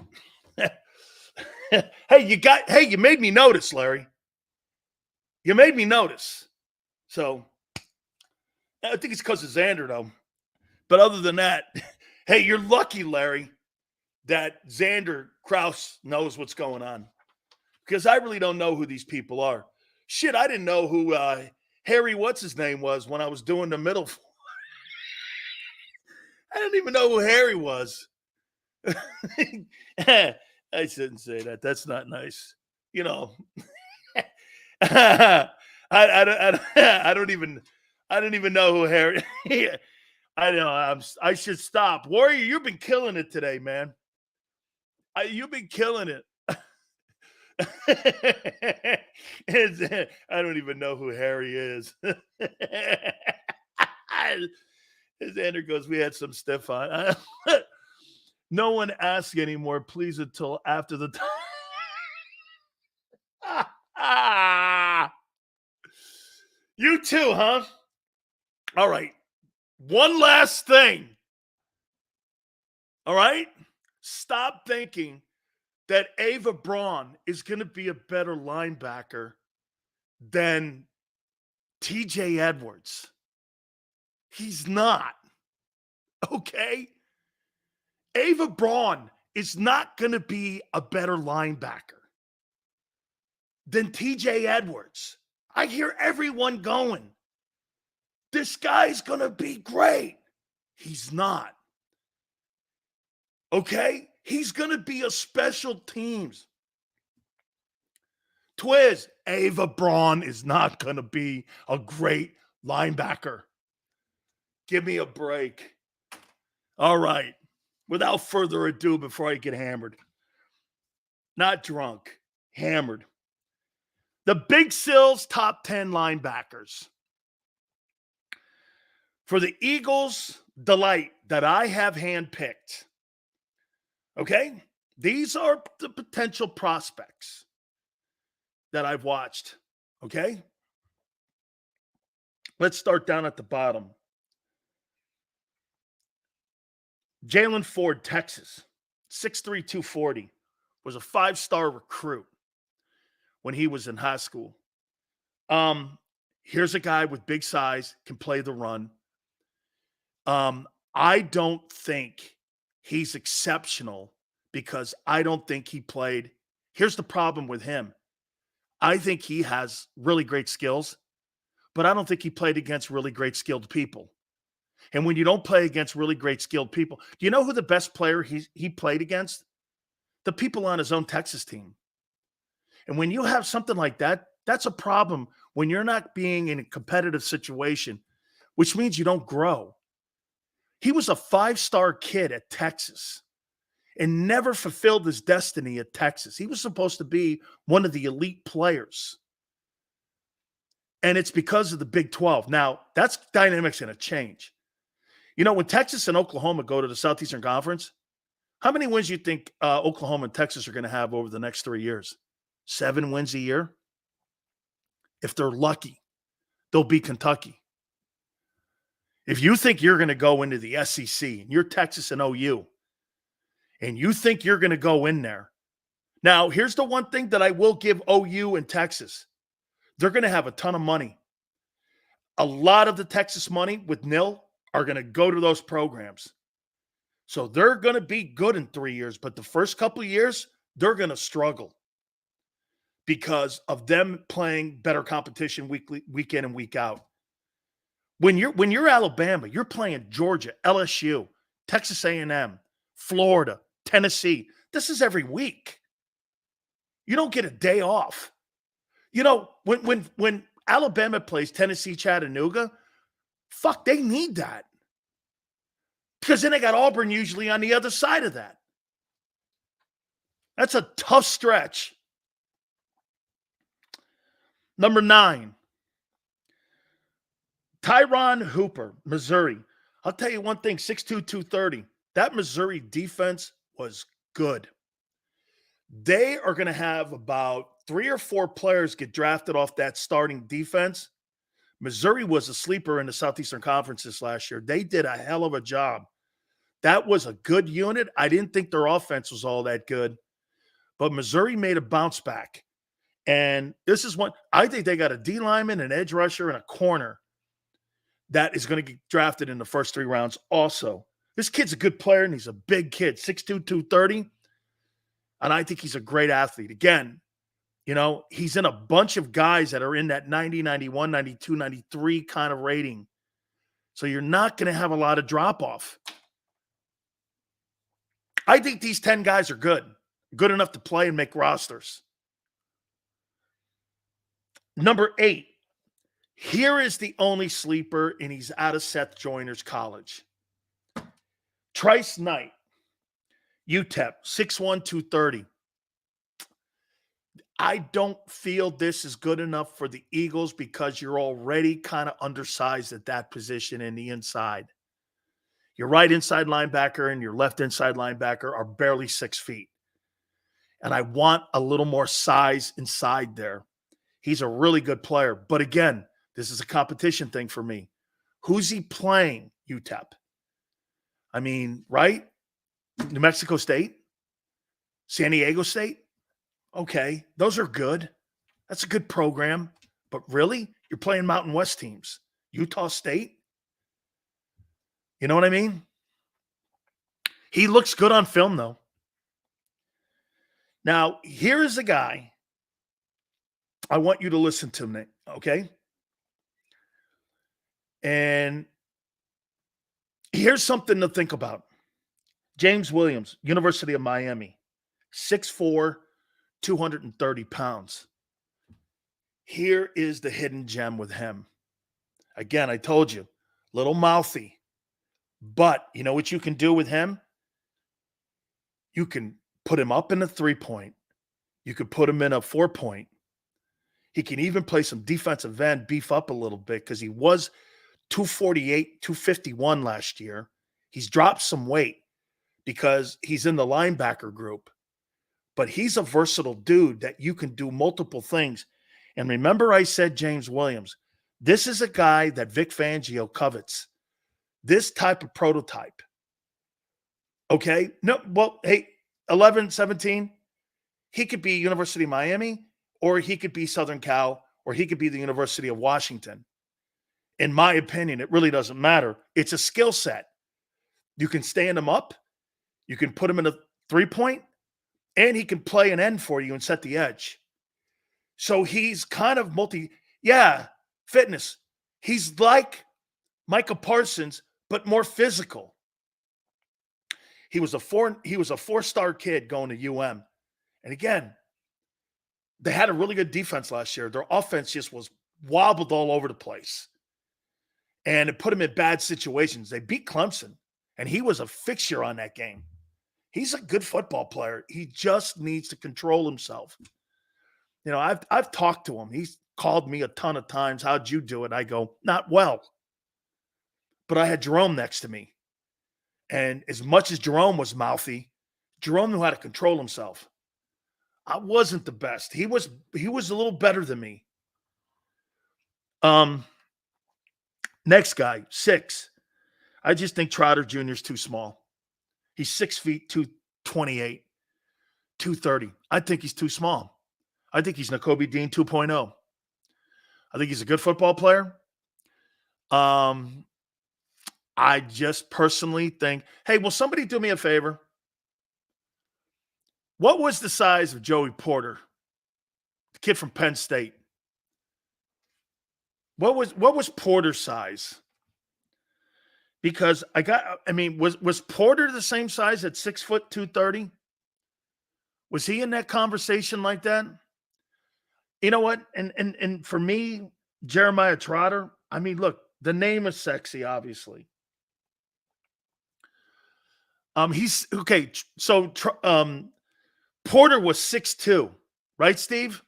A: Hey, you made me notice, Larry. You made me notice. So, I think it's because of Xander, though. But other than that, hey, you're lucky, Larry, that Xander Krause knows what's going on. Because I really don't know who these people are. Shit, I didn't know who Harry what's-his-name was when I was doing the middle. I didn't even know who Harry was. I shouldn't say that. That's not nice. You know. I don't even know who Harry. I know. I should stop. Warrior, you've been killing it today, man. You've been killing it. I don't even know who Harry is. His Andrew goes, we had some Stefon. No one asks anymore, please, until after the time. You too, huh? All right. One last thing. All right? Stop thinking that Ava Braun is going to be a better linebacker than TJ Edwards. He's not. Okay? Ava Braun is not going to be a better linebacker than TJ Edwards. I hear everyone going, this guy's going to be great. He's not. Okay? He's going to be a special teams. Twiz, Ava Braun is not going to be a great linebacker. Give me a break. All right. Without further ado, before I get hammered. Not drunk. Hammered. The Big Sills top 10 linebackers. For the Eagles' delight that I have handpicked. Okay? These are the potential prospects that I've watched. Okay? Let's start down at the bottom. Jalen Ford, Texas, 6'3", 240, was a 5-star recruit when he was in high school. Here's a guy with big size, can play the run. I don't think he's exceptional because I don't think he played. Here's the problem with him. I think he has really great skills, but I don't think he played against really great skilled people. And when you don't play against really great skilled people, do you know who the best player he played against? The people on his own Texas team. And when you have something like that, that's a problem when you're not being in a competitive situation, which means you don't grow. He was a 5-star kid at Texas and never fulfilled his destiny at Texas. He was supposed to be one of the elite players. And it's because of the Big 12. Now, that's dynamics going to change. You know, when Texas and Oklahoma go to the Southeastern Conference, how many wins do you think Oklahoma and Texas are going to have over the next 3 years? 7 wins a year? If they're lucky, they'll beat Kentucky. If you think you're going to go into the SEC and you're Texas and OU, and you think you're going to go in there. Now, here's the one thing that I will give OU and Texas. They're going to have a ton of money. A lot of the Texas money with NIL are going to go to those programs. So they're going to be good in 3 years, but the first couple of years, they're going to struggle because of them playing better competition week in and week out. When you're Alabama, you're playing Georgia, LSU, Texas A&M, Florida, Tennessee. This is every week. You don't get a day off. You know, when Alabama plays Tennessee, Chattanooga, fuck, they need that. Because then they got Auburn usually on the other side of that. That's a tough stretch. Number 9, Tyron Hooper, Missouri. I'll tell you one thing, 6'2", 230. That Missouri defense was good. They are going to have about 3 or 4 players get drafted off that starting defense. Missouri was a sleeper in the Southeastern Conference this last year. They did a hell of a job. That was a good unit. I didn't think their offense was all that good, but Missouri made a bounce back. And this is one, I think they got a D lineman, an edge rusher, and a corner that is going to get drafted in the first 3 rounds also. This kid's a good player, and he's a big kid, 6'2", 230. And I think he's a great athlete. Again, you know, he's in a bunch of guys that are in that 90, 91, 92, 93 kind of rating. So you're not going to have a lot of drop-off. I think these 10 guys are good enough to play and make rosters. Number 8, Here is the only sleeper, and he's out of Seth Joyner's college. Trice Knight, UTEP, 6'1", 230. I don't feel this is good enough for the Eagles because you're already kind of undersized at that position in the inside. Your right inside linebacker and your left inside linebacker are barely 6 feet. And I want a little more size inside there. He's a really good player. But again, this is a competition thing for me. Who's he playing, UTEP? I mean, right? New Mexico State? San Diego State? Okay, those are good. That's a good program. But really? You're playing Mountain West teams. Utah State? You know what I mean? He looks good on film, though. Now, here is a guy I want you to listen to, Nick, okay? And here's something to think about. James Williams, University of Miami, 6'4", 230 pounds. Here is the hidden gem with him. Again, I told you, little mouthy. But you know what you can do with him? You can put him up in a 3-point. You could put him in a 4-point. He can even play some defensive end, beef up a little bit because he was 248, 251 last year. He's dropped some weight because he's in the linebacker group. But he's a versatile dude that you can do multiple things. And remember I said James Williams. This is a guy that Vic Fangio covets. This type of prototype. Okay? No, well, hey, 11, 17, he could be University of Miami, or he could be Southern Cal, or he could be the University of Washington. In my opinion, it really doesn't matter. It's a skill set. You can stand him up. You can put him in a 3-point, and he can play an end for you and set the edge. So he's kind of fitness. He's like Micah Parsons, but more physical. He was a 4-star kid going to UM. And again, they had a really good defense last year. Their offense just was wobbled all over the place. And it put them in bad situations. They beat Clemson, and he was a fixture on that game. He's a good football player. He just needs to control himself. You know, I've talked to him. He's called me a ton of times. How'd you do it? I go, not well. But I had Jerome next to me. And as much as Jerome was mouthy, Jerome knew how to control himself. I wasn't the best. He was a little better than me. Next guy, 6. I just think Trotter Jr. is too small. He's 6 feet, 228, 230. I think he's too small. I think he's Nakobe Dean 2.0. I think he's a good football player. I just personally think, hey, will somebody do me a favor? What was the size of Joey Porter, the kid from Penn State? What was Porter's size? Because was Porter the same size at 6 foot 230? Was he in that conversation like that? You know what? And for me, Jeremiah Trotter, I mean, look, the name is sexy, obviously. He's okay. So Porter was 6'2", right, Steve?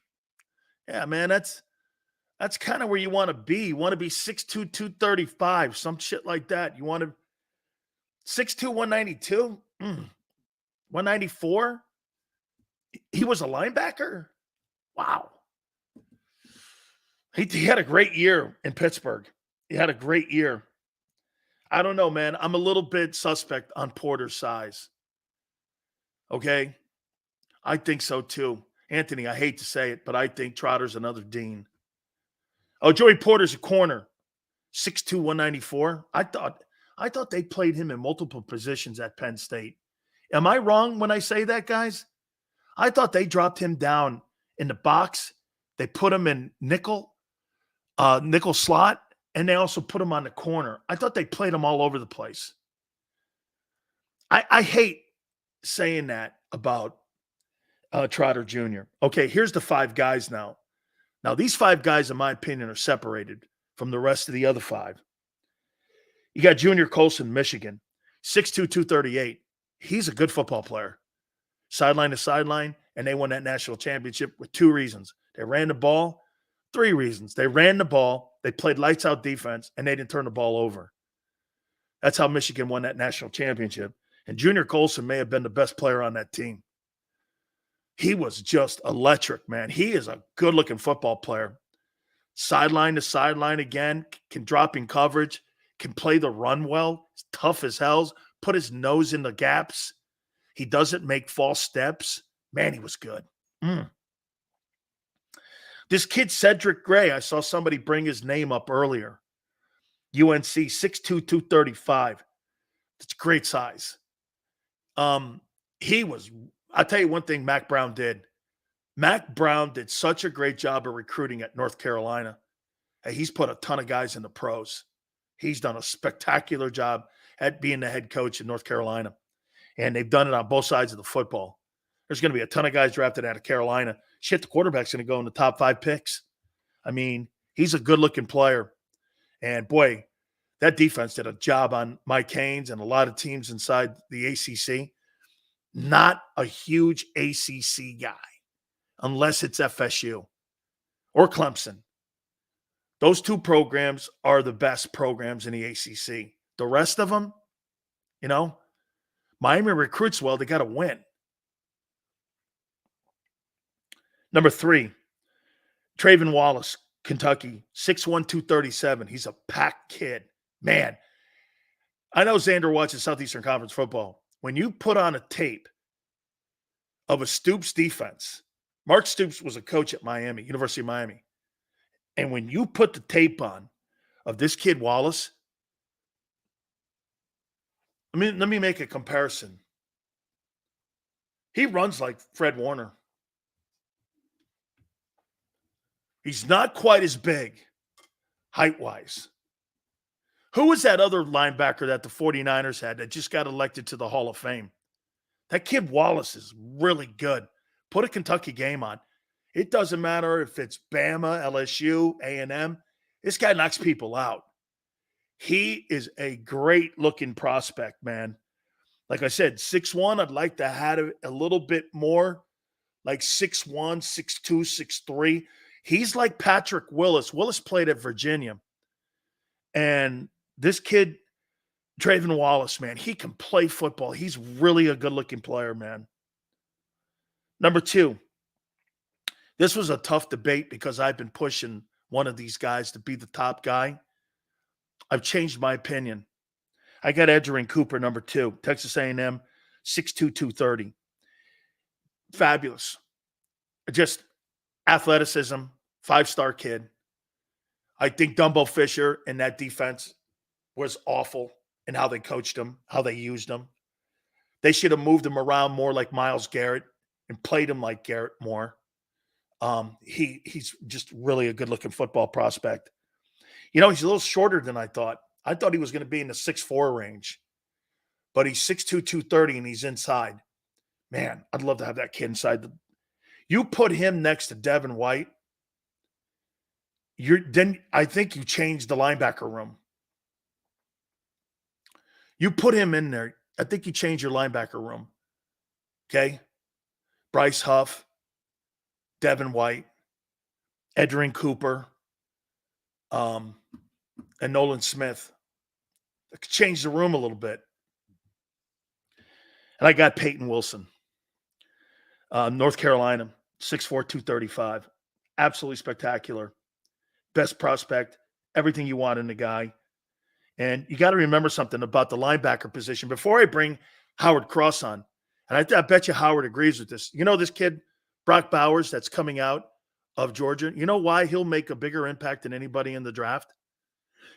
A: Yeah, man, that's kind of where you want to be. You want to be 6'2", 235, some shit like that. You want to 6'2", 192, 194. He was a linebacker. Wow. He had a great year in Pittsburgh. He had a great year. I don't know, man. I'm a little bit suspect on Porter's size. Okay? I think so too. Anthony, I hate to say it, but I think Trotter's another Dean. Oh, Joey Porter's a corner. 6'2", 194. I thought they played him in multiple positions at Penn State. Am I wrong when I say that, guys? I thought they dropped him down in the box. They put him in nickel slot, and they also put him on the corner. I thought they played him all over the place. I hate saying that about Trotter Jr. Okay, here's the 5 guys now. Now, these 5 guys, in my opinion, are separated. from the rest of the other 5. You got Junior Colson, Michigan, 6'2", 238. He's a good football player. Sideline to sideline, and they won that national championship with 2 reasons. They ran the ball. 3 reasons. They ran the ball, they played lights out defense, and they didn't turn the ball over. That's how Michigan won that national championship. And Junior Colson may have been the best player on that team. He was just electric, man. He is a good-looking football player. Sideline to sideline again, can drop in coverage, can play the run well, he's tough as hell, put his nose in the gaps. He doesn't make false steps. Man, he was good. This kid, Cedric Gray, I saw somebody bring his name up earlier. UNC, 6'2", 235. It's great size. I'll tell you one thing Mac Brown did. Mac Brown did such a great job of recruiting at North Carolina. Hey, he's put a ton of guys in the pros. He's done a spectacular job at being the head coach in North Carolina. And they've done it on both sides of the football. There's going to be a ton of guys drafted out of Carolina. Shit, the quarterback's going to go in the top 5 picks. I mean, he's a good-looking player. And, boy, that defense did a job on Mike Haynes and a lot of teams inside the ACC. Not a huge ACC guy unless it's FSU or Clemson. Those 2 programs are the best programs in the ACC. The rest of them, Miami recruits well. They got to win. Number 3, Trayvon Wallace, Kentucky, 6'1", 237. He's a packed kid. Man, I know Xander watches Southeastern Conference football. When you put on a tape of a Stoops defense, Mark Stoops was a coach at Miami, University of Miami. And when you put the tape on of this kid Wallace, let me make a comparison. He runs like Fred Warner. He's not quite as big height-wise. Who was that other linebacker that the 49ers had that just got elected to the Hall of Fame? That kid Wallace is really good. Put a Kentucky game on. It doesn't matter if it's Bama, LSU, A&M. This guy knocks people out. He is a great-looking prospect, man. Like I said, 6'1", I'd like to have it a little bit more, like 6'1", 6'2", 6'3". He's like Patrick Willis. Willis played at Virginia. And this kid, Trayvon Wallace, man, he can play football. He's really a good-looking player, man. Number 2, this was a tough debate because I've been pushing one of these guys to be the top guy. I've changed my opinion. I got Edgerrin Cooper, number 2, Texas A&M, 6'2", 230. Fabulous. Just athleticism, 5-star kid. I think Dumbo Fisher and that defense was awful in how they coached him, how they used him. They should have moved him around more like Myles Garrett and played him like Garrett more. He's just really a good-looking football prospect. He's a little shorter than I thought. I thought he was going to be in the 6'4" range. But he's 6'2", 230, and he's inside. Man, I'd love to have that kid inside. You put him next to Devin White, I think you changed the linebacker room. You put him in there, I think you change your linebacker room. Okay? Bryce Huff, Devin White, Edgerrin Cooper, and Nolan Smith. I could change the room a little bit. And I got Peyton Wilson, North Carolina, 6'4", 235. Absolutely spectacular. Best prospect, everything you want in the guy. And you got to remember something about the linebacker position. Before I bring Howard Cross on, and I bet you Howard agrees with this. This kid, Brock Bowers, that's coming out of Georgia. You know why he'll make a bigger impact than anybody in the draft?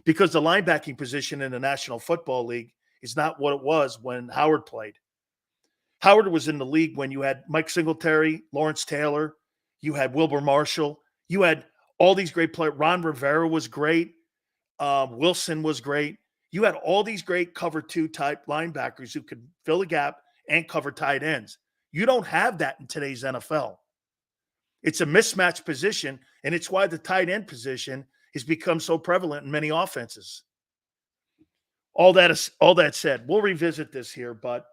A: Because the linebacking position in the National Football League is not what it was when Howard played. Howard was in the league when you had Mike Singletary, Lawrence Taylor, you had Wilbur Marshall, you had all these great players. Ron Rivera was great. Wilson was great. You had all these great cover 2 type linebackers who could fill the gap and cover tight ends. You don't have that in today's NFL. It's a mismatched position, and it's why the tight end position has become so prevalent in many offenses. All that said, we'll revisit this here, but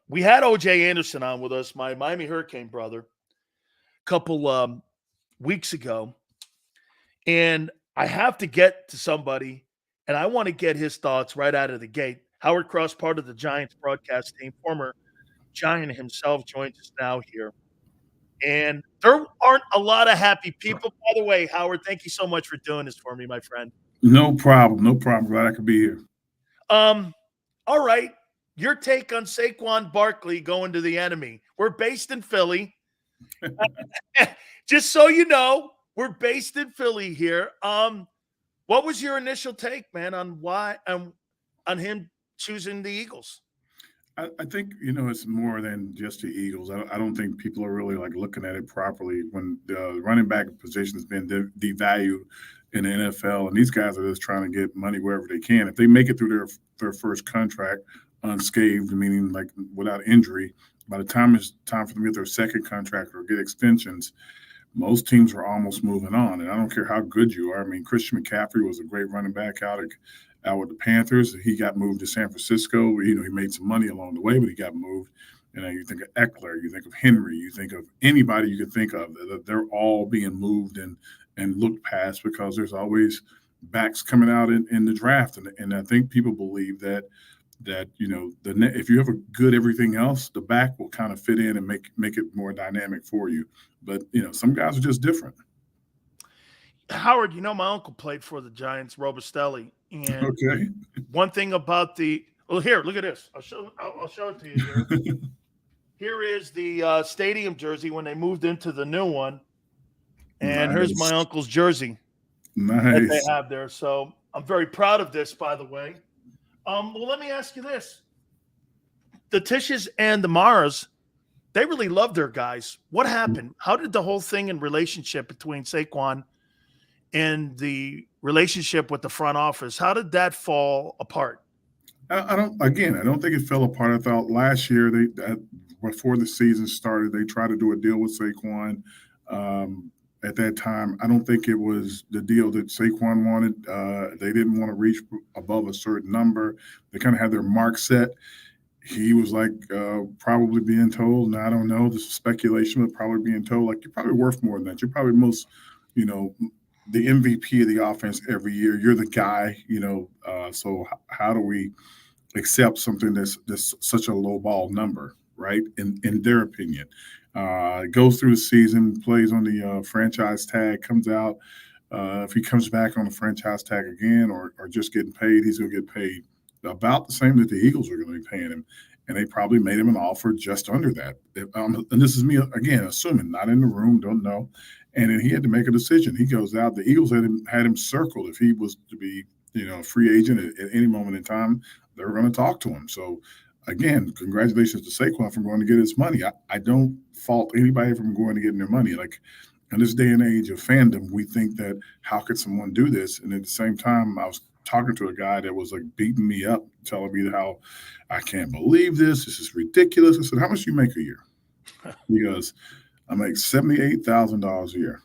A: we had OJ Anderson on with us, my Miami Hurricane brother, a couple weeks ago, and I have to get to somebody, and I want to get his thoughts right out of the gate. Howard Cross, part of the Giants broadcast team, former Giant himself, joins us now here. And there aren't a lot of happy people. By the way, Howard, thank you so much for doing this for me, my friend.
H: No problem. No problem. Glad I could be here.
A: All right. Your take on Saquon Barkley going to the enemy. We're based in Philly. Just so you know, we're based in Philly here. What was your initial take, man, on why on him choosing the Eagles?
H: I think, it's more than just the Eagles. I don't think people are really looking at it properly when the running back position has been devalued in the NFL, and these guys are just trying to get money wherever they can. If they make it through their first contract unscathed, meaning without injury, by the time it's time for them to get their second contract or get extensions, most teams are almost moving on. And I don't care how good you are. I mean, Christian McCaffrey was a great running back out with the Panthers. He got moved to San Francisco. He made some money along the way, but he got moved. You think of Eckler, you think of Henry, you think of anybody you could think of. They're all being moved and looked past because there's always backs coming out in the draft. And I think people believe that if you have a good everything else, the back will kind of fit in and make it more dynamic for you. But some guys are just different.
A: Howard, my uncle played for the Giants, Robustelli, and
H: okay.
A: One thing about here, look at this. I'll show it to you here. Here is the stadium jersey when they moved into the new one, and here's my uncle's jersey that they have there. So I'm very proud of this, by the way. Well, let me ask you this: the Tishes and the Maras, they really love their guys. What happened? How did the whole thing in relationship between Saquon and the relationship with the front office, how did that fall apart?
H: I don't think it fell apart. I thought last year before the season started, they tried to do a deal with Saquon. At that time, I don't think it was the deal that Saquon wanted. They didn't want to reach above a certain number. They kind of had their mark set. He was probably being told, and I don't know, this is speculation, but probably being told, you're probably worth more than that. You're probably most, the MVP of the offense every year. You're the guy, so how do we accept something that's such a low ball number, right? In their opinion. Goes through the season, plays on the franchise tag, comes out. If he comes back on the franchise tag again or just getting paid, he's going to get paid about the same that the Eagles are going to be paying him. And they probably made him an offer just under that. And this is me, again, assuming, not in the room, don't know. And then he had to make a decision. He goes out. The Eagles had him circled. If he was to be, a free agent at any moment in time, they were going to talk to him. So, again, congratulations to Saquon for going to get his money. I don't fault anybody from going to getting their money. In this day and age of fandom, we think that how could someone do this? And at the same time, I was talking to a guy that was beating me up, telling me how I can't believe this. This is ridiculous. I said, how much do you make a year? He goes, I make $78,000 a year.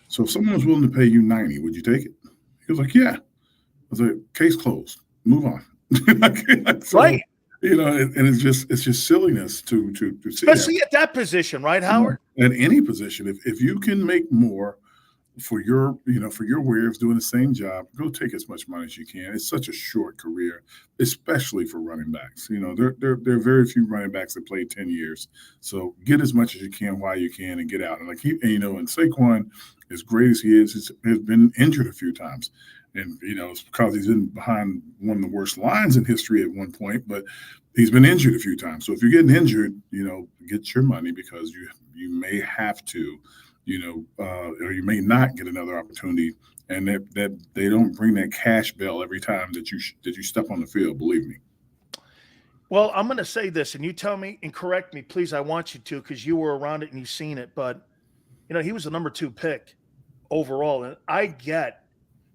H: So if someone was willing to pay you $90,000, would you take it? He was like, yeah. I was like, case closed. Move on. So,
A: right.
H: And it's just silliness to see
A: especially at that position, right, Howard?
H: At any position, if you can make more for your wares doing the same job, go take as much money as you can. It's such a short career, especially for running backs. There are very few running backs that play 10 years. So get as much as you can while you can and get out. And and Saquon, as great as he is, has been injured a few times. And, it's because he's been behind one of the worst lines in history at one point, but he's been injured a few times. So if you're getting injured, get your money because you may have to, or you may not get another opportunity. And that they don't bring that cash bell every time that you step on the field, believe me.
A: Well, I'm going to say this, and you tell me and correct me, please. I want you to, because you were around it and you've seen it. But, he was the number 2 pick overall. And I get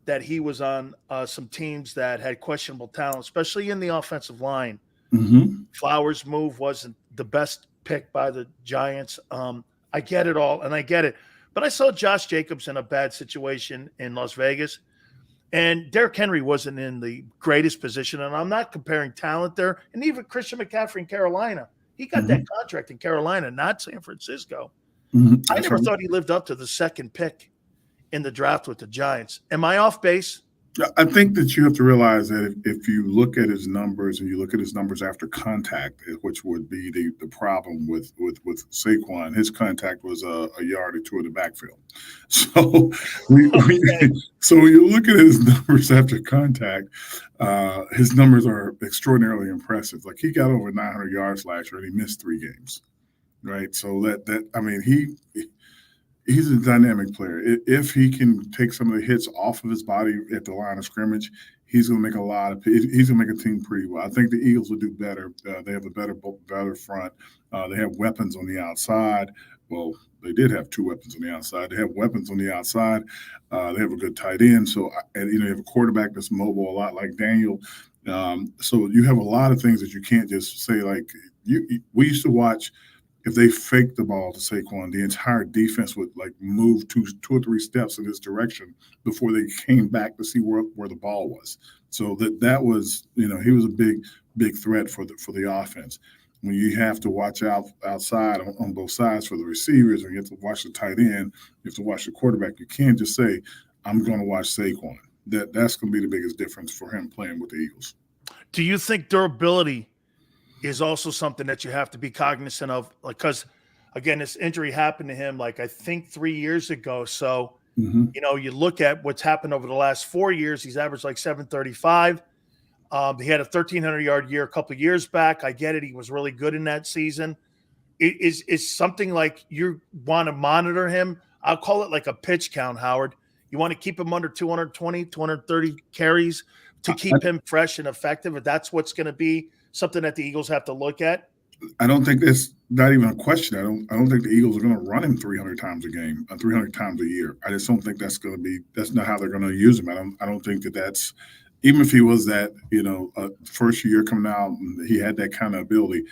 A: that he was on some teams that had questionable talent, especially in the offensive line.
H: Mm-hmm.
A: Flowers' move wasn't the best pick by the Giants. I get it all, and I get it. But I saw Josh Jacobs in a bad situation in Las Vegas. And Derrick Henry wasn't in the greatest position. And I'm not comparing talent there. And even Christian McCaffrey in Carolina. He got that contract in Carolina, not San Francisco. I never thought he lived up to the second pick in the draft with the Giants. Am I off base?
H: I think that you have to realize that if you look at his numbers and you look at his numbers after contact, which would be the problem with Saquon, his contact was a yard or two in the backfield. So, so when you look at his numbers after contact, his numbers are extraordinarily impressive. Like he got over 900 yards last year and he missed 3 games, right? So he's a dynamic player. If he can take some of the hits off of his body at the line of scrimmage, he's going to make he's going to make a team pretty well. I think the Eagles will do better. They have a better front. They have weapons on the outside. Well, they did have 2 weapons on the outside. They have weapons on the outside. They have a good tight end. So, you have a quarterback that's mobile a lot like Daniel. So you have a lot of things that you can't just say like we used to watch. If they faked the ball to Saquon, the entire defense would like move 2 or 3 steps in his direction before they came back to see where the ball was. So that was, he was a big threat for the offense. When you have to watch outside on both sides for the receivers, and you have to watch the tight end, you have to watch the quarterback. You can't just say, "I'm going to watch Saquon." That's going to be the biggest difference for him playing with the Eagles.
A: Do you think durability is also something that you have to be cognizant of? Like, because again, this injury happened to him, like I think 3 years ago. So, you look at what's happened over the last 4 years. He's averaged like 735. He had a 1,300-yard year a couple of years back. I get it. He was really good in that season. Is something like you want to monitor him? I'll call it like a pitch count, Howard. You want to keep him under 220, 230 carries to keep him fresh and effective. If that's what's going to be something that the Eagles have to look at?
H: I don't think that's not even a question. I don't think the Eagles are going to run him 300 times a game, 300 times a year. I just don't think that's not how they're going to use him. I don't think that's, even if he was that, first year coming out and he had that kind of ability,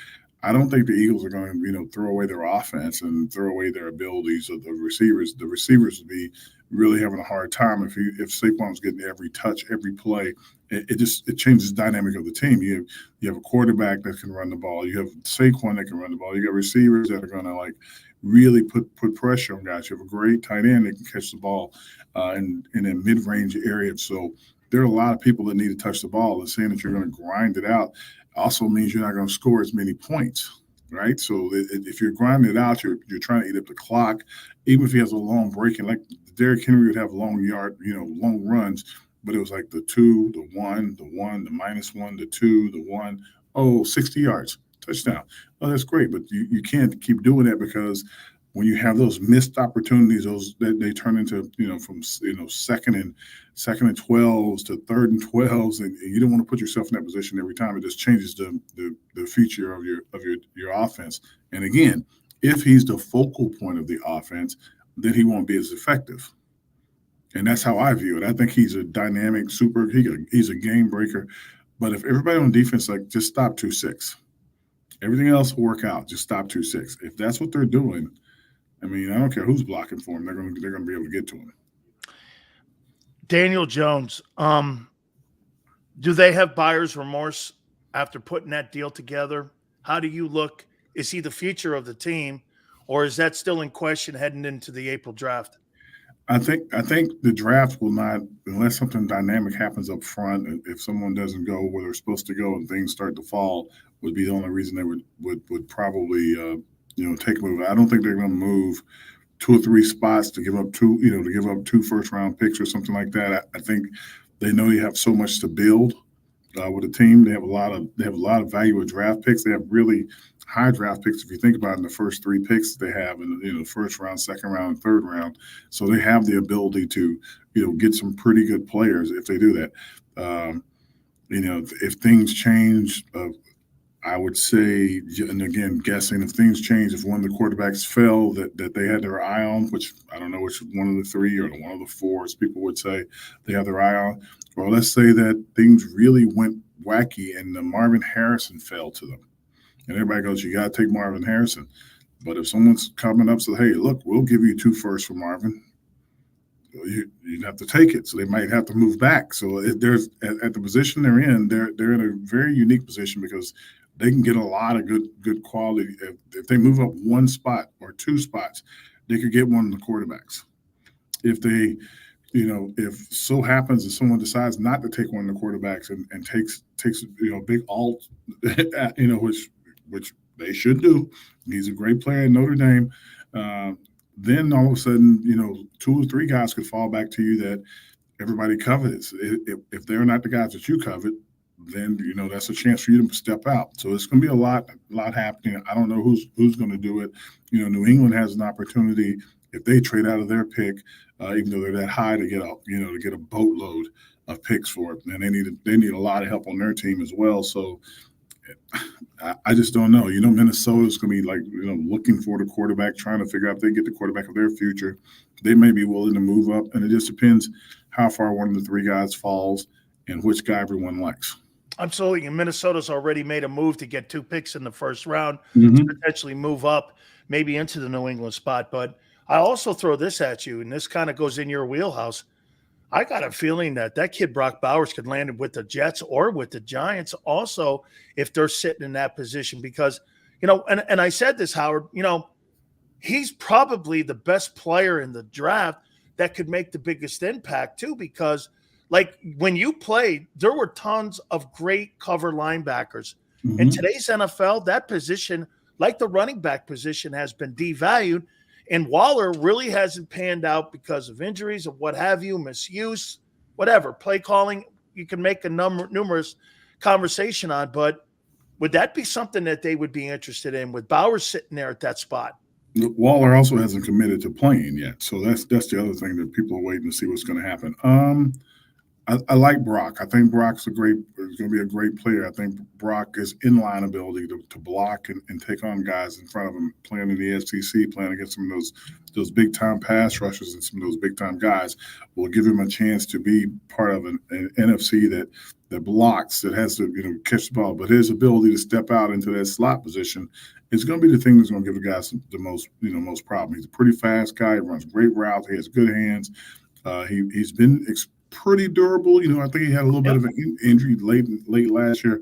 H: I don't think the Eagles are going to, throw away their offense and throw away their abilities of the receivers. The receivers would be really having a hard time if Saquon was getting every touch, every play. It changes the dynamic of the team. You have a quarterback that can run the ball. You have Saquon that can run the ball. You got receivers that are going to really put pressure on guys. You have a great tight end that can catch the ball in a mid-range area. So there are a lot of people that need to touch the ball, and saying that you're going to grind it out also means you're not going to score as many points, right? So if you're grinding it out, you're trying to eat up the clock. Even if he has a long break, and like Derrick Henry would have long runs, but it was like the 2, the 1, the 1, the -1, the 2, the 1, 60 yards, touchdown. Oh, that's great, but you can't keep doing that, because when you have those missed opportunities, they turn into from second and 12s to 3rd and 12s, and you don't want to put yourself in that position every time. It just changes the future of your offense. And again, if he's the focal point of the offense, then he won't be as effective. And that's how I view it. I think he's a dynamic he's a game breaker. But if everybody on defense just stop 2-6, everything else will work out. Just stop 2-6. If that's what they're doing, I don't care who's blocking for him. They're going to be able to get to him.
A: Daniel Jones, do they have buyer's remorse after putting that deal together? How do you look? Is he the future of the team, or is that still in question heading into the April draft?
H: I think the draft will not, unless something dynamic happens up front. If someone doesn't go where they're supposed to go and things start to fall, would be the only reason they would probably take a move. I don't think they're going to move 2 or 3 spots to give up 2 first-round picks or something like that. I think they know they have so much to build with a team. They have a lot of value with draft picks. They have really high draft picks if you think about it, in the first 3 picks they have in the first round, second round, and third round. So they have the ability to get some pretty good players if they do that. If things change. I would say, and again, guessing, if things change, if one of the quarterbacks fell that they had their eye on, which I don't know which one of the 3 or one of the 4, as people would say, they have their eye on, or let's say that things really went wacky and Marvin Harrison fell to them. And everybody goes, you got to take Marvin Harrison. But if someone's coming up and says, hey, look, we'll give you 2 firsts for Marvin, you have to take it. So they might have to move back. So there's at the position they're in, they're in a very unique position because they can get a lot of good quality. If they move up 1 spot or 2 spots, they could get one of the quarterbacks. If they, if so happens that someone decides not to take one of the quarterbacks and takes big alt, which they should do. He's a great player in Notre Dame. Then all of a sudden, 2 or 3 guys could fall back to you that everybody covets. If they're not the guys that you covet, then that's a chance for you to step out. So it's going to be a lot happening. I don't know who's going to do it. New England has an opportunity if they trade out of their pick, even though they're that high, to get a boatload of picks for it, and they need a lot of help on their team as well. So I just don't know. Minnesota's going to be like, looking for the quarterback, trying to figure out if they get the quarterback of their future. They may be willing to move up, and it just depends how far one of the 3 guys falls and which guy everyone likes.
A: Absolutely. And Minnesota's already made a move to get 2 picks in the first round to potentially move up maybe into the New England spot. But I also throw this at you, and this kind of goes in your wheelhouse. I got a feeling that kid Brock Bowers could land with the Jets or with the Giants also if they're sitting in that position because, and I said this, Howard, he's probably the best player in the draft that could make the biggest impact too because, like, when you played, there were tons of great cover linebackers. In today's NFL, that position, like the running back position, has been devalued. And Waller really hasn't panned out because of injuries or what have you, misuse, whatever. Play calling, you can make a numerous conversation on. But would that be something that they would be interested in with Bowers sitting there at that spot?
H: Waller also hasn't committed to playing yet. So that's the other thing that people are waiting to see what's going to happen. I like Brock. I think Brock's going to be a great player. I think Brock is inline ability to block and take on guys in front of him, playing in the SEC, playing against some of those big time pass rushers and some of those big time guys will give him a chance to be part of an NFC that blocks, that has to catch the ball. But his ability to step out into that slot position is going to be the thing that's going to give the guys the most problem. He's a pretty fast guy. He runs great routes. He has good hands. He's been pretty durable. I think he had a little bit of an injury late last year.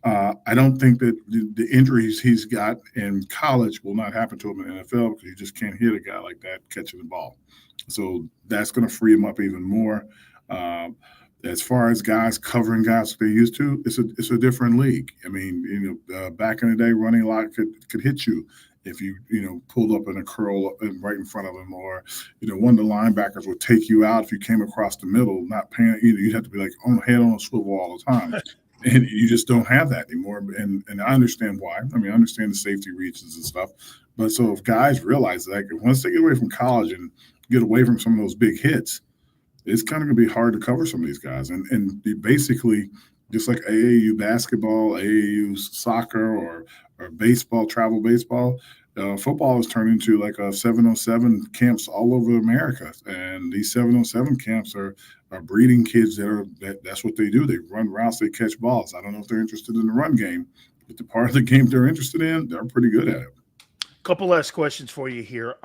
H: I don't think that the injuries he's got in college will not happen to him in the NFL because you just can't hit a guy like that catching the ball. So that's going to free him up even more. As far as guys covering guys they used to, it's a different league. I mean, back in the day, running a lot could hit you if you pulled up in a curl right in front of him, or one of the linebackers would take you out if you came across the middle, not paying. You'd have to be like head on a swivel all the time, and you just don't have that anymore. And I understand why. I mean, I understand the safety reasons and stuff. But so if guys realize that once they get away from college and get away from some of those big hits, it's kind of going to be hard to cover some of these guys. And basically, just like AAU basketball, AAU soccer, or baseball, travel baseball, football has turned into like a 707 camps all over America. And these 707 camps are breeding kids that's what they do. They run routes, they catch balls. I don't know if they're interested in the run game, but the part of the game they're interested in, they're pretty good at it.
A: Couple last questions for you here.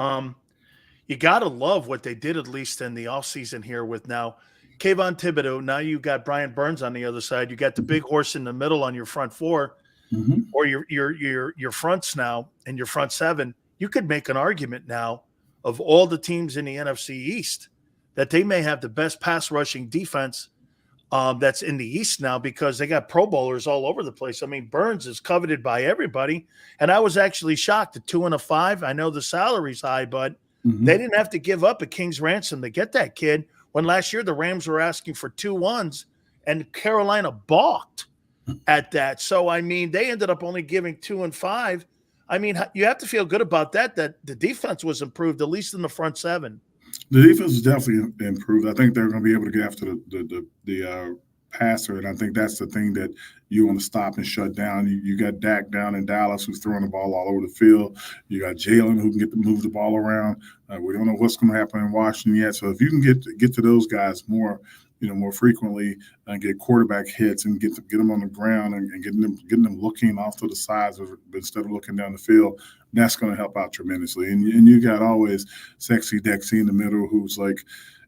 A: You got to love what they did, at least in the offseason here, with now Kayvon Thibodeau. Now you got Brian Burns on the other side. You got the big horse in the middle on your front four, or your fronts now and your front seven. You could make an argument now of all the teams in the NFC East that they may have the best pass rushing defense that's in the East now, because they got Pro Bowlers all over the place. I mean, Burns is coveted by everybody, and I was actually shocked at 2 and a 5. I know the salary's high, but they didn't have to give up a king's ransom to get that kid, when last year the Rams were asking for 2 1s and Carolina balked at that. So, I mean, they ended up only giving 2 and 5. I mean, you have to feel good about that the defense was improved, at least in the front seven.
H: The defense is definitely improved. I think they're going to be able to get after the passer, and I think that's the thing that you want to stop and shut down. You got Dak down in Dallas, who's throwing the ball all over the field. You got Jalen, who can move the ball around. We don't know what's going to happen in Washington yet. So if you can get to those guys more frequently and get quarterback hits and get them on the ground and getting them looking off to the sides instead of looking down the field, that's going to help out tremendously. And you got always Sexy Dexy in the middle, who's like,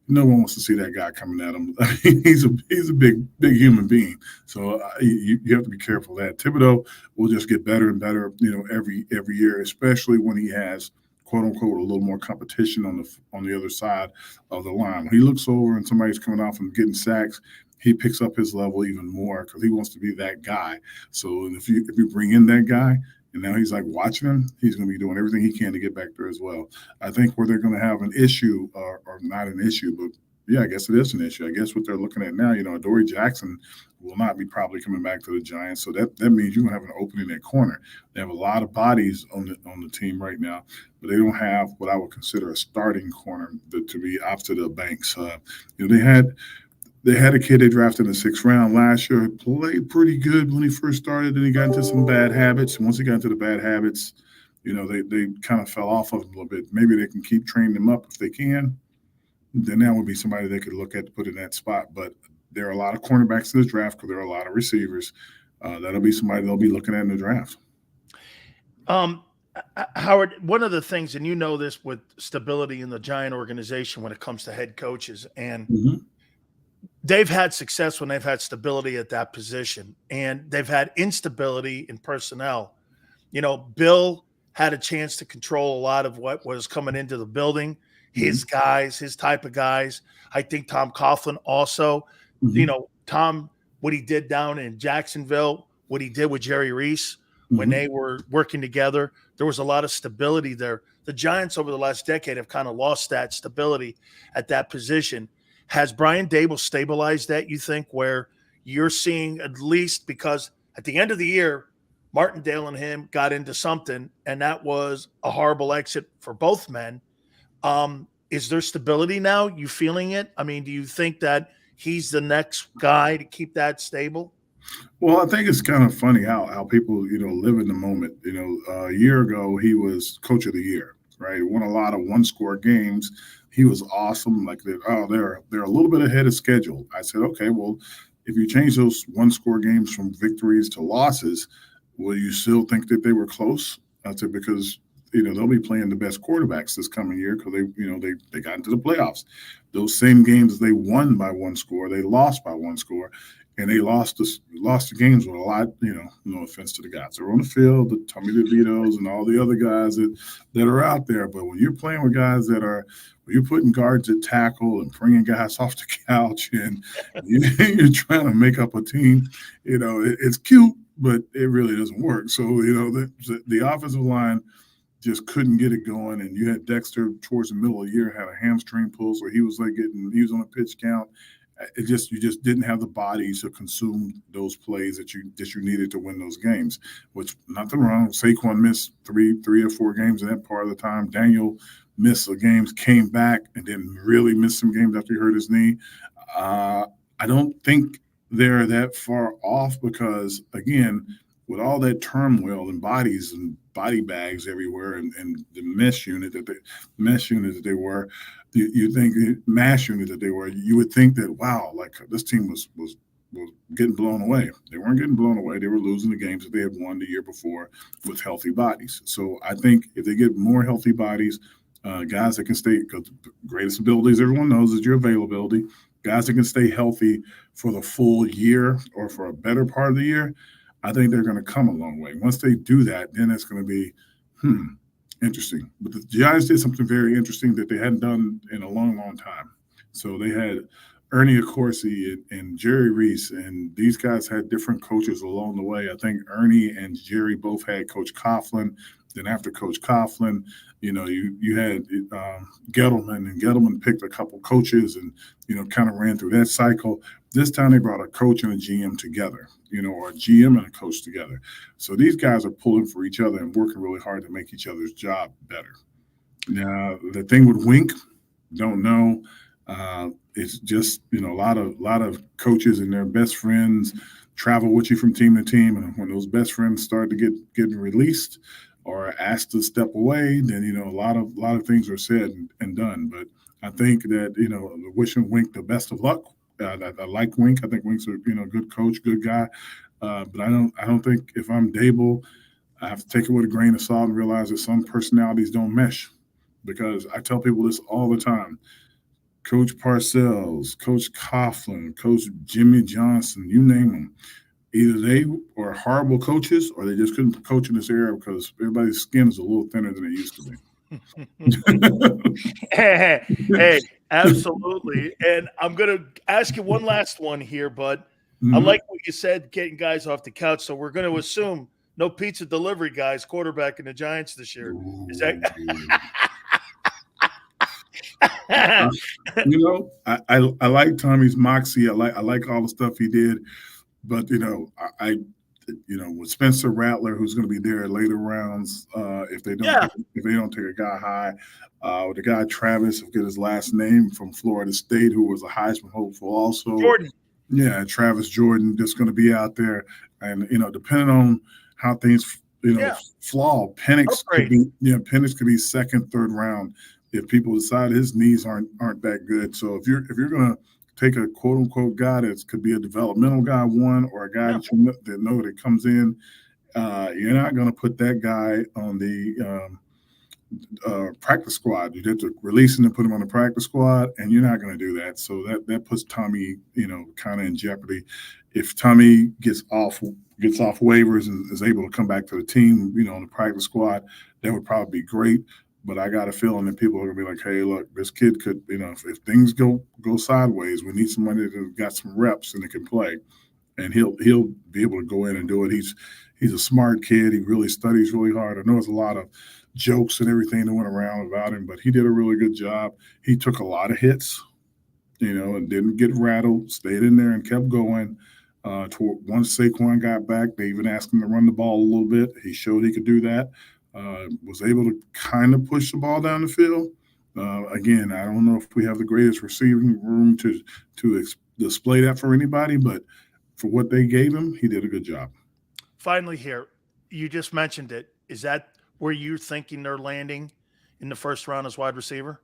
H: no one wants to see that guy coming at him. I mean, he's a big human being. So you have to be careful of that. Thibodeau will just get better and better, every year, especially when he has, quote unquote, a little more competition on the other side of the line. When he looks over and somebody's coming off and getting sacks, he picks up his level even more because he wants to be that guy. So if you bring in that guy, and now he's like watching him, he's going to be doing everything he can to get back there as well. I think where they're going to have an issue, or not an issue, but yeah, I guess it is an issue. I guess what they're looking at now, Adoree Jackson will not be probably coming back to the Giants. So that means you're going to have an opening at corner. They have a lot of bodies on the team right now, but they don't have what I would consider a starting corner to be opposite of Banks. They had a kid they drafted in the 6th round last year. He played pretty good when he first started, then he got into some bad habits. And once he got into the bad habits, they kind of fell off of him a little bit. Maybe they can keep training him up if they can. Then that would be somebody they could look at to put in that spot. But there are a lot of cornerbacks in this draft because there are a lot of receivers. That'll be somebody they'll be looking at in the draft.
A: Howard, one of the things, and you know this with stability in the Giant organization when it comes to head coaches, and they've had success when they've had stability at that position, and they've had instability in personnel. Bill had a chance to control a lot of what was coming into the building, his guys, his type of guys. I think Tom Coughlin also, Tom, what he did down in Jacksonville, what he did with Jerry Reese when they were working together, there was a lot of stability there. The Giants over the last decade have kind of lost that stability at that position. Has Brian Daboll stabilized that, you think, where you're seeing at least, because at the end of the year, Martindale and him got into something, and that was a horrible exit for both men. Is there stability now? You feeling it? I mean, do you think that he's the next guy to keep that stable?
H: Well, I think it's kind of funny how people, live in the moment. A year ago, he was coach of the year, right? He won a lot of one-score games. He was awesome. Like, they're a little bit ahead of schedule. I said, okay, well, if you change those one-score games from victories to losses, will you still think that they were close? I said, because they'll be playing the best quarterbacks this coming year because they got into the playoffs. Those same games they won by one score, they lost by one score, and they lost the games with a lot. No offense to the guys that are on the field, the Tommy DeVitos and all the other guys that are out there. But when you're playing with guys when you're putting guards at tackle and bringing guys off the couch and you're trying to make up a team, it's cute, but it really doesn't work. So the offensive line just couldn't get it going, and you had Dexter towards the middle of the year had a hamstring pull, so he was on a pitch count. You just didn't have the bodies to consume those plays that you needed to win those games. Which, nothing wrong. Saquon missed three or four games in that part of the time. Daniel missed the games, came back, and then really missed some games after he hurt his knee. I don't think they're that far off because, again, with all that turmoil and bodies and body bags everywhere, and the mesh unit that they were, you think mass unit that they were, you would think that, wow, like this team was getting blown away. They weren't getting blown away. They were losing the games that they had won the year before with healthy bodies. So I think if they get more healthy bodies, guys that can stay, because the greatest abilities everyone knows is your availability, guys that can stay healthy for the full year or for a better part of the year, I think they're going to come a long way. Once they do that, then it's going to be, interesting. But the Giants did something very interesting that they hadn't done in a long, long time. So they had Ernie Accorsi and Jerry Reese, and these guys had different coaches along the way. I think Ernie and Jerry both had Coach Coughlin. Then after Coach Coughlin, you had Gettleman, and Gettleman picked a couple coaches and, kind of ran through that cycle. This time they brought a coach and a GM together, or a GM and a coach together. So these guys are pulling for each other and working really hard to make each other's job better. Now, the thing with Wink, don't know. It's just, a lot of coaches and their best friends travel with you from team to team. And when those best friends start to get released or asked to step away, then, a lot of things are said and done. But I think that, wishing Wink the best of luck. I like Wink. I think Wink's a good coach, good guy. But I don't think if I'm Daboll, I have to take it with a grain of salt and realize that some personalities don't mesh, because I tell people this all the time. Coach Parcells, Coach Coughlin, Coach Jimmy Johnson, you name them. Either they are horrible coaches or they just couldn't coach in this era because everybody's skin is a little thinner than it used to be.
A: Hey, absolutely. And I'm going to ask you one last one here, bud. I like what you said, getting guys off the couch. So we're going to assume no pizza delivery guys quarterbacking the Giants this year. Is that?
H: I like Tommy's moxie. I like all the stuff he did, but with Spencer Rattler, who's going to be there later rounds, if they don't take a guy high, the guy Travis, forget his last name, from Florida State, who was a Heisman hopeful also.
A: Jordan.
H: Yeah, Travis Jordan, just going to be out there, and depending on how things fall, Penix could be second, third round if people decide his knees aren't that good. So if you're going to take a quote unquote guy that could be a developmental guy, one, or a guy that comes in, you're not going to put that guy on the practice squad. You have to release him and put him on the practice squad, and you're not going to do that. So that puts Tommy, kind of in jeopardy. If Tommy gets off waivers and is able to come back to the team, on the practice squad, that would probably be great. But I got a feeling that people are going to be like, hey, look, this kid could, if things go sideways, we need somebody that got some reps and that can play. And he'll be able to go in and do it. He's a smart kid. He really studies really hard. I know there's a lot of jokes and everything that went around about him, but he did a really good job. He took a lot of hits, and didn't get rattled, stayed in there and kept going. Once Saquon got back, they even asked him to run the ball a little bit. He showed he could do that. Was able to kind of push the ball down the field. Again, I don't know if we have the greatest receiving room to display that for anybody, but for what they gave him, he did a good job.
A: Finally here, you just mentioned it. Is that where you're thinking they're landing in the first round as wide receiver?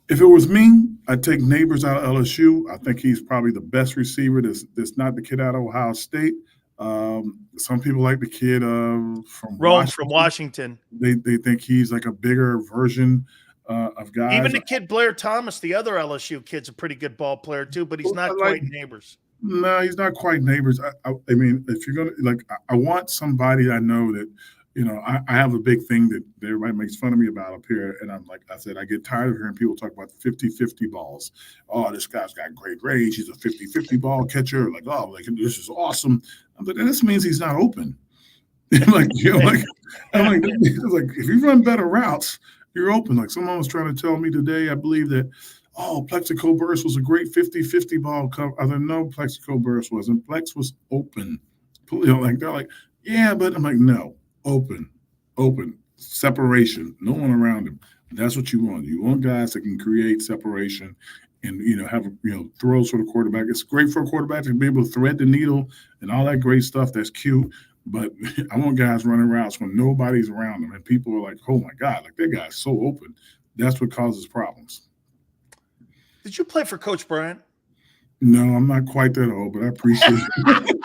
H: If it was me, I'd take Neighbors out of LSU. I think he's probably the best receiver that's not the kid out of Ohio State. Some people like the kid from
A: Washington.
H: They think he's like a bigger version of guys.
A: Even the kid Blair Thomas, the other LSU kid's a pretty good ball player too, but he's not quite Neighbors.
H: No, he's not quite Neighbors. I mean, if you're gonna I want somebody I know that. I have a big thing that everybody makes fun of me about up here. And I'm like, I said, I get tired of hearing people talk about 50-50 balls. Oh, this guy's got great range. He's a 50-50 ball catcher. This is awesome. But this means he's not open. If you run better routes, you're open. Like someone was trying to tell me today, I believe that, Plexico Burst was a great 50-50 ball cover. I said, no, Plexico Burst wasn't. Plex was open. They're like, yeah, but I'm like, no. Open, separation, no one around him. That's what you want. You want guys that can create separation and, have, throws for the quarterback. It's great for a quarterback to be able to thread the needle and all that great stuff. That's cute. But I want guys running routes when nobody's around them and people are like, oh, my God, that guy's so open. That's what causes problems.
A: Did you play for Coach Bryant?
H: No, I'm not quite that old, but I appreciate it.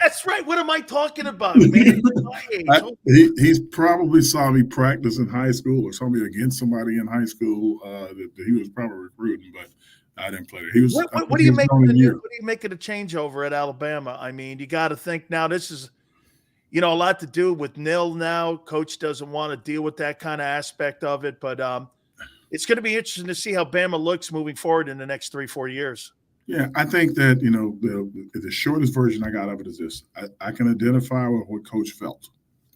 A: That's right. What am I talking about, man?
H: He's probably saw me practice in high school or saw me against somebody in high school that he was probably recruiting, but I didn't play. He was.
A: What do you make? What do you make of the changeover at Alabama? I mean, you got to think now. This is, a lot to do with NIL now. Coach doesn't want to deal with that kind of aspect of it, but it's going to be interesting to see how Bama looks moving forward in the next 3-4 years.
H: Yeah, I think that, the shortest version I got of it is this. I can identify with what Coach felt.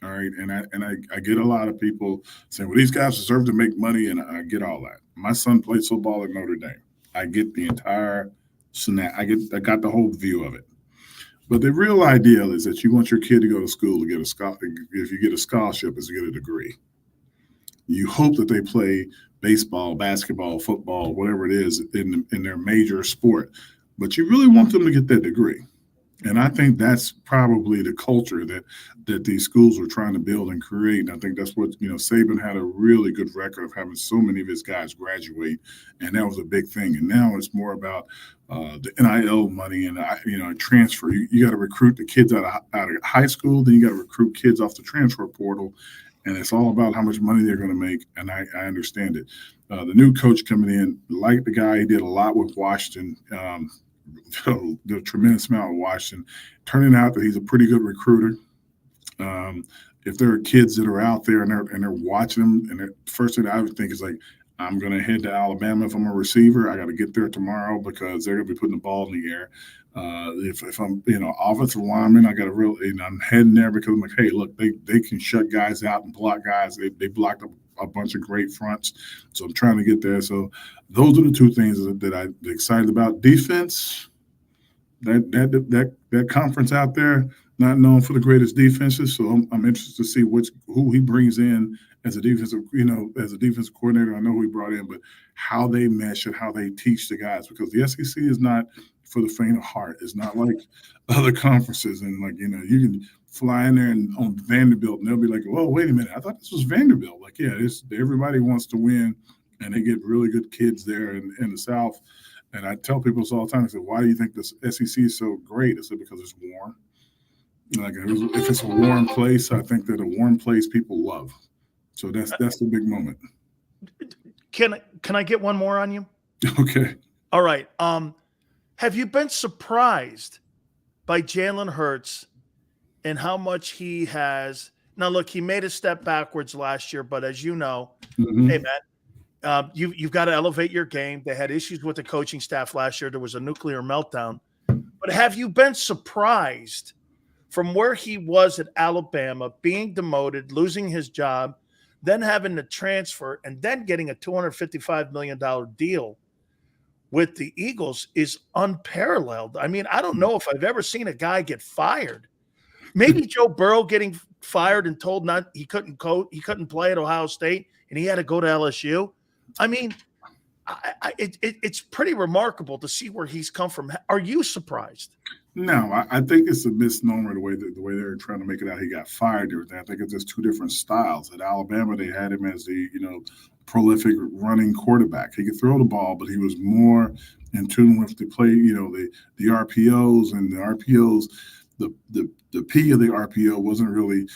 H: All right. And I get a lot of people saying, well, these guys deserve to make money. And I get all that. My son played football at Notre Dame. I get the entire snap. I got the whole view of it. But the real ideal is that you want your kid to go to school to get a scholarship. If you get a scholarship, is to get a degree. You hope that they play baseball, basketball, football, whatever it is in their major sport. But you really want them to get that degree. And I think that's probably the culture that these schools are trying to build and create. And I think that's what, Saban had a really good record of having so many of his guys graduate. And that was a big thing. And now it's more about the NIL money and, transfer. You got to recruit the kids out of high school. Then you got to recruit kids off the transfer portal. And it's all about how much money they're going to make. And I understand it. The new coach coming in, like the guy, he did a lot with Washington. The tremendous amount of Washington, turning out that he's a pretty good recruiter. If there are kids that are out there and they're watching him, and the first thing I would think is like, I'm going to head to Alabama if I'm a receiver. I got to get there tomorrow because they're going to be putting the ball in the air. If I'm offensive lineman, I got to I'm heading there because I'm like, hey, look, they can shut guys out and block guys. They blocked a bunch of great fronts, so I'm trying to get there. So those are the two things that I'm excited about. Defense, that conference out there, not known for the greatest defenses. So I'm interested to see who he brings in as a defensive coordinator. I know who he brought in, but how they mesh and how they teach the guys, because the SEC is not for the faint of heart. It's not like other conferences, and you can fly in there and on Vanderbilt, and they'll be like, "Oh, wait a minute, I thought this was Vanderbilt." Like, yeah, everybody wants to win, and they get really good kids there in the South. And I tell people this all the time. I say, "Why do you think the SEC is so great?" I said, "Because it's warm. Like, if it's a warm place, I think that a warm place people love. So that's the big moment."
A: Can I get one more on you?
H: Okay.
A: All right. Have you been surprised by Jalen Hurts and how much he has? Now, look, he made a step backwards last year, but as you know, hey, man, you've got to elevate your game. They had issues with the coaching staff last year. There was a nuclear meltdown. But have you been surprised from where he was at Alabama, being demoted, losing his job, then having to transfer, and then getting a $255 million deal with the Eagles is unparalleled? I mean, I don't know if I've ever seen a guy get fired. Maybe Joe Burrow getting fired and told he couldn't play at Ohio State, and he had to go to LSU. I mean, it's pretty remarkable to see where he's come from. Are you surprised?
H: No, I think it's a misnomer the way they're trying to make it out. He got fired. I think it's just two different styles. At Alabama, they had him as the prolific running quarterback. He could throw the ball, but he was more in tune with the play. The RPOs, and the RPOs. The P of the RPO wasn't really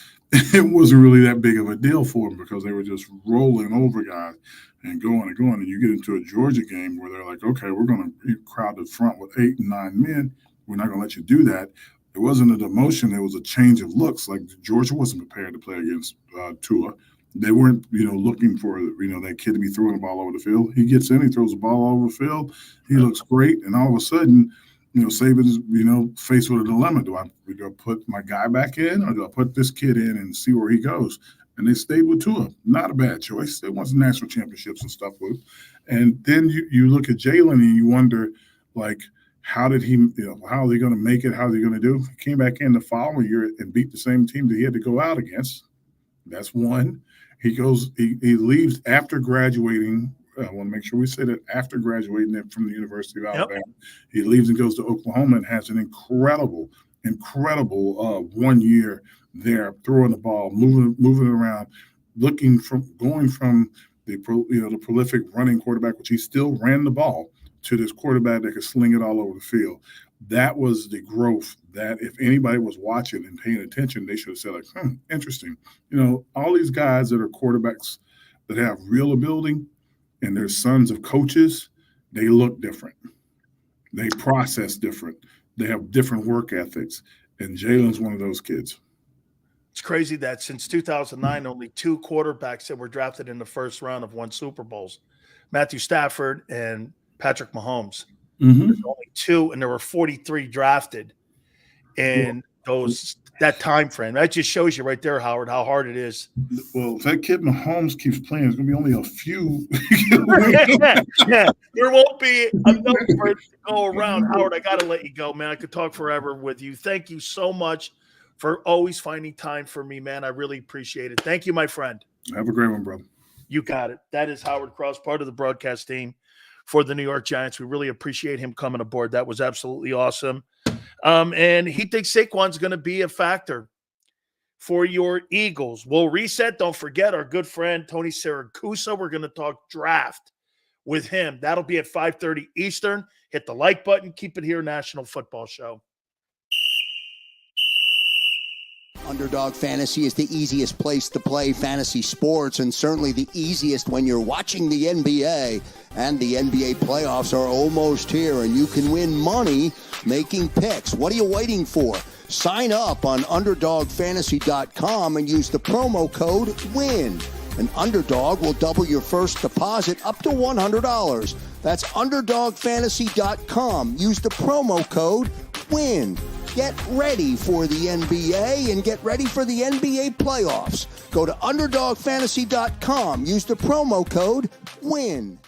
H: that big of a deal for him, because they were just rolling over guys and going and going. And you get into a Georgia game where they're like, okay, we're going to crowd the front with 8 and 9 men. We're not going to let you do that. It wasn't a demotion. It was a change of looks. Like, Georgia wasn't prepared to play against Tua. They weren't, looking for, that kid to be throwing the ball over the field. He gets in, he throws the ball over the field. He looks great. And all of a sudden, Saban's, faced with a dilemma. Do I put my guy back in, or do I put this kid in and see where he goes? And they stayed with Tua. Not a bad choice. They won some national championships and stuff with him. And then you look at Jalen and you wonder, like, how did he, how are they going to make it? How are they going to do? He came back in the following year and beat the same team that he had to go out against. That's one. He leaves after graduating. I want to make sure we say that after graduating from the University of Alabama, he leaves and goes to Oklahoma and has an incredible 1 year there, throwing the ball, moving around, going from the prolific running quarterback, which he still ran the ball, to this quarterback that could sling it all over the field. That was the growth that, if anybody was watching and paying attention, they should have said, like, interesting. All these guys that are quarterbacks that have real ability and they're sons of coaches, they look different. They process different. They have different work ethics. And Jalen's one of those kids.
A: It's crazy that since 2009, only 2 quarterbacks that were drafted in the first round have won Super Bowls: Matthew Stafford and Patrick Mahomes. There's only 2, and there were 43 drafted in that time frame. That just shows you right there, Howard, how hard it is.
H: Well, if that kid Mahomes keeps playing, it's going to be only a few.
A: Yeah, there won't be enough for it to go around. Howard, I got to let you go, man. I could talk forever with you. Thank you so much for always finding time for me, man. I really appreciate it. Thank you, my friend.
H: Have a great one, brother.
A: You got it. That is Howard Cross, part of the broadcast team for the New York Giants. We really appreciate him coming aboard. That was absolutely awesome. And he thinks Saquon's going to be a factor for your Eagles. We'll reset. Don't forget our good friend Tony Sakusa. We're going to talk draft with him. That'll be at 5:30 Eastern. Hit the like button. Keep it here, National Football Show.
B: Underdog Fantasy is the easiest place to play fantasy sports, and certainly the easiest when you're watching the NBA. And the NBA playoffs are almost here, and you can win money making picks. What are you waiting for? Sign up on UnderdogFantasy.com and use the promo code WIN. An Underdog will double your first deposit up to $100. That's UnderdogFantasy.com. Use the promo code WIN. Get ready for the NBA and get ready for the NBA playoffs. Go to UnderdogFantasy.com. Use the promo code WIN.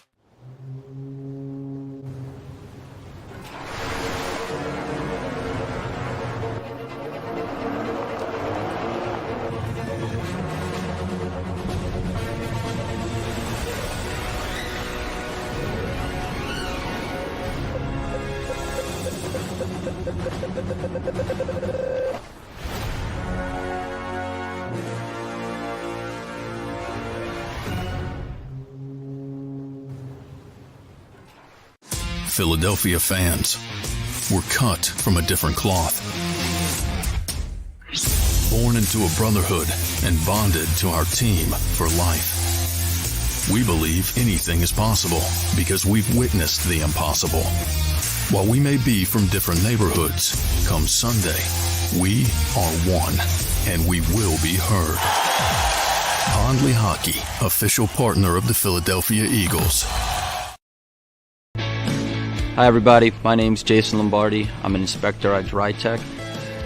C: Philadelphia fans were cut from a different cloth. Born into a brotherhood and bonded to our team for life. We believe anything is possible because we've witnessed the impossible. While we may be from different neighborhoods, come Sunday, we are one, and we will be heard. Pondley Hockey, official partner of the Philadelphia Eagles.
D: Hi everybody, my name's Jason Lombardi. I'm an inspector at DryTech.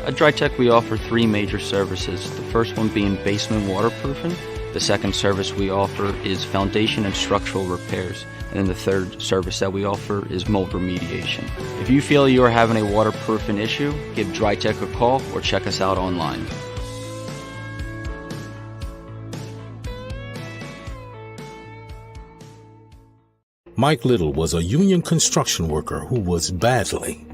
D: At DryTech we offer three major services, the first one being basement waterproofing, the second service we offer is foundation and structural repairs, and then the third service that we offer is mold remediation. If you feel you are having a waterproofing issue, give DryTech a call or check us out online.
E: Mike Little was a union construction worker who was badly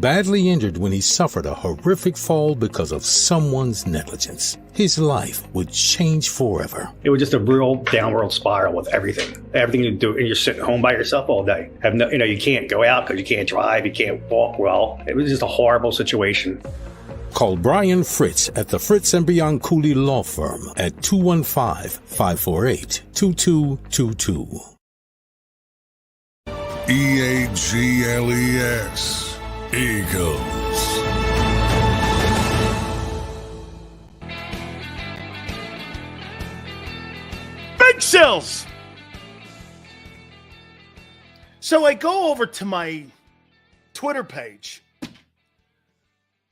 E: injured when he suffered a horrific fall because of someone's negligence. His life would change forever.
F: It was just a real downward spiral with everything you do, and you're sitting home by yourself all day. You can't go out because you can't drive, you can't walk well. It was just a horrible situation.
E: Call Brian Fritz at the Fritz and Beyond Cooley Law Firm at 215-548-2222.
G: EAGLES, Eagles.
A: Big Sills! So I go over to my Twitter page.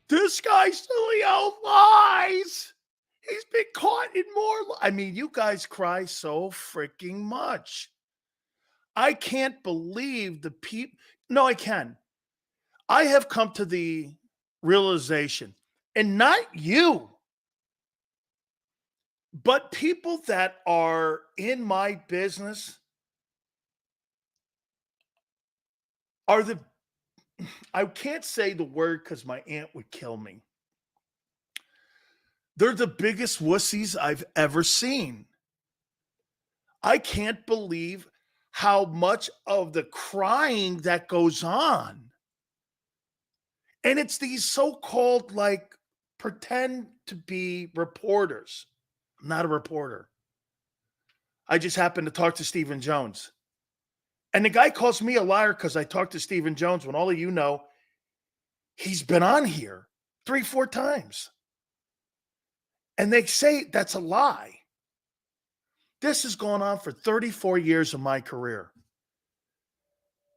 A: This guy Sileo lies. He's been caught in more. You guys cry so freaking much. I can't believe the people. No, I can. I have come to the realization, and not you, but people that are in my business are I can't say the word because my aunt would kill me. They're the biggest wussies I've ever seen. I can't believe how much of the crying that goes on. And it's these so-called pretend to be reporters. I'm not a reporter. I just happened to talk to Stephen Jones. And the guy calls me a liar because I talked to Stephen Jones when all of you know he's been on here 3-4 times. And they say that's a lie. This has gone on for 34 years of my career.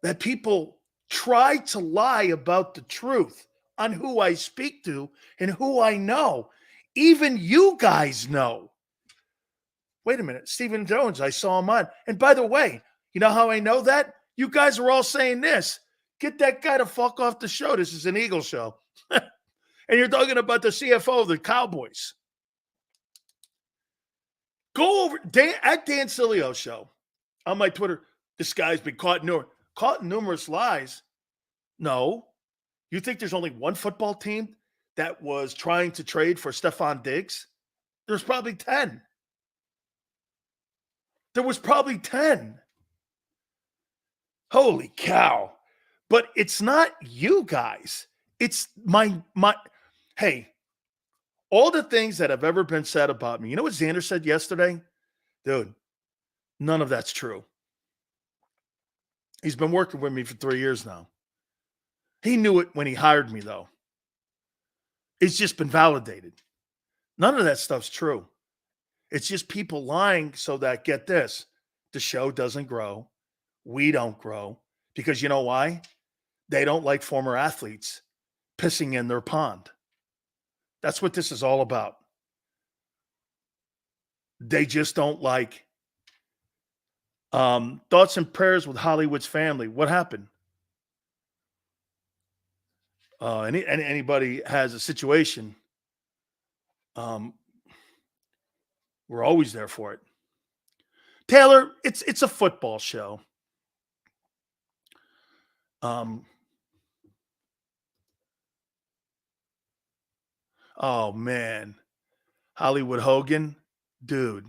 A: That people try to lie about the truth on who I speak to and who I know. Even you guys know. Wait a minute, Stephen Jones, I saw him on. And by the way, you know how I know that? You guys are all saying this. Get that guy to fuck off the show. This is an Eagle show. And you're talking about the CFO of the Cowboys. Go over at Dan Sileo show on my Twitter. This guy's been caught in numerous lies. No, You think there's only one football team that was trying to trade for Stefon Diggs? There's probably 10. There was probably 10. Holy cow. But it's not you guys. It's my hey, all the things that have ever been said about me. You know what Xander said yesterday? Dude, none of that's true. He's been working with me for 3 years now. He knew it when he hired me, though. It's just been validated. None of that stuff's true. It's just people lying so that, get this, the show doesn't grow. We don't grow. Because you know why? They don't like former athletes pissing in their pond. That's what this is all about. They just don't like thoughts and prayers with Hollywood's family. What happened? Anybody has a situation, we're always there for it. Taylor, it's a football show. Oh man, Hollywood Hogan, dude.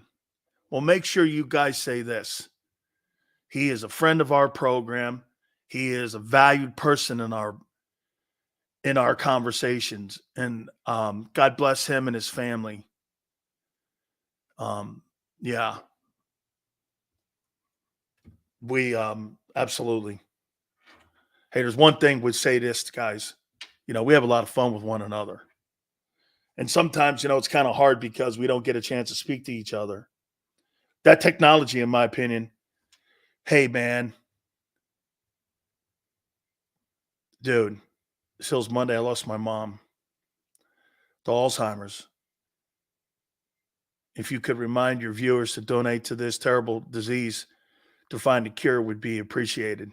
A: Well, make sure you guys say this. He is a friend of our program. He is a valued person in our conversations, and God bless him and his family. Yeah, we absolutely. Hey, there's one thing we'd say this, guys. We have a lot of fun with one another. And sometimes, it's kind of hard because we don't get a chance to speak to each other. That technology, in my opinion, hey, man. Dude, Sills Monday, I lost my mom to Alzheimer's. If you could remind your viewers to donate to this terrible disease to find a cure would be appreciated.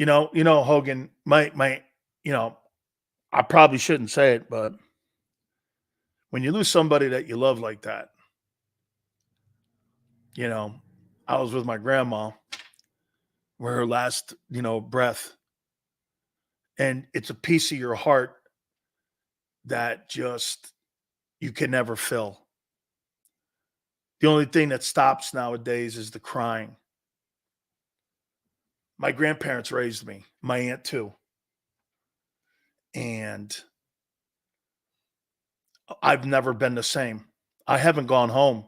A: Hogan, I probably shouldn't say it, but when you lose somebody that you love like that, I was with my grandma with her last, breath. And it's a piece of your heart that just you can never fill. The only thing that stops nowadays is the crying. My grandparents raised me, my aunt too. And I've never been the same. I haven't gone home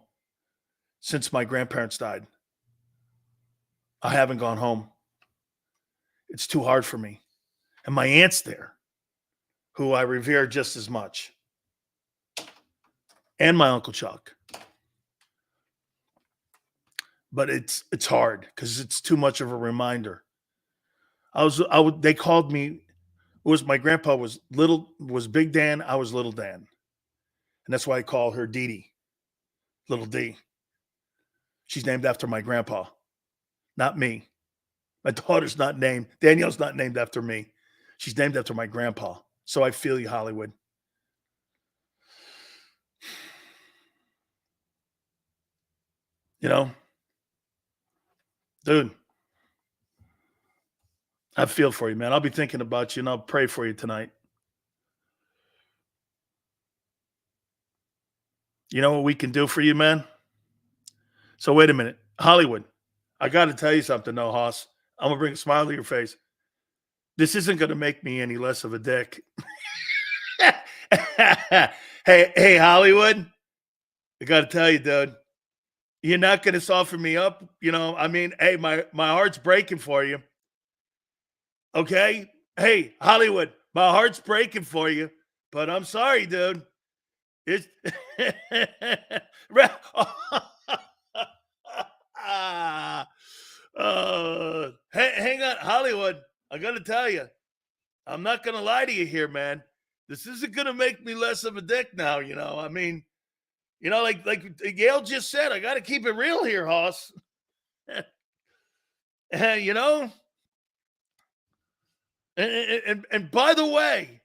A: since my grandparents died. I haven't gone home. It's too hard for me. And my aunt's there, who I revere just as much. And my Uncle Chuck. But it's hard because it's too much of a reminder. They called me, my grandpa was Big Dan, I was Little Dan. And that's why I call her Dee Dee, Little D. She's named after my grandpa, not me. My daughter's not named, Danielle's not named after me. She's named after my grandpa. So I feel you, Hollywood. Dude, I feel for you, man. I'll be thinking about you, and I'll pray for you tonight. You know what we can do for you, man? So wait a minute. Hollywood, I got to tell you something, though, Hoss. I'm going to bring a smile to your face. This isn't going to make me any less of a dick. Hey, Hollywood, I got to tell you, dude, you're not going to soften me up. Hey, my heart's breaking for you. Okay? Hey, Hollywood, my heart's breaking for you, but I'm sorry, dude. It's hang on, Hollywood. I got to tell you, I'm not going to lie to you here, man. This isn't going to make me less of a dick now, like Yale just said, I got to keep it real here, Hoss. And by the way,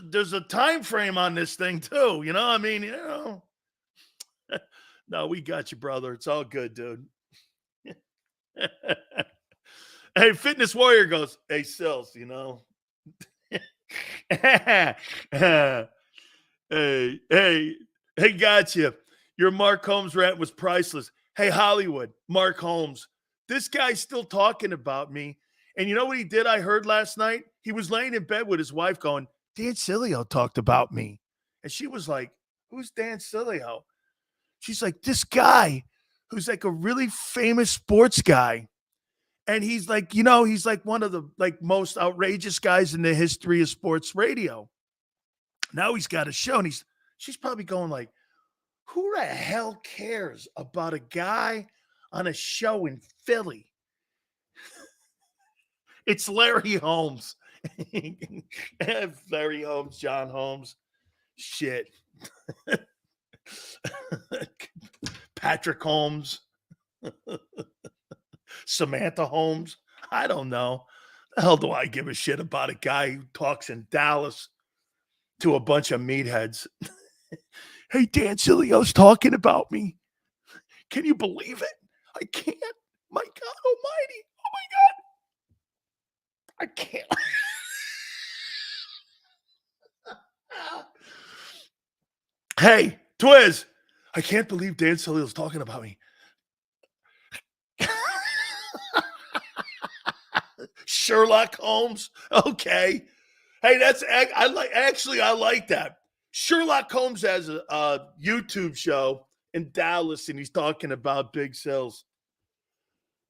A: there's a time frame on this thing too. No, we got you, brother. It's all good, dude. Hey, Fitness Warrior goes, hey, Sills, you know. Hey, gotcha. Your Mark Holmes rant was priceless. Hey, Hollywood, Mark Holmes. This guy's still talking about me. And you know what he did? I heard last night. He was laying in bed with his wife going, Dan Sileo talked about me. And she was like, who's Dan Sileo? She's like, this guy who's like a really famous sports guy. And he's like, you know, he's like one of the like most outrageous guys in the history of sports radio. Now he's got a show, and she's probably going like, who the hell cares about a guy on a show in Philly? It's Larry Holmes. Larry Holmes, John Holmes. Shit. Patrick Holmes. Samantha Holmes. I don't know. The hell do I give a shit about a guy who talks in Dallas to a bunch of meatheads? Hey, Dan Sileo's talking about me. Can you believe it? I can't. My God almighty. Oh, my God. I can't. Hey, Twiz. I can't believe Dan Sileo's talking about me. Sherlock Holmes. Okay. Hey, I like that. Sherlock Holmes has a YouTube show in Dallas, and he's talking about big sales.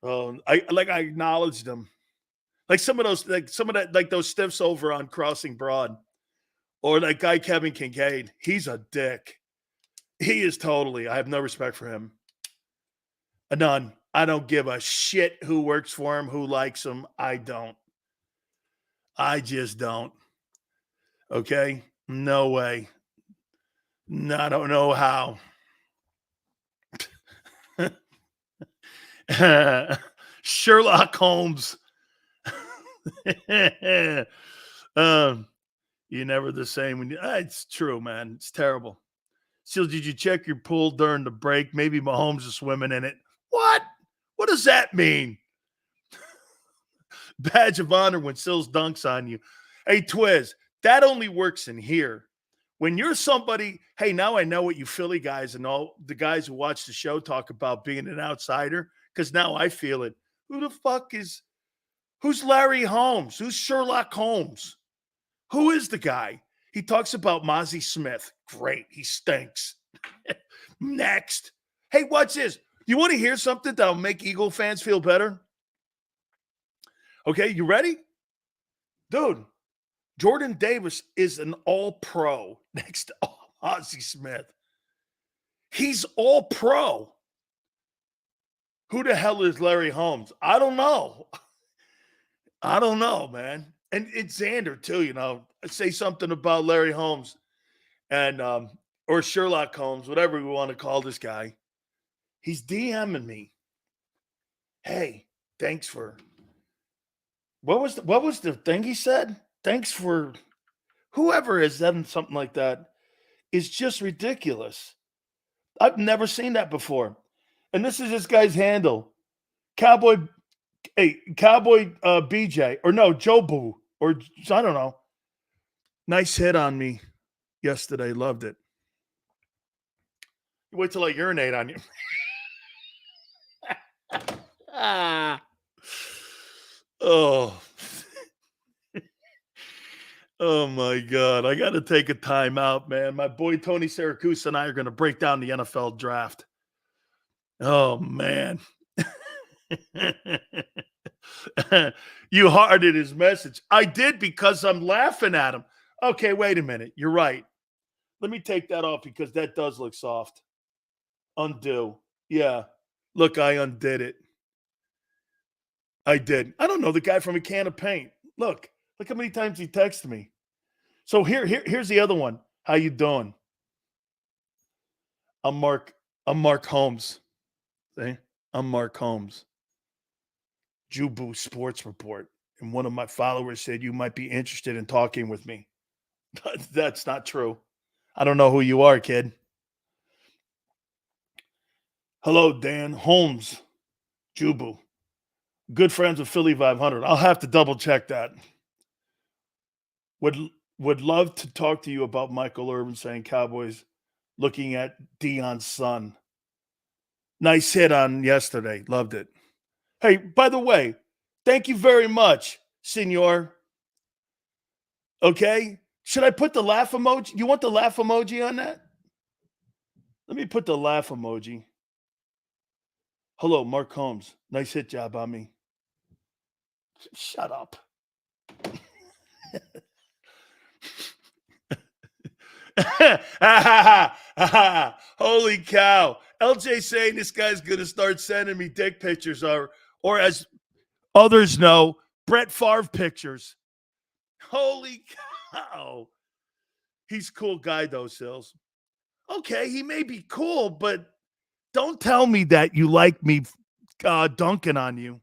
A: I acknowledged him. Like those stiffs over on Crossing Broad, or that guy Kevin Kincaid. He's a dick. He is totally. I have no respect for him. None. I don't give a shit who works for him, who likes him. I don't. I just don't. Okay? No way. No, I don't know how. Sherlock Holmes. You're never the same when it's true, man. It's terrible. Still, did you check your pool during the break? Maybe Mahomes is swimming in it. What? What does that mean? Badge of honor when Sills dunks on you. Hey, Twiz, that only works in here. When you're somebody, hey, now I know what you Philly guys and all the guys who watch the show talk about being an outsider, because now I feel it. Who's Larry Holmes? Who's Sherlock Holmes? Who is the guy? He talks about Mozzie Smith. Great. He stinks. Next. Hey, what's this? You want to hear something that'll make Eagle fans feel better? Okay, you ready? Dude, Jordan Davis is an all-pro next to Mozzie Smith. He's all-pro. Who the hell is Larry Holmes? I don't know. I don't know, man. And it's Xander, too, you know. Say something about Larry Holmes and or Sherlock Holmes, whatever we want to call this guy. He's DMing me. Hey, thanks for what was the thing he said? Thanks for whoever has done something like that is just ridiculous. I've never seen that before. And this is this guy's handle. Cowboy BJ, or no, Joe Boo, or I don't know. Nice hit on me yesterday. Loved it. Wait till I urinate on you. Oh. Oh, my God. I got to take a time out, man. My boy Tony Sakusa and I are going to break down the NFL draft. Oh, man. You hearted his message. I did because I'm laughing at him. Okay, wait a minute. You're right. Let me take that off because that does look soft. Undo. Yeah. Look, I undid it. I did. I don't know the guy from a can of paint. Look how many times he texted me. So here's the other one. How you doing? I'm Mark Holmes. See? I'm Mark Holmes. JAKIB Sports Report. And one of my followers said you might be interested in talking with me. That's not true. I don't know who you are, kid. Hello, Dan. Holmes, Jubu. Good friends with Philly 500. I'll have to double check that. Would love to talk to you about Michael Irvin saying Cowboys looking at Deion's son. Nice hit on yesterday. Loved it. Hey, by the way, thank you very much, senor. Okay? Should I put the laugh emoji? You want the laugh emoji on that? Let me put the laugh emoji. Hello, Mark Holmes. Nice hit job on me. Shut up. Holy cow. LJ saying this guy's going to start sending me dick pictures or as others know, Brett Favre pictures. Holy cow. He's a cool guy, though, Sills. Okay, he may be cool, but don't tell me that you like me dunking on you.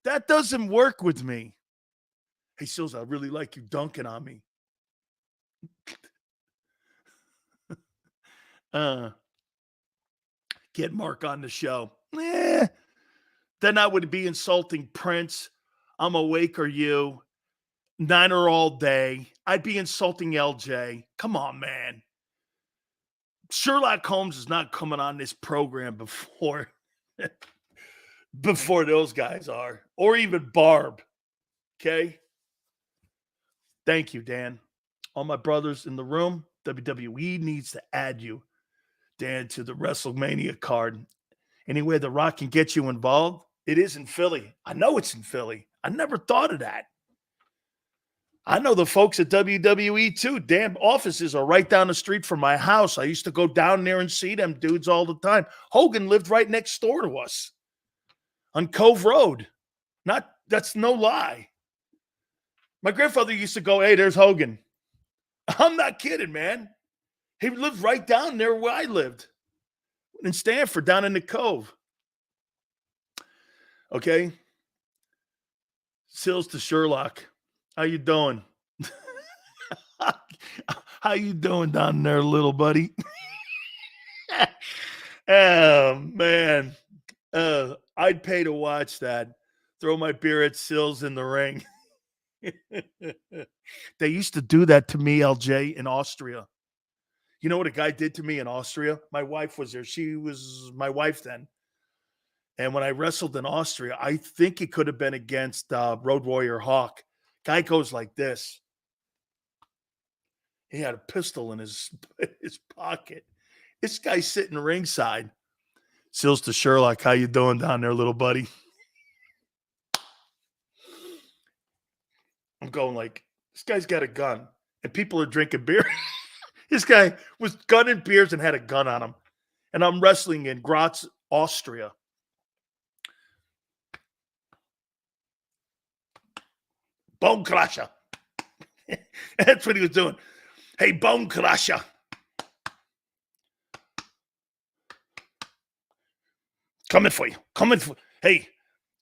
A: That doesn't work with me. Hey, Sills, I really like you dunking on me. Get Mark on the show. Then I would be insulting Prince. I'm awake or you. Niner all day. I'd be insulting LJ. Come on, man. Sherlock Holmes is not coming on this program before those guys are. Or even Barb. Okay? Thank you, Dan. All my brothers in the room, WWE needs to add you, Dan, to the WrestleMania card. Anywhere The Rock can get you involved, it is in Philly. I know it's in Philly. I never thought of that. I know the folks at WWE too. Damn offices are right down the street from my house. I used to go down there and see them dudes all the time. Hogan lived right next door to us on Cove Road. That's no lie. My grandfather used to go, hey, there's Hogan. I'm not kidding, man. He lived right down there where I lived in Stanford, down in the Cove. Okay. Sills to Sherlock. How you doing? How you doing down there, little buddy? Oh, man. I'd pay to watch that. Throw my beer at Sills in the ring. They used to do that to me, LJ, in Austria. You know what a guy did to me in Austria? My wife was there. She was my wife then. And when I wrestled in Austria, I think it could have been against Road Warrior Hawk. Guy goes like this. He had a pistol in his pocket. This guy's sitting ringside. Sills to Sherlock, how you doing down there, little buddy? I'm going like, this guy's got a gun. And people are drinking beer. This guy was gunning beers and had a gun on him. And I'm wrestling in Graz, Austria. Bone crusher. That's what he was doing. Hey, bone crusher. Coming for you. Hey,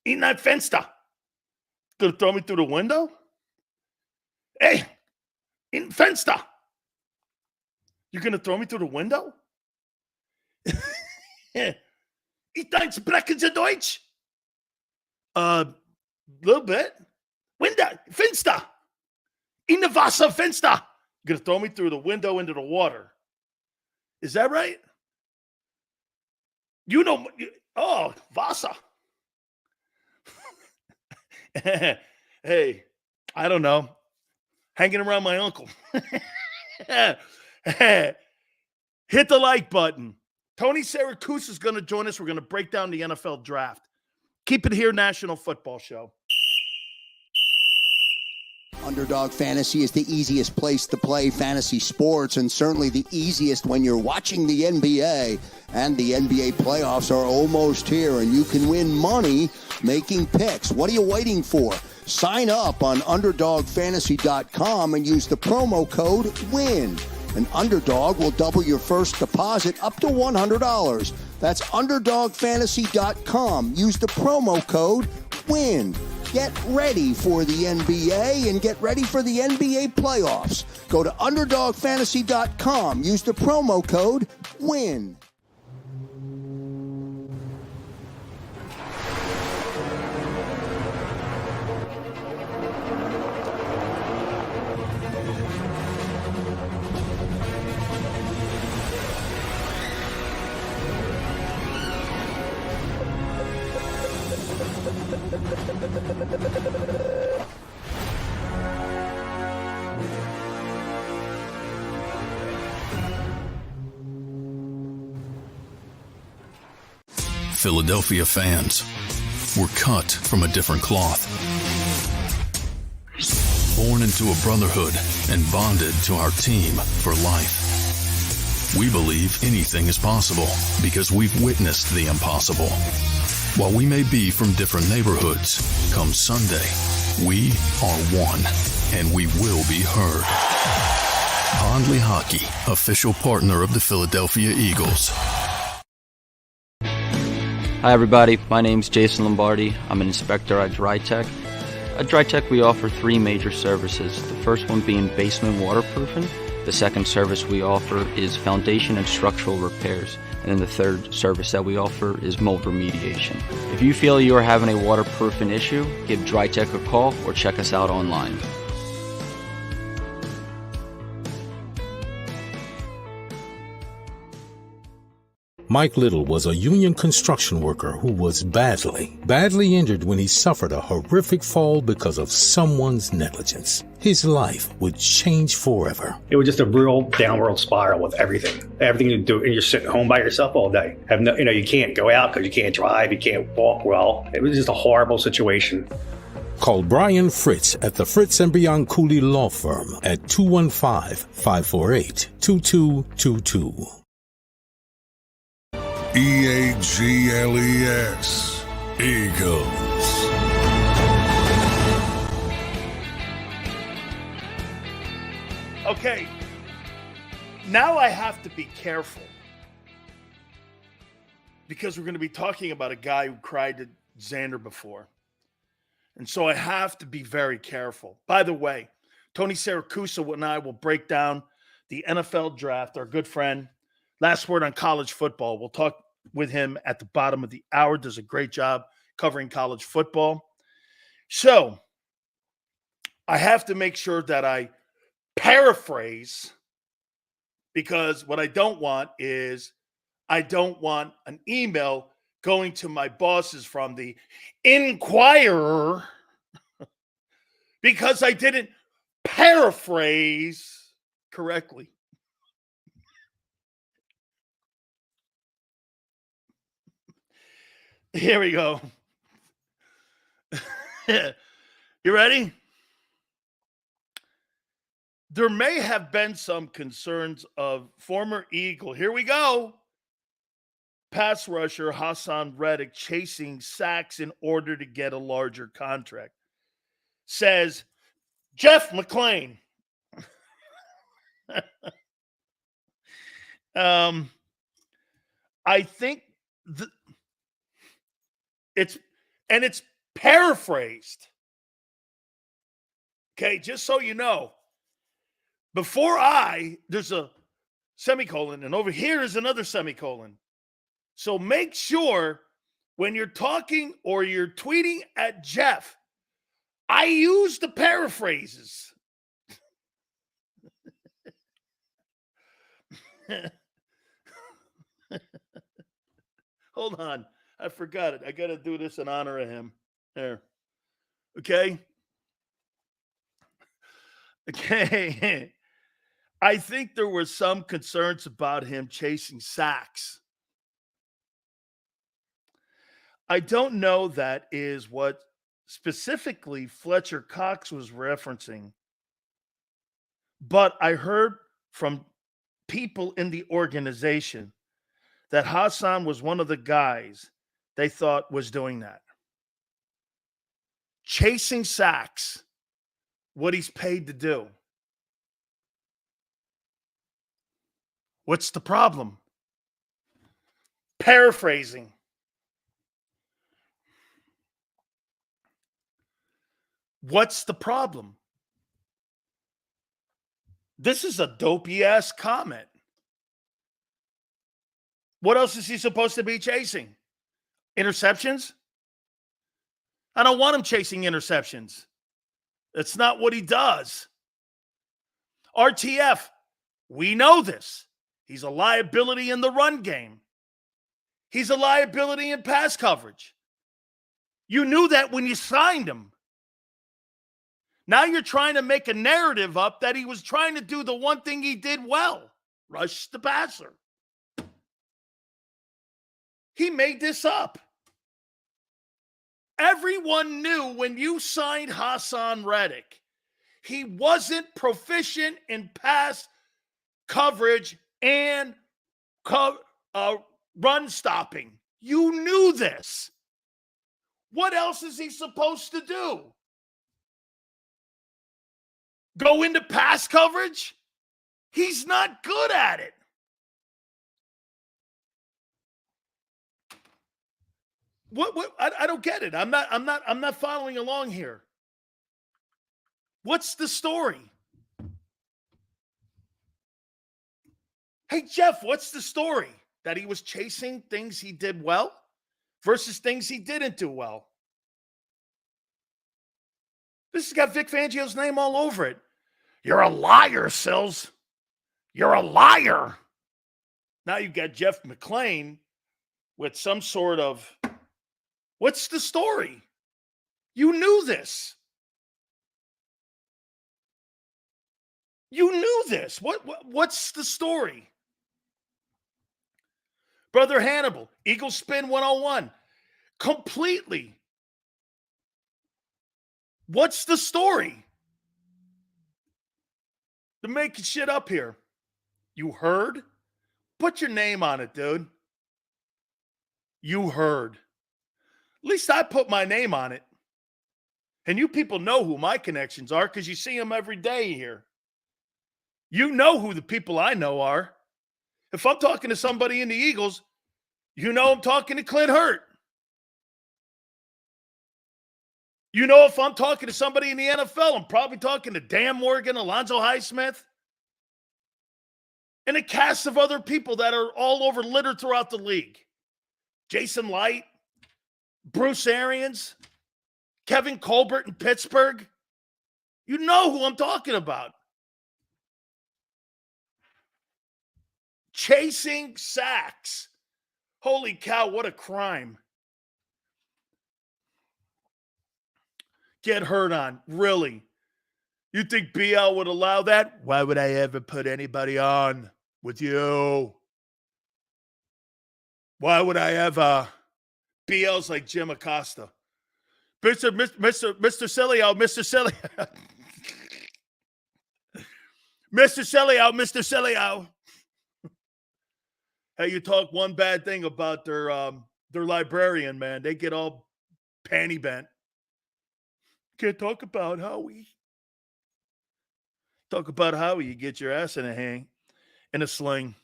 A: in that fenster. Gonna throw me through the window? Hey, in fenster. You're gonna throw me through the window? Ich dein sprechen Sie Deutsch? Little bit. Window, Fenster. In the Wasser, Fenster. You're going to throw me through the window into the water. Is that right? You know, Wasser. Hey, I don't know. Hanging around my uncle. Hit the like button. Tony Sakusa is going to join us. We're going to break down the NFL draft. Keep it here, National Football Show.
B: Underdog Fantasy is the easiest place to play fantasy sports, and certainly the easiest when you're watching the NBA. And the NBA playoffs are almost here, and you can win money making picks. What are you waiting for? Sign up on UnderdogFantasy.com and use the promo code WIN. An Underdog will double your first deposit up to $100. That's UnderdogFantasy.com. Use the promo code WIN. Get ready for the NBA and get ready for the NBA playoffs. Go to UnderdogFantasy.com. Use the promo code WIN.
C: Philadelphia fans were cut from a different cloth. Born into a brotherhood and bonded to our team for life. We believe anything is possible because we've witnessed the impossible. While we may be from different neighborhoods, come Sunday, we are one, and we will be heard. Pondley Hockey, official partner of the Philadelphia Eagles.
D: Hi everybody, my name's Jason Lombardi. I'm an inspector at DryTech. At DryTech we offer three major services, the first one being basement waterproofing. The second service we offer is foundation and structural repairs. And then the third service that we offer is mold remediation. If you feel you are having a waterproofing issue, give DryTech a call or check us out online.
E: Mike Little was a union construction worker who was badly injured when he suffered a horrific fall because of someone's negligence. His life would change forever.
F: It was just a real downward spiral with everything. Everything you do, and you're sitting home by yourself all day. You can't go out because you can't drive, you can't walk well. It was just a horrible situation.
E: Call Brian Fritz at the Fritz & Beyond Cooley Law Firm at 215-548-2222.
G: EAGLES, Eagles.
A: Okay, now I have to be careful because we're going to be talking about a guy who cried to Xander before. And so I have to be very careful. By the way, Tony Sakusa and I will break down the NFL draft, our good friend. Last word on college football. We'll talk with him at the bottom of the hour. Does a great job covering college football. So I have to make sure that I paraphrase, because what I don't want is I don't want an email going to my bosses from the Inquirer because I didn't paraphrase correctly. Here we go. You ready? There may have been some concerns of former Eagle. Here we go. Pass rusher Hassan Reddick chasing sacks in order to get a larger contract. Says Jeff McClain. I think it's paraphrased. Okay, just so you know. There's a semicolon, and over here is another semicolon. So make sure when you're talking or you're tweeting at Jeff, I use the paraphrases. Hold on. I forgot it. I got to do this in honor of him. There. Okay. Okay. I think there were some concerns about him chasing sacks. I don't know that is what specifically Fletcher Cox was referencing, but I heard from people in the organization that Hassan was one of the guys they thought was doing that. Chasing sacks, what he's paid to do. What's the problem? Paraphrasing. What's the problem? This is a dopey-ass comment. What else is he supposed to be chasing? Interceptions? I don't want him chasing interceptions. That's not what he does. RTF, we know this. He's a liability in the run game. He's a liability in pass coverage. You knew that when you signed him. Now you're trying to make a narrative up that he was trying to do the one thing he did well, rush the passer. He made this up. Everyone knew when you signed Hassan Reddick, he wasn't proficient in pass coverage and run stopping. You knew this. What else is he supposed to do? Go into pass coverage? He's not good at it. What I don't get it. I'm not following along here. What's the story? Hey, Jeff, what's the story? That he was chasing things he did well versus things he didn't do well. This has got Vic Fangio's name all over it. You're a liar, Sills. You're a liar. Now you got Jeff McClain with some sort of, what's the story? You knew this. You knew this. What's the story? Brother Hannibal, Eagles Spin 101. Completely. What's the story? They're making shit up here. You heard? Put your name on it, dude. You heard. At least I put my name on it. And you people know who my connections are because you see them every day here. You know who the people I know are. If I'm talking to somebody in the Eagles, you know I'm talking to Clint Hurt. You know if I'm talking to somebody in the NFL, I'm probably talking to Dan Morgan, Alonzo Highsmith, and a cast of other people that are all over littered throughout the league. Jason Light, Bruce Arians, Kevin Colbert in Pittsburgh. You know who I'm talking about. Chasing sacks. Holy cow, what a crime. Get hurt on. Really? You think BL would allow that? Why would I ever put anybody on with you? Why would I ever? BL's like Jim Acosta. Mr. Sileo, Mr. Sileo. Mr. Sileo, Mr. Sileo. Hey, you talk one bad thing about their librarian, man. They get all panty bent. Can't talk about Howie. Talk about Howie, you get your ass in a sling.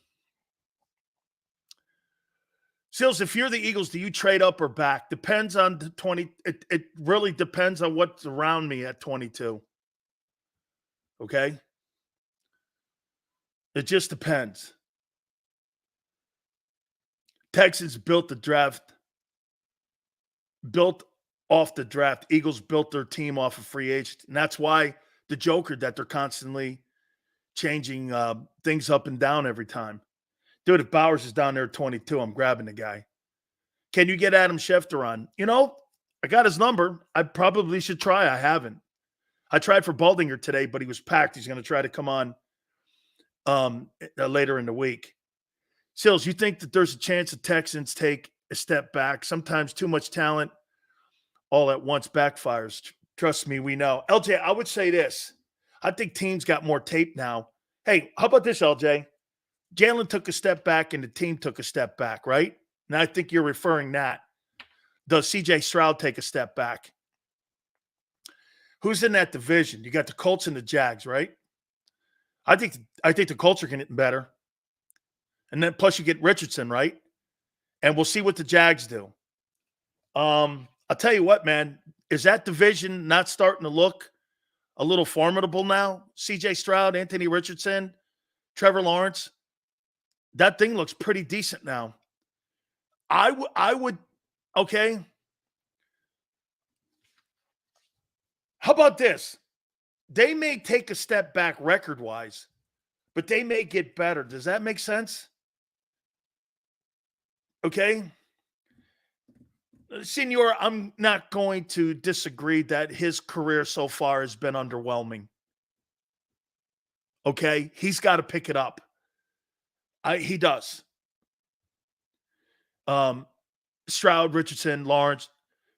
A: Sills, if you're the Eagles, do you trade up or back? Depends on the 20. It really depends on what's around me at 22. Okay? It just depends. Texans built the draft, built off the draft. Eagles built their team off of free agents. And that's why the Joker that they're constantly changing things up and down every time. Dude, if Bowers is down there at 22, I'm grabbing the guy. Can you get Adam Schefter on? You know, I got his number. I probably should try. I haven't. I tried for Baldinger today, but he was packed. He's going to try to come on later in the week. Sills, you think that there's a chance the Texans take a step back? Sometimes too much talent all at once backfires. Trust me, we know. LJ, I would say this. I think teams got more tape now. Hey, how about this, LJ? Jalen took a step back and the team took a step back, right? And I think you're referring that. Does CJ Stroud take a step back? Who's in that division? You got the Colts and the Jags, right? I think the Colts are getting better. And then plus you get Richardson, right? And we'll see what the Jags do. I'll tell you what, man. Is that division not starting to look a little formidable now? CJ Stroud, Anthony Richardson, Trevor Lawrence. That thing looks pretty decent now. I would, okay. How about this? They may take a step back record-wise, but they may get better. Does that make sense? Okay. Senor, I'm not going to disagree that his career so far has been underwhelming. Okay? He's got to pick it up. He does. Stroud, Richardson, Lawrence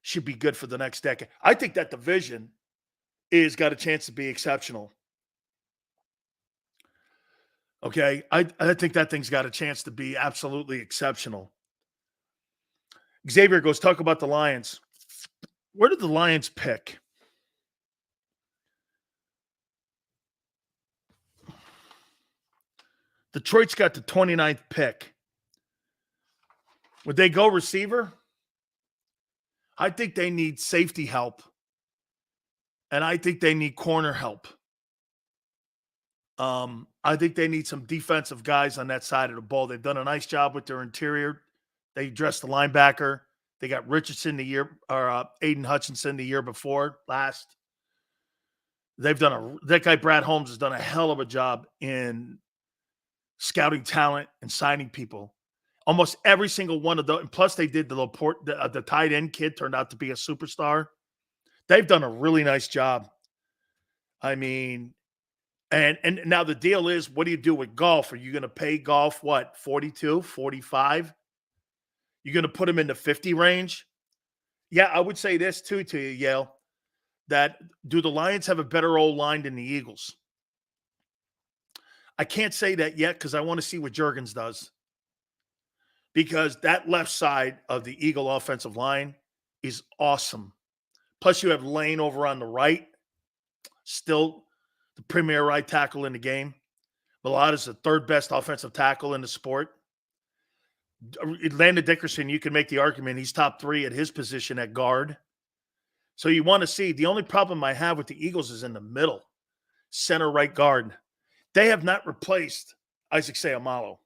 A: should be good for the next decade. I think that division is got a chance to be exceptional. Okay? I think that thing's got a chance to be absolutely exceptional. Xavier goes, talk about the Lions. Where did the Lions pick? Detroit's got the 29th pick. Would they go receiver? I think they need safety help. And I think they need corner help. I think they need some defensive guys on that side of the ball. They've done a nice job with their interior. They addressed the linebacker. They got Richardson Aiden Hutchinson the year before last. They've done that guy Brad Holmes has done a hell of a job in scouting talent and signing people. Almost every single one of those. And plus, they did the tight end kid turned out to be a superstar. They've done a really nice job. I mean, and now the deal is, what do you do with Goff? Are you going to pay Goff, what, 42, 45? You're going to put him in the 50 range? Yeah, I would say this too to you, Yale, that do the Lions have a better old line than the Eagles? I can't say that yet because I want to see what Juergens does. Because that left side of the Eagle offensive line is awesome. Plus, you have Lane over on the right, still the premier right tackle in the game. Milata's the third best offensive tackle in the sport. Landon Dickerson, you can make the argument he's top 3 at his position at guard. So you want to see. The only problem I have with the Eagles is in the middle, center right guard. They have not replaced Isaac Seumalo.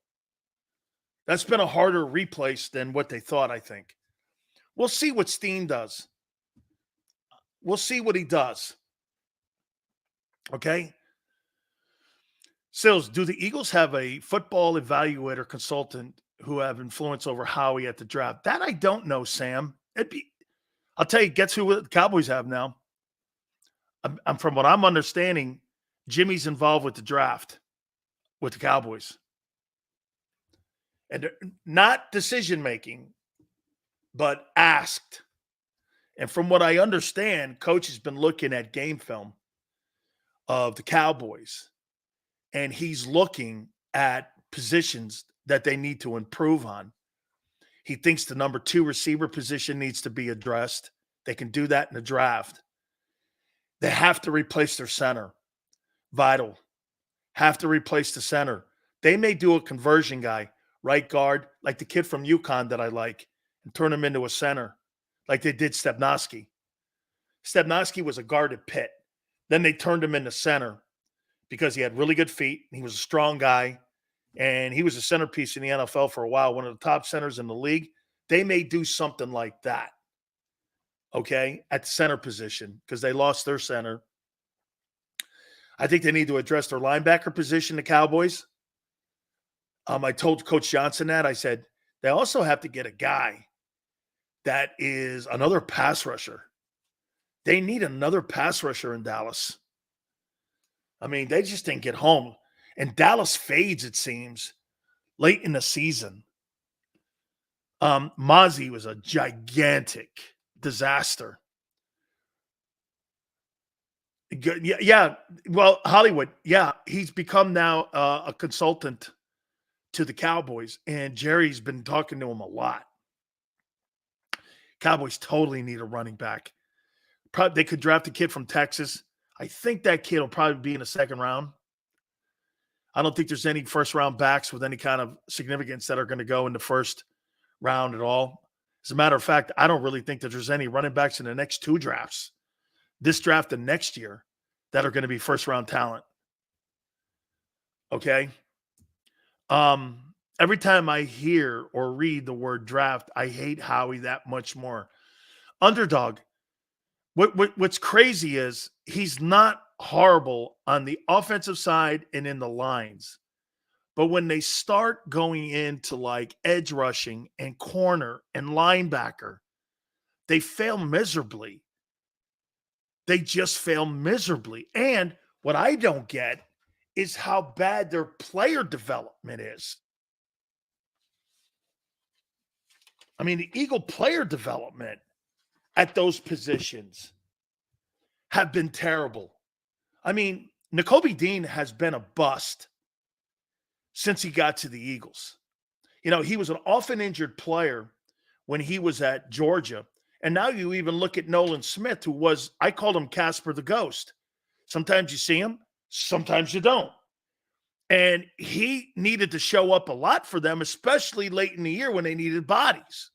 A: That's been a harder replace than what they thought, I think. We'll see what Steen does. We'll see what he does. Okay? Sills, do the Eagles have a football evaluator consultant who have influence over Howie at the draft? That I don't know, Sam. I'll tell you, guess who the Cowboys have now? I'm from what I'm understanding, Jimmy's involved with the draft with the Cowboys. And not decision-making, but asked. And from what I understand, Coach has been looking at game film of the Cowboys, and he's looking at positions that they need to improve on. He thinks the number 2 receiver position needs to be addressed. They can do that in the draft. They have to replace their center. Vital. Have to replace the center. They may do a conversion guy, right guard, like the kid from UConn that I like, and turn him into a center, like they did Stepnoski. Stepnoski was a guard at Pitt. Then they turned him into center because he had really good feet. He was a strong guy, and he was a centerpiece in the NFL for a while, one of the top centers in the league. They may do something like that, okay, at the center position because they lost their center. I think they need to address their linebacker position, the Cowboys. I told Coach Johnson that. I said, they also have to get a guy that is another pass rusher. They need another pass rusher in Dallas. I mean, they just didn't get home. And Dallas fades, it seems, late in the season. Mozzie was a gigantic disaster. Yeah. Well, Hollywood, yeah, he's become now a consultant to the Cowboys, and Jerry's been talking to him a lot. Cowboys totally need a running back. They could draft a kid from Texas. I think that kid will probably be in the second round. I don't think there's any first-round backs with any kind of significance that are going to go in the first round at all. As a matter of fact, I don't really think that there's any running backs in the next 2 drafts, this draft and next year, that are going to be first-round talent. Okay? Every time I hear or read the word draft, I hate Howie that much more. Underdog. What's crazy is he's not horrible on the offensive side and in the lines. But when they start going into like edge rushing and corner and linebacker, they fail miserably. They just fail miserably. And what I don't get is how bad their player development is. I mean, the Eagle player development at those positions have been terrible. I mean, Nakobe Dean has been a bust since he got to the Eagles. You know, he was an often injured player when he was at Georgia. And now you even look at Nolan Smith, who was, I called him Casper the Ghost. Sometimes you see him, sometimes you don't. And he needed to show up a lot for them, especially late in the year when they needed bodies.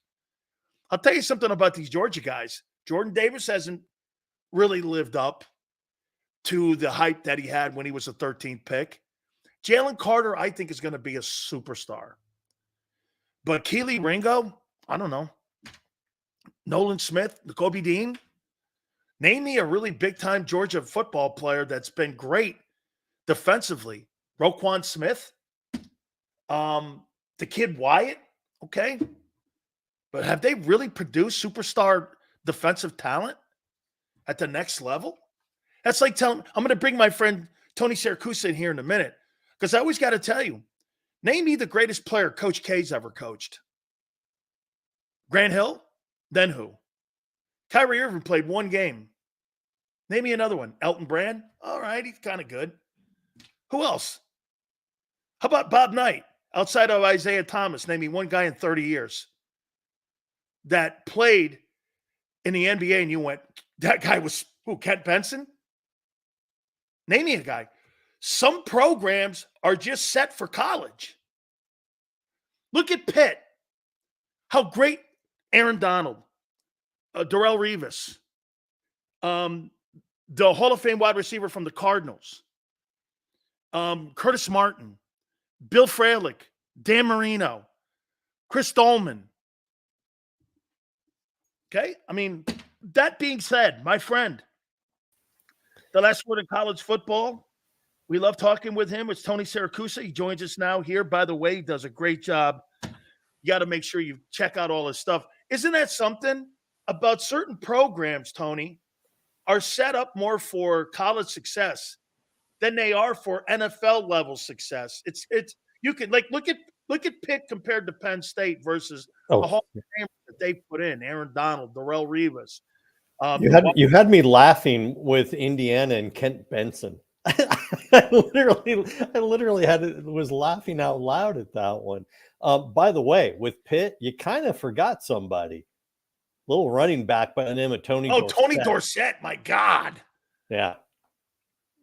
A: I'll tell you something about these Georgia guys. Jordan Davis hasn't really lived up to the hype that he had when he was a 13th pick. Jalen Carter, I think, is going to be a superstar. But Keely Ringo, I don't know. Nolan Smith, Nakobe Dean. Name me a really big-time Georgia football player that's been great defensively. Roquan Smith, the kid Wyatt, okay. But have they really produced superstar defensive talent at the next level? That's like telling – I'm going to bring my friend Tony Sakusa in here in a minute because I always got to tell you, name me the greatest player Coach K's ever coached. Grant Hill? Then who? Kyrie Irving played one game. Name me another one. Elton Brand? All right, he's kind of good. Who else? How about Bob Knight? Outside of Isaiah Thomas, name me one guy in 30 years that played in the NBA and you went, that guy was who? Kent Benson? Name me a guy. Some programs are just set for college. Look at Pitt. How great Aaron Donald, Darrelle Revis, the Hall of Fame wide receiver from the Cardinals, Curtis Martin, Bill Fralick, Dan Marino, Chris Dolman. Okay? I mean, that being said, my friend, the last word in college football, we love talking with him. It's Tony Sakusa. He joins us now here. By the way, he does a great job. You got to make sure you check out all his stuff. Isn't that something about certain programs, Tony, are set up more for college success than they are for NFL level success? It's you can like look at Pitt compared to Penn State versus the Hall of Fame that they put in. Aaron Donald, Darrelle Revis.
I: You had me laughing with Indiana and Kent Benson. I literally was laughing out loud at that one. By the way, with Pitt, you kind of forgot somebody. Little running back by the name of Tony Dorsett.
A: Tony Dorsett, my God.
I: Yeah.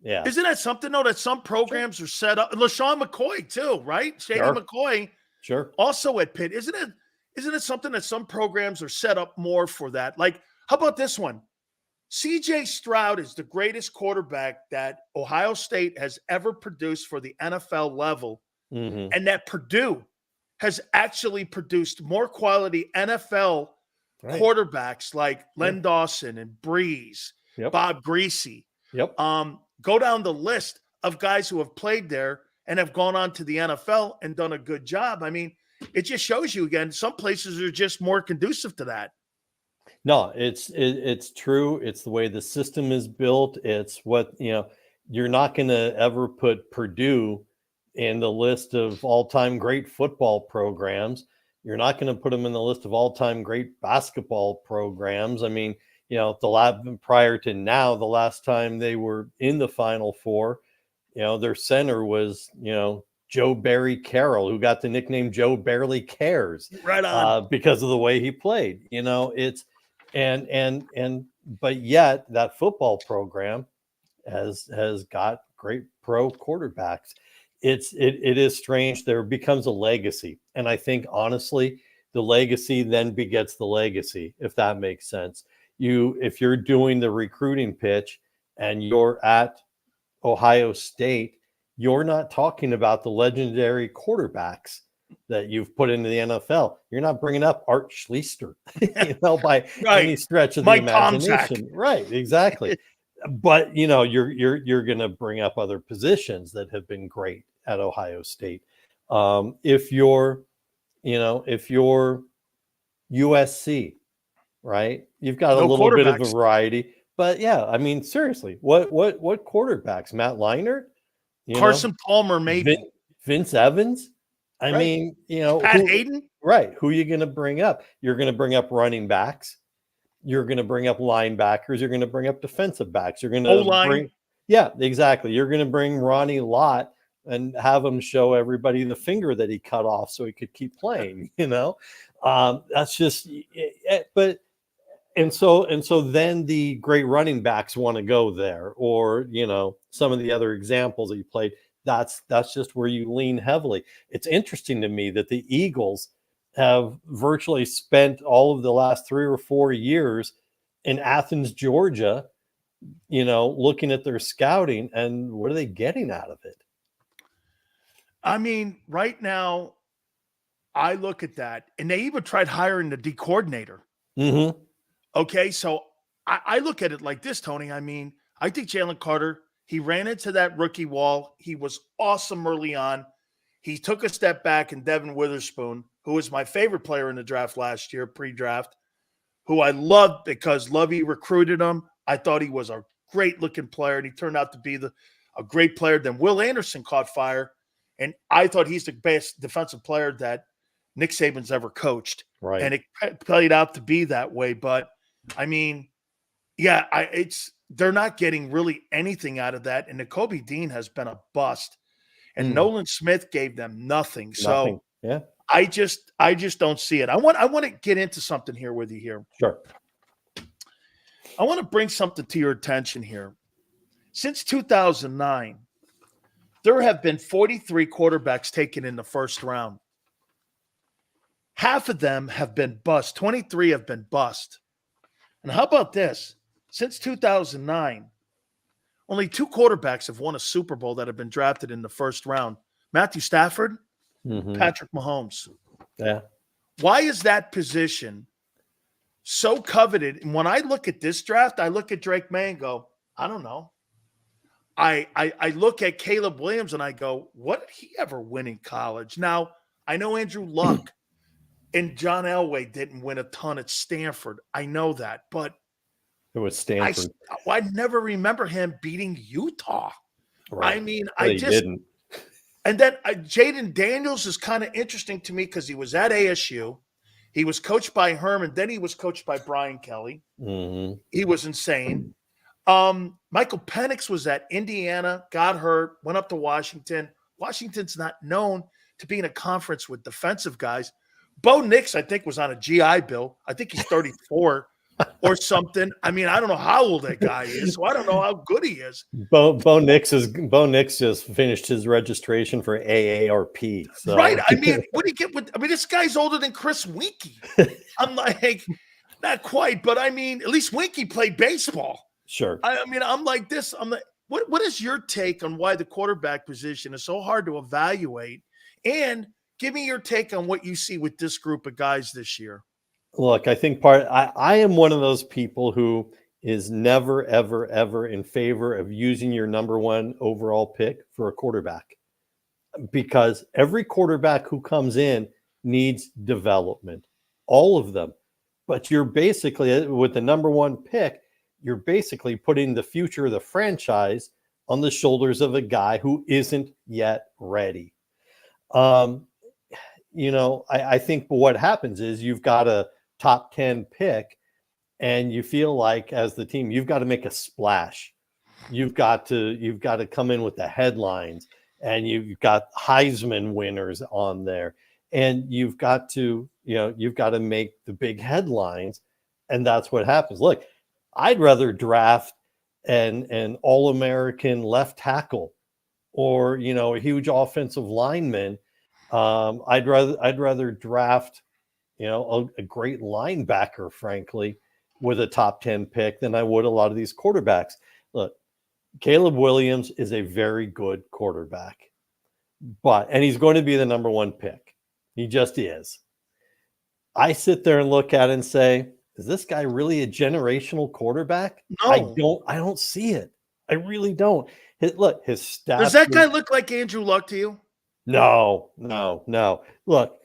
I: Yeah.
A: Isn't that something, though, that some programs are set up? LaShawn McCoy, too, right? Shady McCoy.
I: Sure.
A: Also at Pitt. Isn't it something that some programs are set up more for that? Like, how about this one? C.J. Stroud is the greatest quarterback that Ohio State has ever produced for the NFL level, and that Purdue has actually produced more quality NFL quarterbacks like Len Dawson and Breeze, Bob Greasy. Go down the list of guys who have played there and have gone on to the NFL and done a good job. I mean, it just shows you again, some places are just more conducive to that.
I: No, it's true. It's the way the system is built. It's what, you're not going to ever put Purdue in the list of all-time great football programs. You're not going to put them in the list of all-time great basketball programs. I mean, prior to now, the last time they were in the Final Four, their center was, Joe Barry Carroll, who got the nickname Joe Barely Cares,
A: right on,
I: because of the way he played. But yet that football program has got great pro quarterbacks. It is strange. There becomes a legacy, and I think honestly, the legacy then begets the legacy, if that makes sense. If you're doing the recruiting pitch and you're at Ohio State, you're not talking about the legendary quarterbacks that you've put into the NFL. You're not bringing up Art Schlichter, by any stretch of the imagination. Right, exactly. But you're going to bring up other positions that have been great at Ohio State. If you're USC, right? You've got a
A: No
I: little bit of
A: quarterbacks.
I: variety, but yeah, I mean, seriously, what quarterbacks? Matt Leinart,
A: Carson Palmer, maybe.
I: Vince Evans. I
A: Right.
I: mean,
A: Pat Hayden.
I: Right? Who are you going to bring up? You're going to bring up running backs. You're going to bring up linebackers. You're going to bring up defensive backs. You're going to bring, yeah, exactly. You're going to bring Ronnie Lott and have him show everybody the finger that he cut off so he could keep playing. That's just, but. And so then the great running backs want to go there, or some of the other examples that you played. That's just where you lean heavily. It's interesting to me that the Eagles have virtually spent all of the last 3 or 4 years in Athens, Georgia, looking at their scouting, and what are they getting out of it?
A: I mean, right now, I look at that, and they even tried hiring the D coordinator.
I: Mm-hmm.
A: Okay, so I look at it like this, Tony. I mean, I think Jalen Carter, he ran into that rookie wall. He was awesome early on. He took a step back, and Devin Witherspoon, who was my favorite player in the draft last year, pre-draft, who I loved because Lovey recruited him. I thought he was a great-looking player, and he turned out to be a great player. Then Will Anderson caught fire, and I thought he's the best defensive player that Nick Saban's ever coached.
I: Right.
A: And it played out to be that way, but I mean, yeah, they're not getting really anything out of that. And Nakobe Dean has been a bust, and Nolan Smith gave them nothing. So
I: yeah,
A: I just don't see it. I want to get into something here with you here.
I: Sure.
A: I want to bring something to your attention here. Since 2009, there have been 43 quarterbacks taken in the first round. Half of them have been bust. 23 have been bust. And how about this? Since 2009, only 2 quarterbacks have won a Super Bowl that have been drafted in the first round. Matthew Stafford, Patrick Mahomes.
I: Yeah.
A: Why is that position so coveted? And when I look at this draft, I look at Drake May and go, I don't know. I look at Caleb Williams and I go, what did he ever win in college? Now, I know Andrew Luck and John Elway didn't win a ton at Stanford. I know that, but
I: it was Stanford.
A: I never remember him beating Utah.
I: Right.
A: I mean,
I: but
A: I just
I: didn't.
A: And then Jaden Daniels is kind of interesting to me because he was at ASU. He was coached by Herman. Then he was coached by Brian Kelly.
I: Mm-hmm.
A: He was insane. Michael Penix was at Indiana, got hurt, went up to Washington. Washington's not known to be in a conference with defensive guys. Bo Nix, I think, was on a GI Bill. I think he's 34 or something. I mean, I don't know how old that guy is, so I don't know how good he is.
I: Bo Nix just finished his registration for AARP. So.
A: Right. I mean, what do you get with? I mean, this guy's older than Chris Winkie. I'm like, not quite, but I mean, at least Winkie played baseball.
I: Sure.
A: I mean, I'm like this. I'm like, what is your take on why the quarterback position is so hard to evaluate? And give me your take on what you see with this group of guys this year.
I: Look, I think I am one of those people who is never, ever, ever in favor of using your number 1 overall pick for a quarterback, because every quarterback who comes in needs development, all of them. But you're basically, with the number 1 pick, you're basically putting the future of the franchise on the shoulders of a guy who isn't yet ready. I think what happens is you've got a top 10 pick and you feel like, as the team, you've got to make a splash. You've got to come in with the headlines, and you've got Heisman winners on there, and you've got to make the big headlines. And that's what happens. Look, I'd rather draft an All-American left tackle or, a huge offensive lineman. I'd rather draft, a great linebacker, frankly, with a top 10 pick than I would a lot of these quarterbacks. Look, Caleb Williams is a very good quarterback, and he's going to be the number 1 pick. He just is. I sit there and look at it and say, is this guy really a generational quarterback?
A: No.
I: I don't see it. I really don't. His stats.
A: Does that guy look like Andrew Luck to you?
I: No. Look,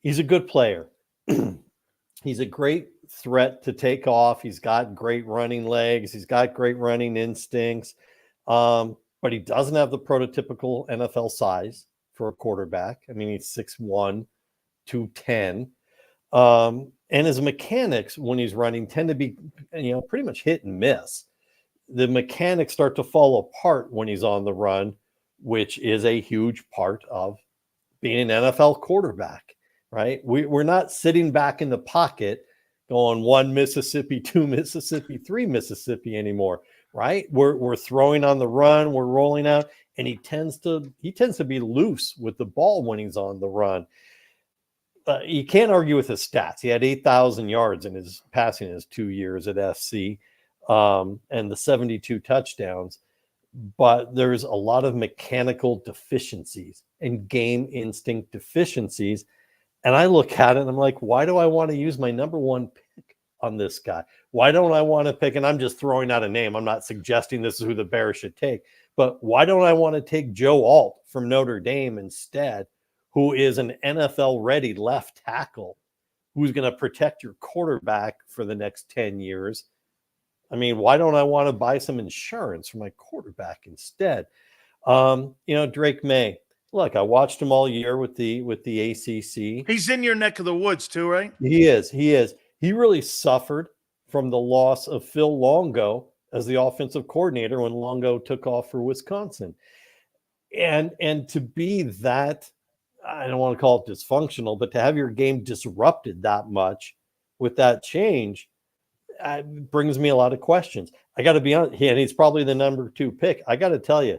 I: he's a good player. He's a great threat to take off. He's got great running legs. He's got great running instincts. But he doesn't have the prototypical NFL size for a quarterback. I mean, he's 6'1", 210. And his mechanics when he's running tend to be, pretty much hit and miss. The mechanics start to fall apart when he's on the run, which is a huge part of being an NFL quarterback, right? We're not sitting back in the pocket going 1 Mississippi, 2 Mississippi, 3 Mississippi anymore, right? We're throwing on the run, we're rolling out, and he tends to be loose with the ball when he's on the run. You can't argue with his stats. He had 8,000 yards in his passing in his 2 years at SC, and the 72 touchdowns. But there's a lot of mechanical deficiencies and game instinct deficiencies. And I look at it and I'm like, why do I want to use my number one pick on this guy? Why don't I want to pick? And I'm just throwing out a name. I'm not suggesting this is who the Bears should take. But why don't I want to take Joe Alt from Notre Dame instead, who is an NFL-ready left tackle who's going to protect your quarterback for the next 10 years? I mean, why don't I want to buy some insurance for my quarterback instead? Drake May. Look, I watched him all year with the ACC.
A: He's in your neck of the woods too, right?
I: He is. He really suffered from the loss of Phil Longo as the offensive coordinator when Longo took off for Wisconsin. And to be that, I don't want to call it dysfunctional, but to have your game disrupted that much with that change brings me a lot of questions. I got to be honest, and he's probably the number 2 pick. I got to tell you,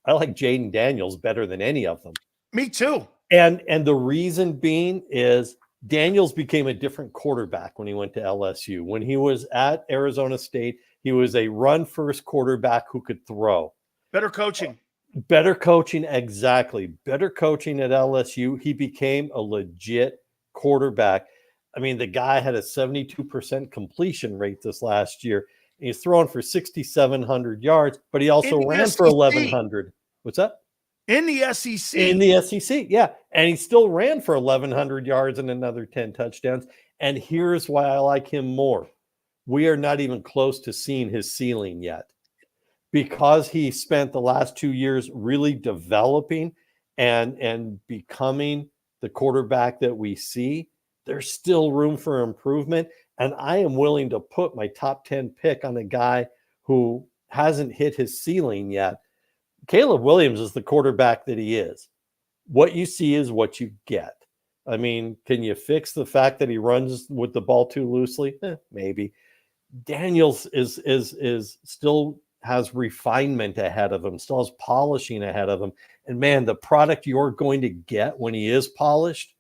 I: I like Jaden Daniels better than any of them.
A: Me too.
I: And the reason being is Daniels became a different quarterback when he went to LSU. When he was at Arizona State, he was a run-first quarterback who could throw.
A: Better coaching.
I: Better coaching, exactly. Better coaching at LSU. He became a legit quarterback. I mean, the guy had a 72% completion rate this last year. He's throwing for 6,700 yards, but he also ran for 1,100. What's that?
A: In the SEC.
I: In the SEC, yeah. And he still ran for 1,100 yards and another 10 touchdowns. And here's why I like him more. We are not even close to seeing his ceiling yet, because he spent the last 2 years really developing and becoming the quarterback that we see. There's still room for improvement. And I am willing to put my top 10 pick on a guy who hasn't hit his ceiling yet. Caleb Williams is the quarterback that he is. What you see is what you get. I mean, can you fix the fact that he runs with the ball too loosely? Maybe. Daniels is still has refinement ahead of him, still has polishing ahead of him. And man, the product you're going to get when he is polished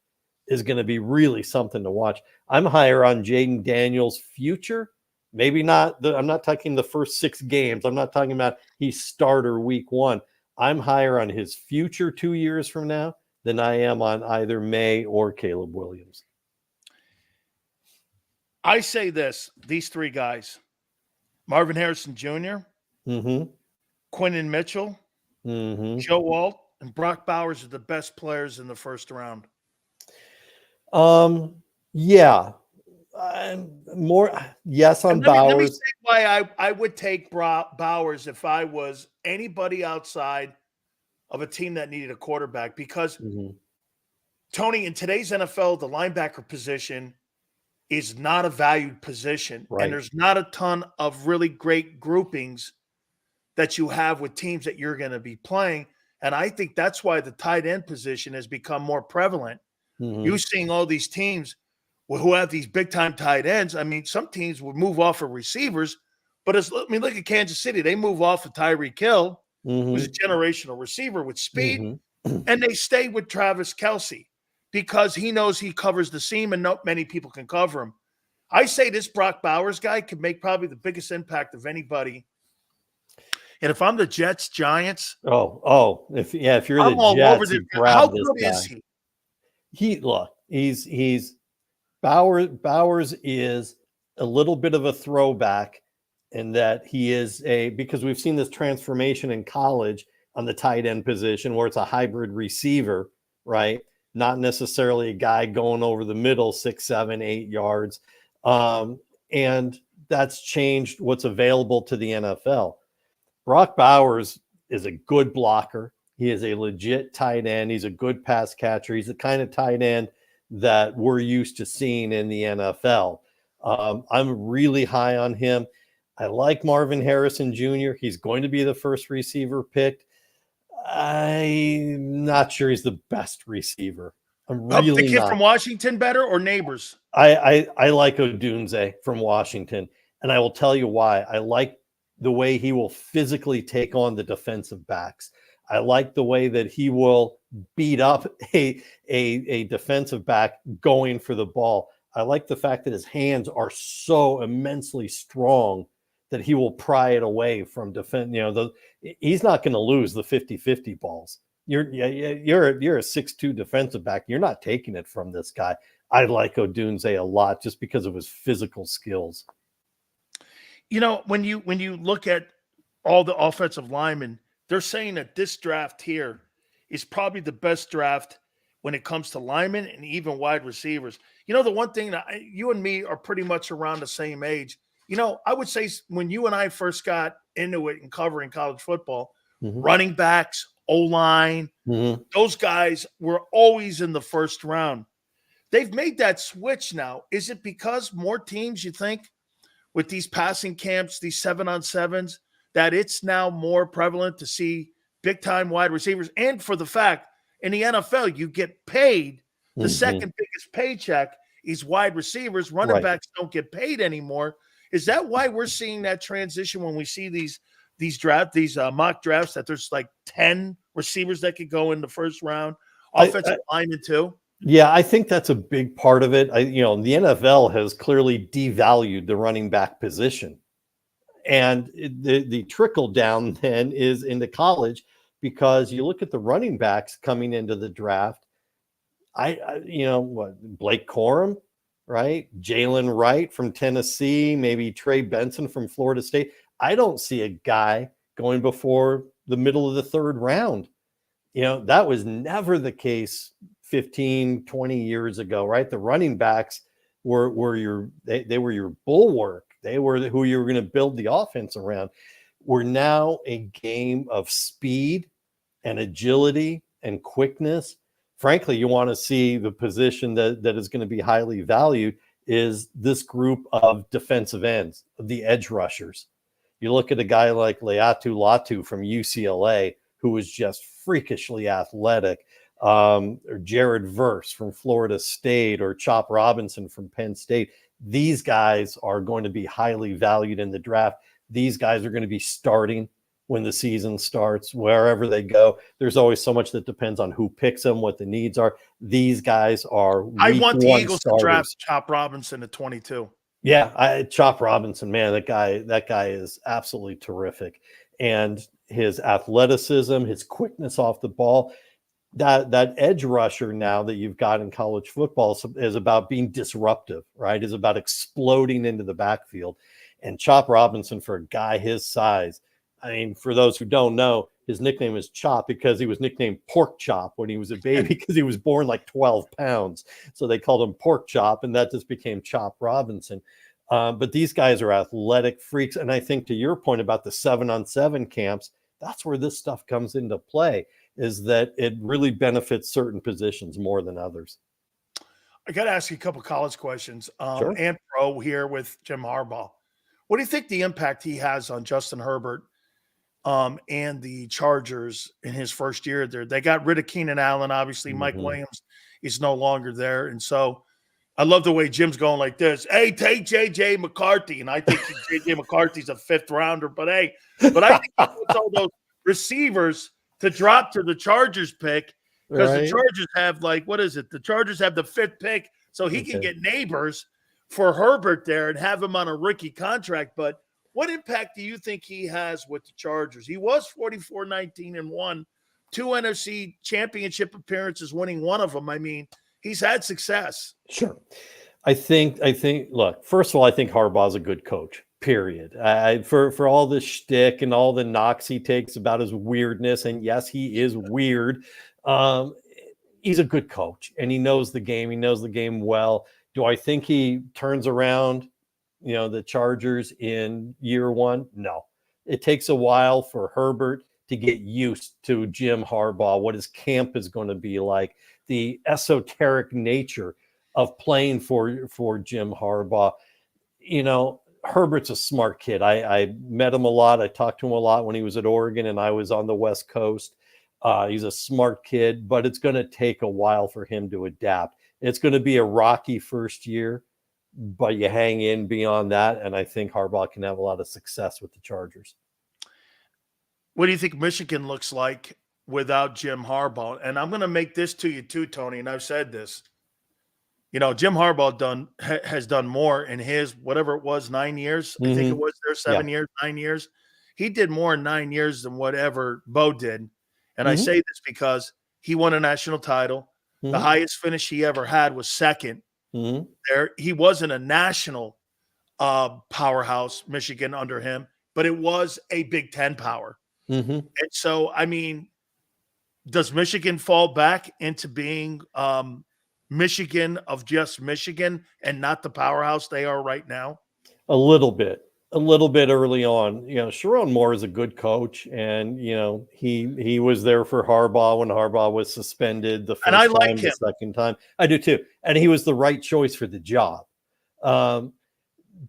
I: is going to be really something to watch. I'm higher on Jaden Daniels' future. Maybe not. I'm not talking the first 6 games. I'm not talking about he's starter week 1. I'm higher on his future 2 years from now than I am on either May or Caleb Williams.
A: I say these 3 guys, Marvin Harrison Jr., Quinton Mitchell, Joe Alt, and Brock Bowers are the best players in the first round.
I: Yeah. Yes on Bowers.
A: Let me say why I would take Bowers if I was anybody outside of a team that needed a quarterback, because Tony, in today's NFL, the linebacker position is not a valued position. Right. And there's not a ton of really great groupings that you have with teams that you're going to be playing. And I think that's why the tight end position has become more prevalent. You're seeing all these teams who have these big-time tight ends. I mean, some teams would move off of receivers, but look at Kansas City. They move off of Tyreek Hill, who's a generational receiver with speed, and they stay with Travis Kelce because he knows he covers the seam and not many people can cover him. I say this Brock Bowers guy could make probably the biggest impact of anybody. And if I'm the Jets, Giants,
I: if you're
A: I'm
I: the
A: all
I: Jets,
A: over this.
I: grab
A: How
I: this
A: good
I: guy.
A: is he?
I: He's Bowers is a little bit of a throwback in that he is because we've seen this transformation in college on the tight end position where it's a hybrid receiver, right? Not necessarily a guy going over the middle 6, 7, 8 yards. And that's changed what's available to the NFL. Brock Bowers is a good blocker. He is a legit tight end. He's a good pass catcher. He's the kind of tight end that we're used to seeing in the NFL. I'm really high on him. I like Marvin Harrison Jr. He's going to be the first receiver picked. I'm not sure he's the best receiver. I'm really
A: the kid
I: not.
A: from Washington better or Neighbors?
I: I like Odunze from Washington, and I will tell you why. I like the way he will physically take on the defensive backs. I like the way that he will beat up a defensive back going for the ball. I like the fact that his hands are so immensely strong that he will pry it away from defense. He's not going to lose the 50-50 balls. You're a 6'2" defensive back. You're not taking it from this guy. I like Odunze a lot just because of his physical skills.
A: When you look at all the offensive linemen, they're saying that this draft here is probably the best draft when it comes to linemen and even wide receivers. The one thing that you and me are pretty much around the same age. I would say when you and I first got into it and covering college football, running backs, O-line, those guys were always in the first round. They've made that switch now. Is it because more teams, you think, with these passing camps, these 7-on-7s, that it's now more prevalent to see big-time wide receivers? And for the fact, in the NFL, you get paid. The second biggest paycheck is wide receivers. Running backs don't get paid anymore. Is that why we're seeing that transition when we see these mock drafts, that there's like 10 receivers that could go in the first round, offensive linemen too?
I: Yeah, I think that's a big part of it. The NFL has clearly devalued the running back position. And the trickle down then is into college, because you look at the running backs coming into the draft. Blake Corum, right? Jalen Wright from Tennessee, maybe Trey Benson from Florida State. I don't see a guy going before the middle of the third round. That was never the case 15, 20 years ago, right? The running backs were your bulwark. They were who you were going to build the offense around. We're now a game of speed and agility and quickness. Frankly, you want to see the position that is going to be highly valued is this group of defensive ends, the edge rushers. You look at a guy like Leatu Latu from UCLA, who was just freakishly athletic, or Jared Verse from Florida State, or Chop Robinson from Penn State. These guys are going to be highly valued in the draft. These guys are going to be starting when the season starts, wherever they go. There's always so much that depends on who picks them, what the needs are. These guys are
A: I want the Eagles
I: starters.
A: to draft Chop Robinson at 22.
I: Yeah, Chop Robinson, man, that guy is absolutely terrific. And his athleticism, his quickness off the ball, that edge rusher now that you've got in college football is about being disruptive, right? Is about exploding into the backfield. And Chop Robinson, for a guy his size, I mean, for those who don't know, his nickname is Chop because he was nicknamed Pork Chop when he was a baby because he was born like 12 pounds. So they called him Pork Chop, and that just became Chop Robinson. But these guys are athletic freaks. And I think to your point about the 7-on-7 camps, that's where this stuff comes into play, is that it really benefits certain positions more than others.
A: I got to ask you a couple college questions.
I: Sure.
A: And pro here with Jim Harbaugh. What do you think the impact he has on Justin Herbert and the Chargers in his first year there? They got rid of Keenan Allen. Obviously, Mike Williams is no longer there. And so I love the way Jim's going like this. Hey, take J.J. McCarthy. And I think J.J. McCarthy's a 5th rounder. But I think he puts all those receivers to drop to the Chargers pick because the Chargers have the Chargers have the 5th pick. So he can get neighbors for Herbert there and have him on a rookie contract. But what impact do you think he has with the Chargers? He was 44-19-1, 2 NFC championship appearances, winning one of them. I mean, he's had success.
I: Sure. I think, look, first of all, I think Harbaugh's a good coach, period. For all the shtick and all the knocks he takes about his weirdness, and yes, he is weird. He's a good coach and he knows the game. He knows the game well. Do I think he turns around, the Chargers in year one? No. It takes a while for Herbert to get used to Jim Harbaugh, what his camp is going to be like, the esoteric nature of playing for Jim Harbaugh. Herbert's a smart kid. I met him a lot. I talked to him a lot when he was at Oregon and I was on the West Coast. He's a smart kid, but it's going to take a while for him to adapt. It's going to be a rocky first year, but you hang in beyond that, and I think Harbaugh can have a lot of success with the Chargers.
A: What do you think Michigan looks like without Jim Harbaugh? And I'm going to make this to you too, Tony, and I've said this. Jim Harbaugh has done more in his, whatever it was, 9 years. I think it was there, 7 years, 9 years. He did more in 9 years than whatever Bo did. And I say this because he won a national title. The highest finish he ever had was second. There, he wasn't a national powerhouse, Michigan, under him, but it was a Big Ten power. And so, does Michigan fall back into being Michigan of just Michigan and not the powerhouse they are right now?
I: A little bit early on. Sharon Moore is a good coach, and he was there for Harbaugh when Harbaugh was suspended the first time, like the second time. I do too, and he was the right choice for the job.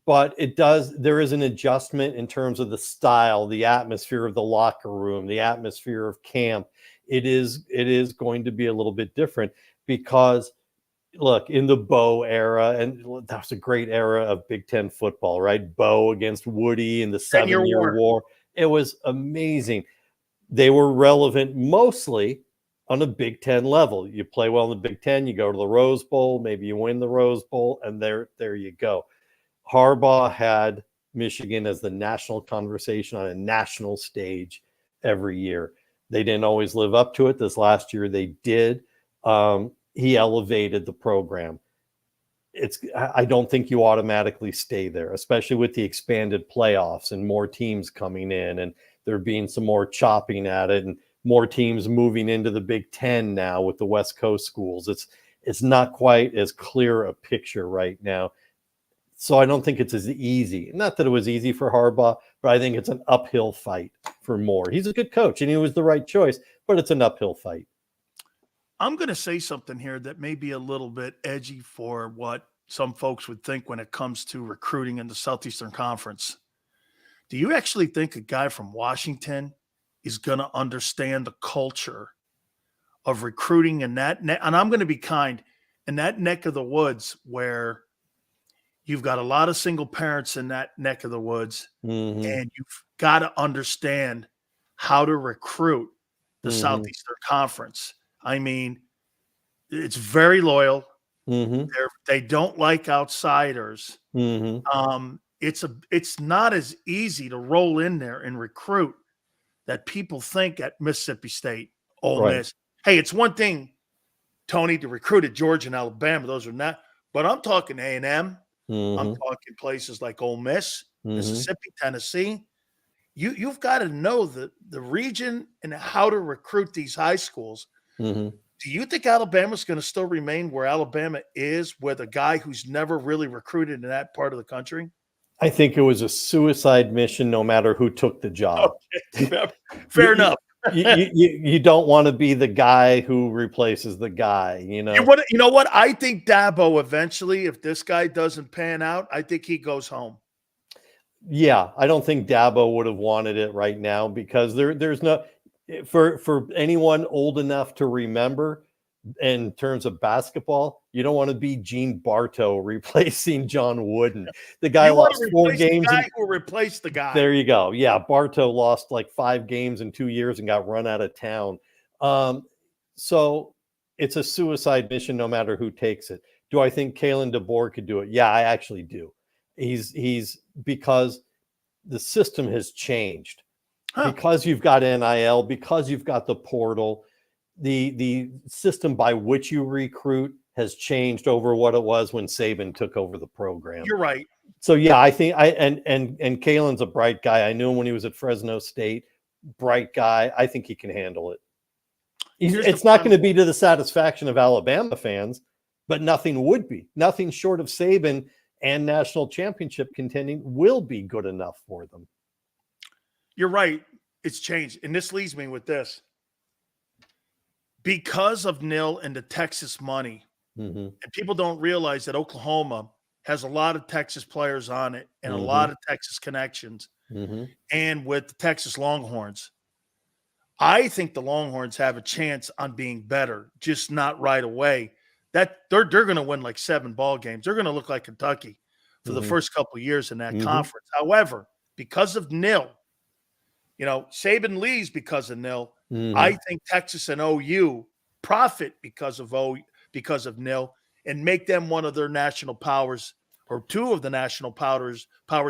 I: But there is an adjustment in terms of the style, the atmosphere of the locker room, the atmosphere of camp. It is going to be a little bit different because, look, in the Bo era, and that was a great era of Big Ten football, right? Bo against Woody in the 7-year war. It was amazing. They were relevant mostly on a Big Ten level. You play well in the Big Ten, you go to the Rose Bowl, maybe you win the Rose Bowl, and there you go. Harbaugh had Michigan as the national conversation on a national stage every year. They didn't always live up to it. This last year they did. He elevated the program. I don't think you automatically stay there, especially with the expanded playoffs and more teams coming in and there being some more chopping at it and more teams moving into the Big Ten now with the West Coast schools. It's not quite as clear a picture right now. So I don't think it's as easy. Not that it was easy for Harbaugh, but I think it's an uphill fight for Moore. He's a good coach and he was the right choice, but it's an uphill fight.
A: I'm going to say something here that may be a little bit edgy for what some folks would think when it comes to recruiting in the Southeastern Conference. Do you actually think a guy from Washington is going to understand the culture of recruiting in that neck? And I'm going to be kind, in that neck of the woods where you've got a lot of single parents in that neck of the woods, and you've got to understand how to recruit the Southeastern Conference. It's very loyal. They don't like outsiders. It's not as easy to roll in there and recruit that people think at Mississippi State, Ole Miss. Hey, it's one thing, Tony, to recruit at Georgia and Alabama. Those are not. But I'm talking A&M. I'm talking places like Ole Miss, Mississippi, Tennessee. You've got to know the region and how to recruit these high schools. Do you think Alabama's going to still remain where Alabama is with a guy who's never really recruited in that part of the country?
I: I think it was a suicide mission no matter who took the job.
A: Okay. Fair enough.
I: You don't want to be the guy who replaces the guy,
A: You know what? I think Dabo eventually, if this guy doesn't pan out, I think he goes home.
I: Yeah, I don't think Dabo would have wanted it right now because there's no for anyone old enough to remember in terms of basketball, you don't want to be Gene Bartow replacing John Wooden. The guy lost 4 games.
A: The guy who replaced the guy.
I: There you go. Yeah, Bartow lost like 5 games in 2 years and got run out of town. So it's a suicide mission no matter who takes it. Do I think Kalen DeBoer could do it? Yeah, I actually do. He's because the system has changed. Because you've got NIL, because you've got the portal, the system by which you recruit has changed over what it was when Saban took over the program.
A: You're right.
I: So yeah, I think and Kalen's a bright guy. I knew him when he was at Fresno State. Bright guy. I think he can handle it. It's not going to be to the satisfaction of Alabama fans, but nothing would be. Nothing short of Saban and national championship contending will be good enough for them.
A: You're right. It's changed. And this leaves me with this. Because of NIL and the Texas money, and people don't realize that Oklahoma has a lot of Texas players on it and a lot of Texas connections. And with the Texas Longhorns, I think the Longhorns have a chance on being better, just not right away. That they're going to win like 7 ball games. They're going to look like Kentucky for the first couple of years in that conference. However, because of NIL, Saban leaves because of NIL. I think Texas and OU profit because of NIL and make them one of their national powers or 2 of the national powers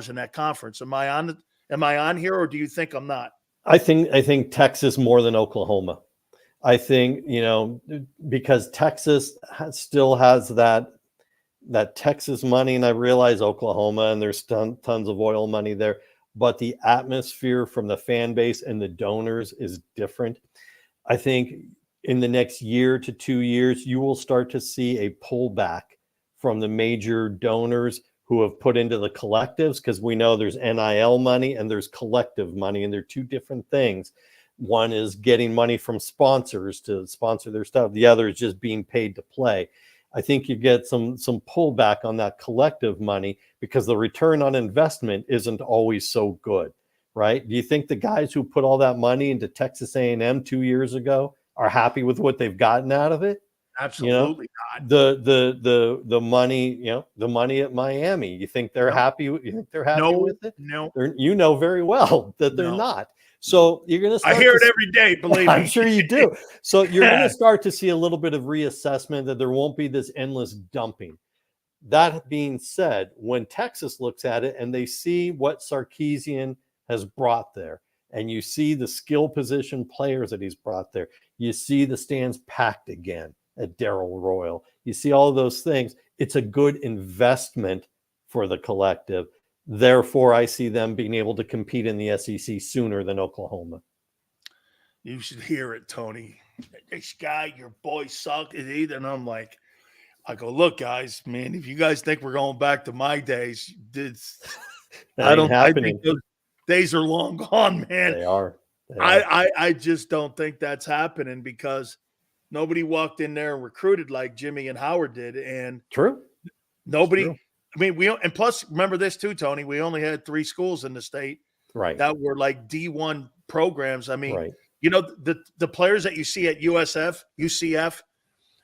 A: in that conference. Am I on here, or do you think I'm not?
I: I think Texas more than Oklahoma. I think, because Texas still has that Texas money, and I realize Oklahoma and there's tons of oil money there, but the atmosphere from the fan base and the donors is different. I think in the next year to 2 years, you will start to see a pullback from the major donors who have put into the collectives, because we know there's NIL money and there's collective money, and they're 2 different things. One is getting money from sponsors to sponsor their stuff. The other is just being paid to play. I think you get some pullback on that collective money because the return on investment isn't always so good, right? Do you think the guys who put all that money into Texas A&M 2 years ago are happy with what they've gotten out of it?
A: Absolutely not.
I: The money, the money at Miami. You think they're happy? You think they're happy with it?
A: No.
I: You know very well that they're not. So you're going to start.
A: I hear it every day, believe me.
I: I'm sure you do. So you're going to start to see a little bit of reassessment, that there won't be this endless dumping. That being said, when Texas looks at it and they see what Sarkisian has brought there, and you see the skill position players that he's brought there, you see the stands packed again at Darrell Royal, you see all of those things, it's a good investment for the collective. Therefore, I see them being able to compete in the SEC sooner than Oklahoma.
A: You should hear it, Tony. This guy, your boy sucked. And I'm like, I go, look, guys, man, if you guys think we're going back to my days, I think those days are long gone, man.
I: They are.
A: I just don't think that's happening, because nobody walked in there and recruited like Jimmy and Howard did. And nobody. True. I mean, and plus, remember this too, Tony. We only had 3 schools in the state, that were like D1 programs. I mean, the players that you see at UCF,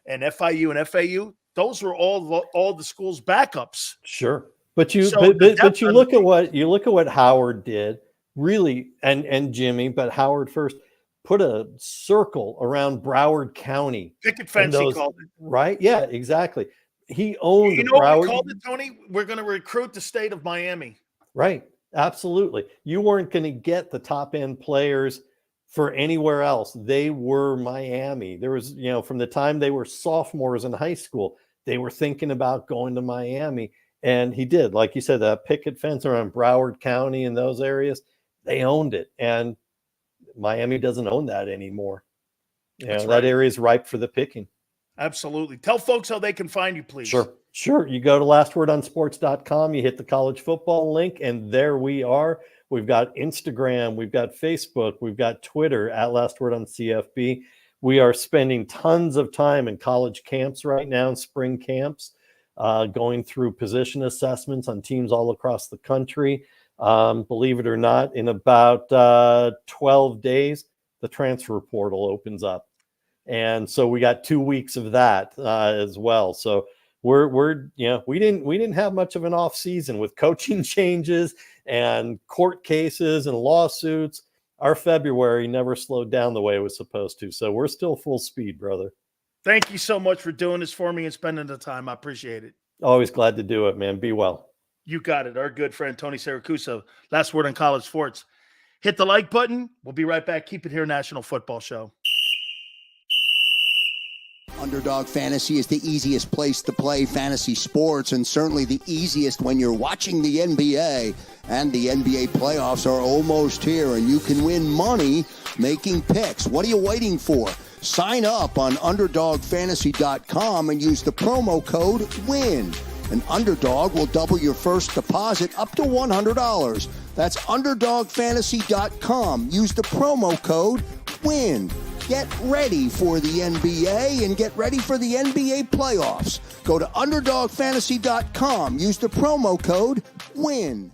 A: and FIU and FAU, those were all the schools' backups.
I: Sure, but you look at what Howard did, really, and Jimmy, but Howard first put a circle around Broward County.
A: Picket fence, he called it.
I: Right? Yeah, exactly. He owned.
A: You know what we called it, Tony? We're going to recruit the state of Miami.
I: Right. Absolutely. You weren't going to get the top end players for anywhere else. They were Miami. There was, from the time they were sophomores in high school, they were thinking about going to Miami. And he did, like you said, that picket fence around Broward County and those areas, they owned it. And Miami doesn't own that anymore. That area is ripe for the picking.
A: Absolutely. Tell folks how they can find you, please.
I: Sure. You go to lastwordonsports.com, you hit the college football link, and there we are. We've got Instagram, we've got Facebook, we've got Twitter at lastwordonCFB. We are spending tons of time in college camps right now, in spring camps, going through position assessments on teams all across the country. Believe it or not, in about 12 days, the transfer portal opens up. And so we got 2 weeks of that as well. So we didn't have much of an off season with coaching changes and court cases and lawsuits. Our February never slowed down the way it was supposed to. So we're still full speed, brother.
A: Thank you so much for doing this for me and spending the time. I appreciate it.
I: Always glad to do it, man. Be well.
A: You got it. Our good friend, Tony Sakusa, Last Word on College Sports. Hit the like button. We'll be right back. Keep it here, National Football Show.
B: Underdog Fantasy is the easiest place to play fantasy sports, and certainly the easiest when you're watching the NBA. And the NBA playoffs are almost here, and you can win money making picks. What are you waiting for? Sign up on UnderdogFantasy.com and use the promo code WIN. An Underdog will double your first deposit up to $100. That's UnderdogFantasy.com. Use the promo code WIN. Get ready for the NBA and get ready for the NBA playoffs. Go to UnderdogFantasy.com. Use the promo code WIN.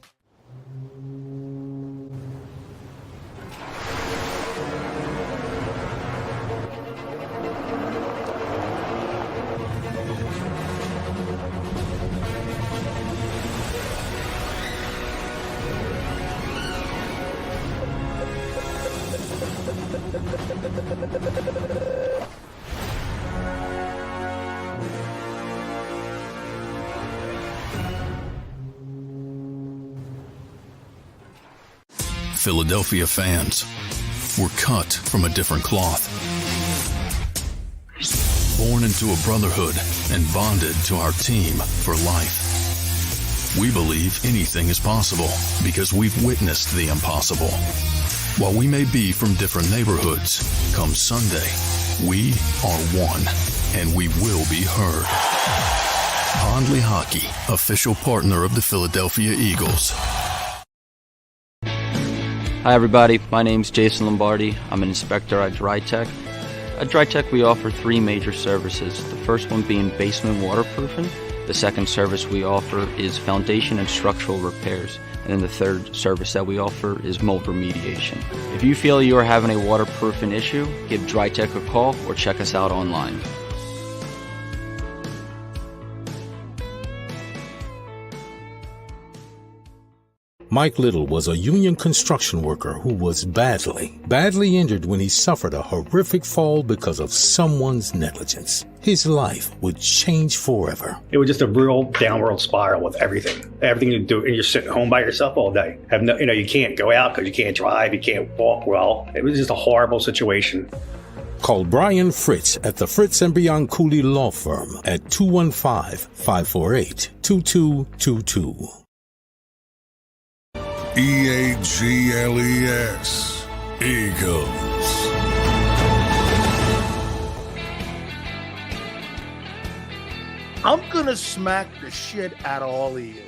C: Philadelphia fans, were cut from a different cloth. Born into a brotherhood and bonded to our team for life. We believe anything is possible because we've witnessed the impossible. While we may be from different neighborhoods, come Sunday, we are one, and we will be heard. Pondley Hockey, official partner of the Philadelphia Eagles.
D: Hi everybody, my name's Jason Lombardi. I'm an inspector at JAKIB. At JAKIB we offer three major services, the first one being basement waterproofing, the second service we offer is foundation and structural repairs, and then the third service that we offer is mold remediation. If you feel you are having a waterproofing issue, give JAKIB a call or check us out online.
E: Mike Little was a union construction worker who was badly injured when he suffered a horrific fall because of someone's negligence. His life would change forever.
F: It was just a real downward spiral with everything. Everything you do, and you're sitting home by yourself all day. You can't go out because you can't drive, you can't walk well. It was just a horrible situation.
E: Call Brian Fritz at the Fritz & Beyond Cooley Law Firm at 215-548-2222.
G: EAGLES, Eagles.
A: I'm gonna smack the shit out of all of you.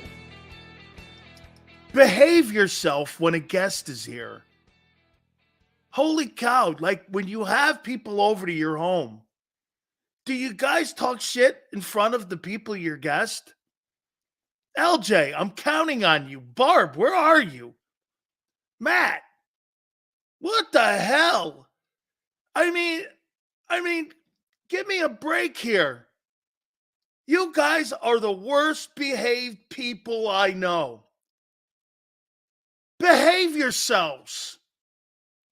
A: Behave yourself when a guest is here. Holy cow, like when you have people over to your home, do you guys talk shit in front of the people your guest? LJ, I'm counting on you. Barb, where are you? Matt, what the hell? I mean, give me a break here. You guys are the worst behaved people I know. Behave yourselves,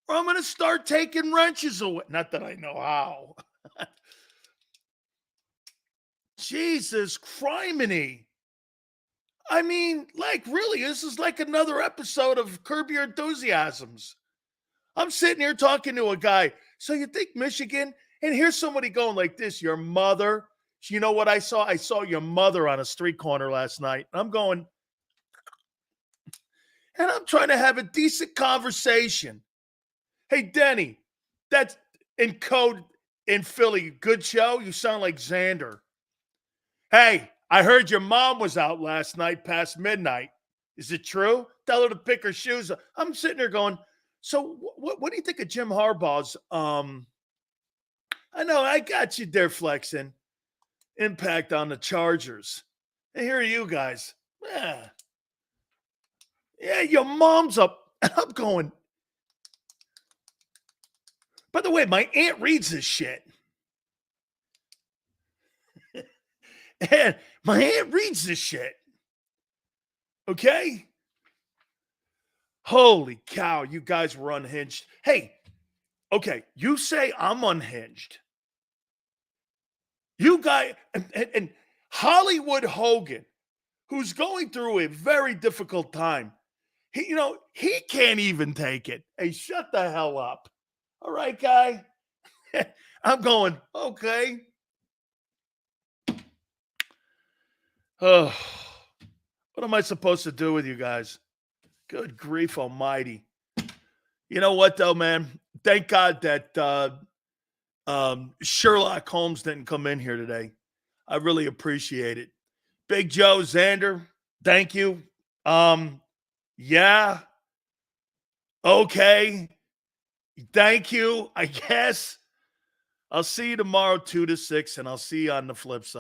A: or I'm going to start taking wrenches away. Not that I know how. Jesus criminy. I mean, like, really, this is like another episode of Curb Your Enthusiasms. I'm sitting here talking to a guy. So you think Michigan? And here's somebody going like this. Your mother. You know what I saw? I saw your mother on a street corner last night. I'm going, and I'm trying to have a decent conversation. Hey, Denny, that's in code in Philly. Good show. You sound like Xander. Hey, I heard your mom was out last night past midnight. Is it true? Tell her to pick her shoes up. I'm sitting there going, so what do you think of Jim Harbaugh's, I know, I got you there flexing, impact on the Chargers. And here are you guys. Yeah, your mom's up. I'm going. By the way, my aunt reads this shit. And my aunt reads this shit. Okay? Holy cow, you guys were unhinged. Hey, okay, you say I'm unhinged. You guys, and Hollywood Hogan, who's going through a very difficult time, he can't even take it. Hey, shut the hell up. All right, guy? I'm going, okay. Oh, what am I supposed to do with you guys? Good grief almighty. You know what, though, man? Thank God that Sherlock Holmes didn't come in here today. I really appreciate it. Big Joe Xander, thank you. Yeah. Okay. Thank you, I guess. I'll see you tomorrow, 2 to 6, and I'll see you on the flip side.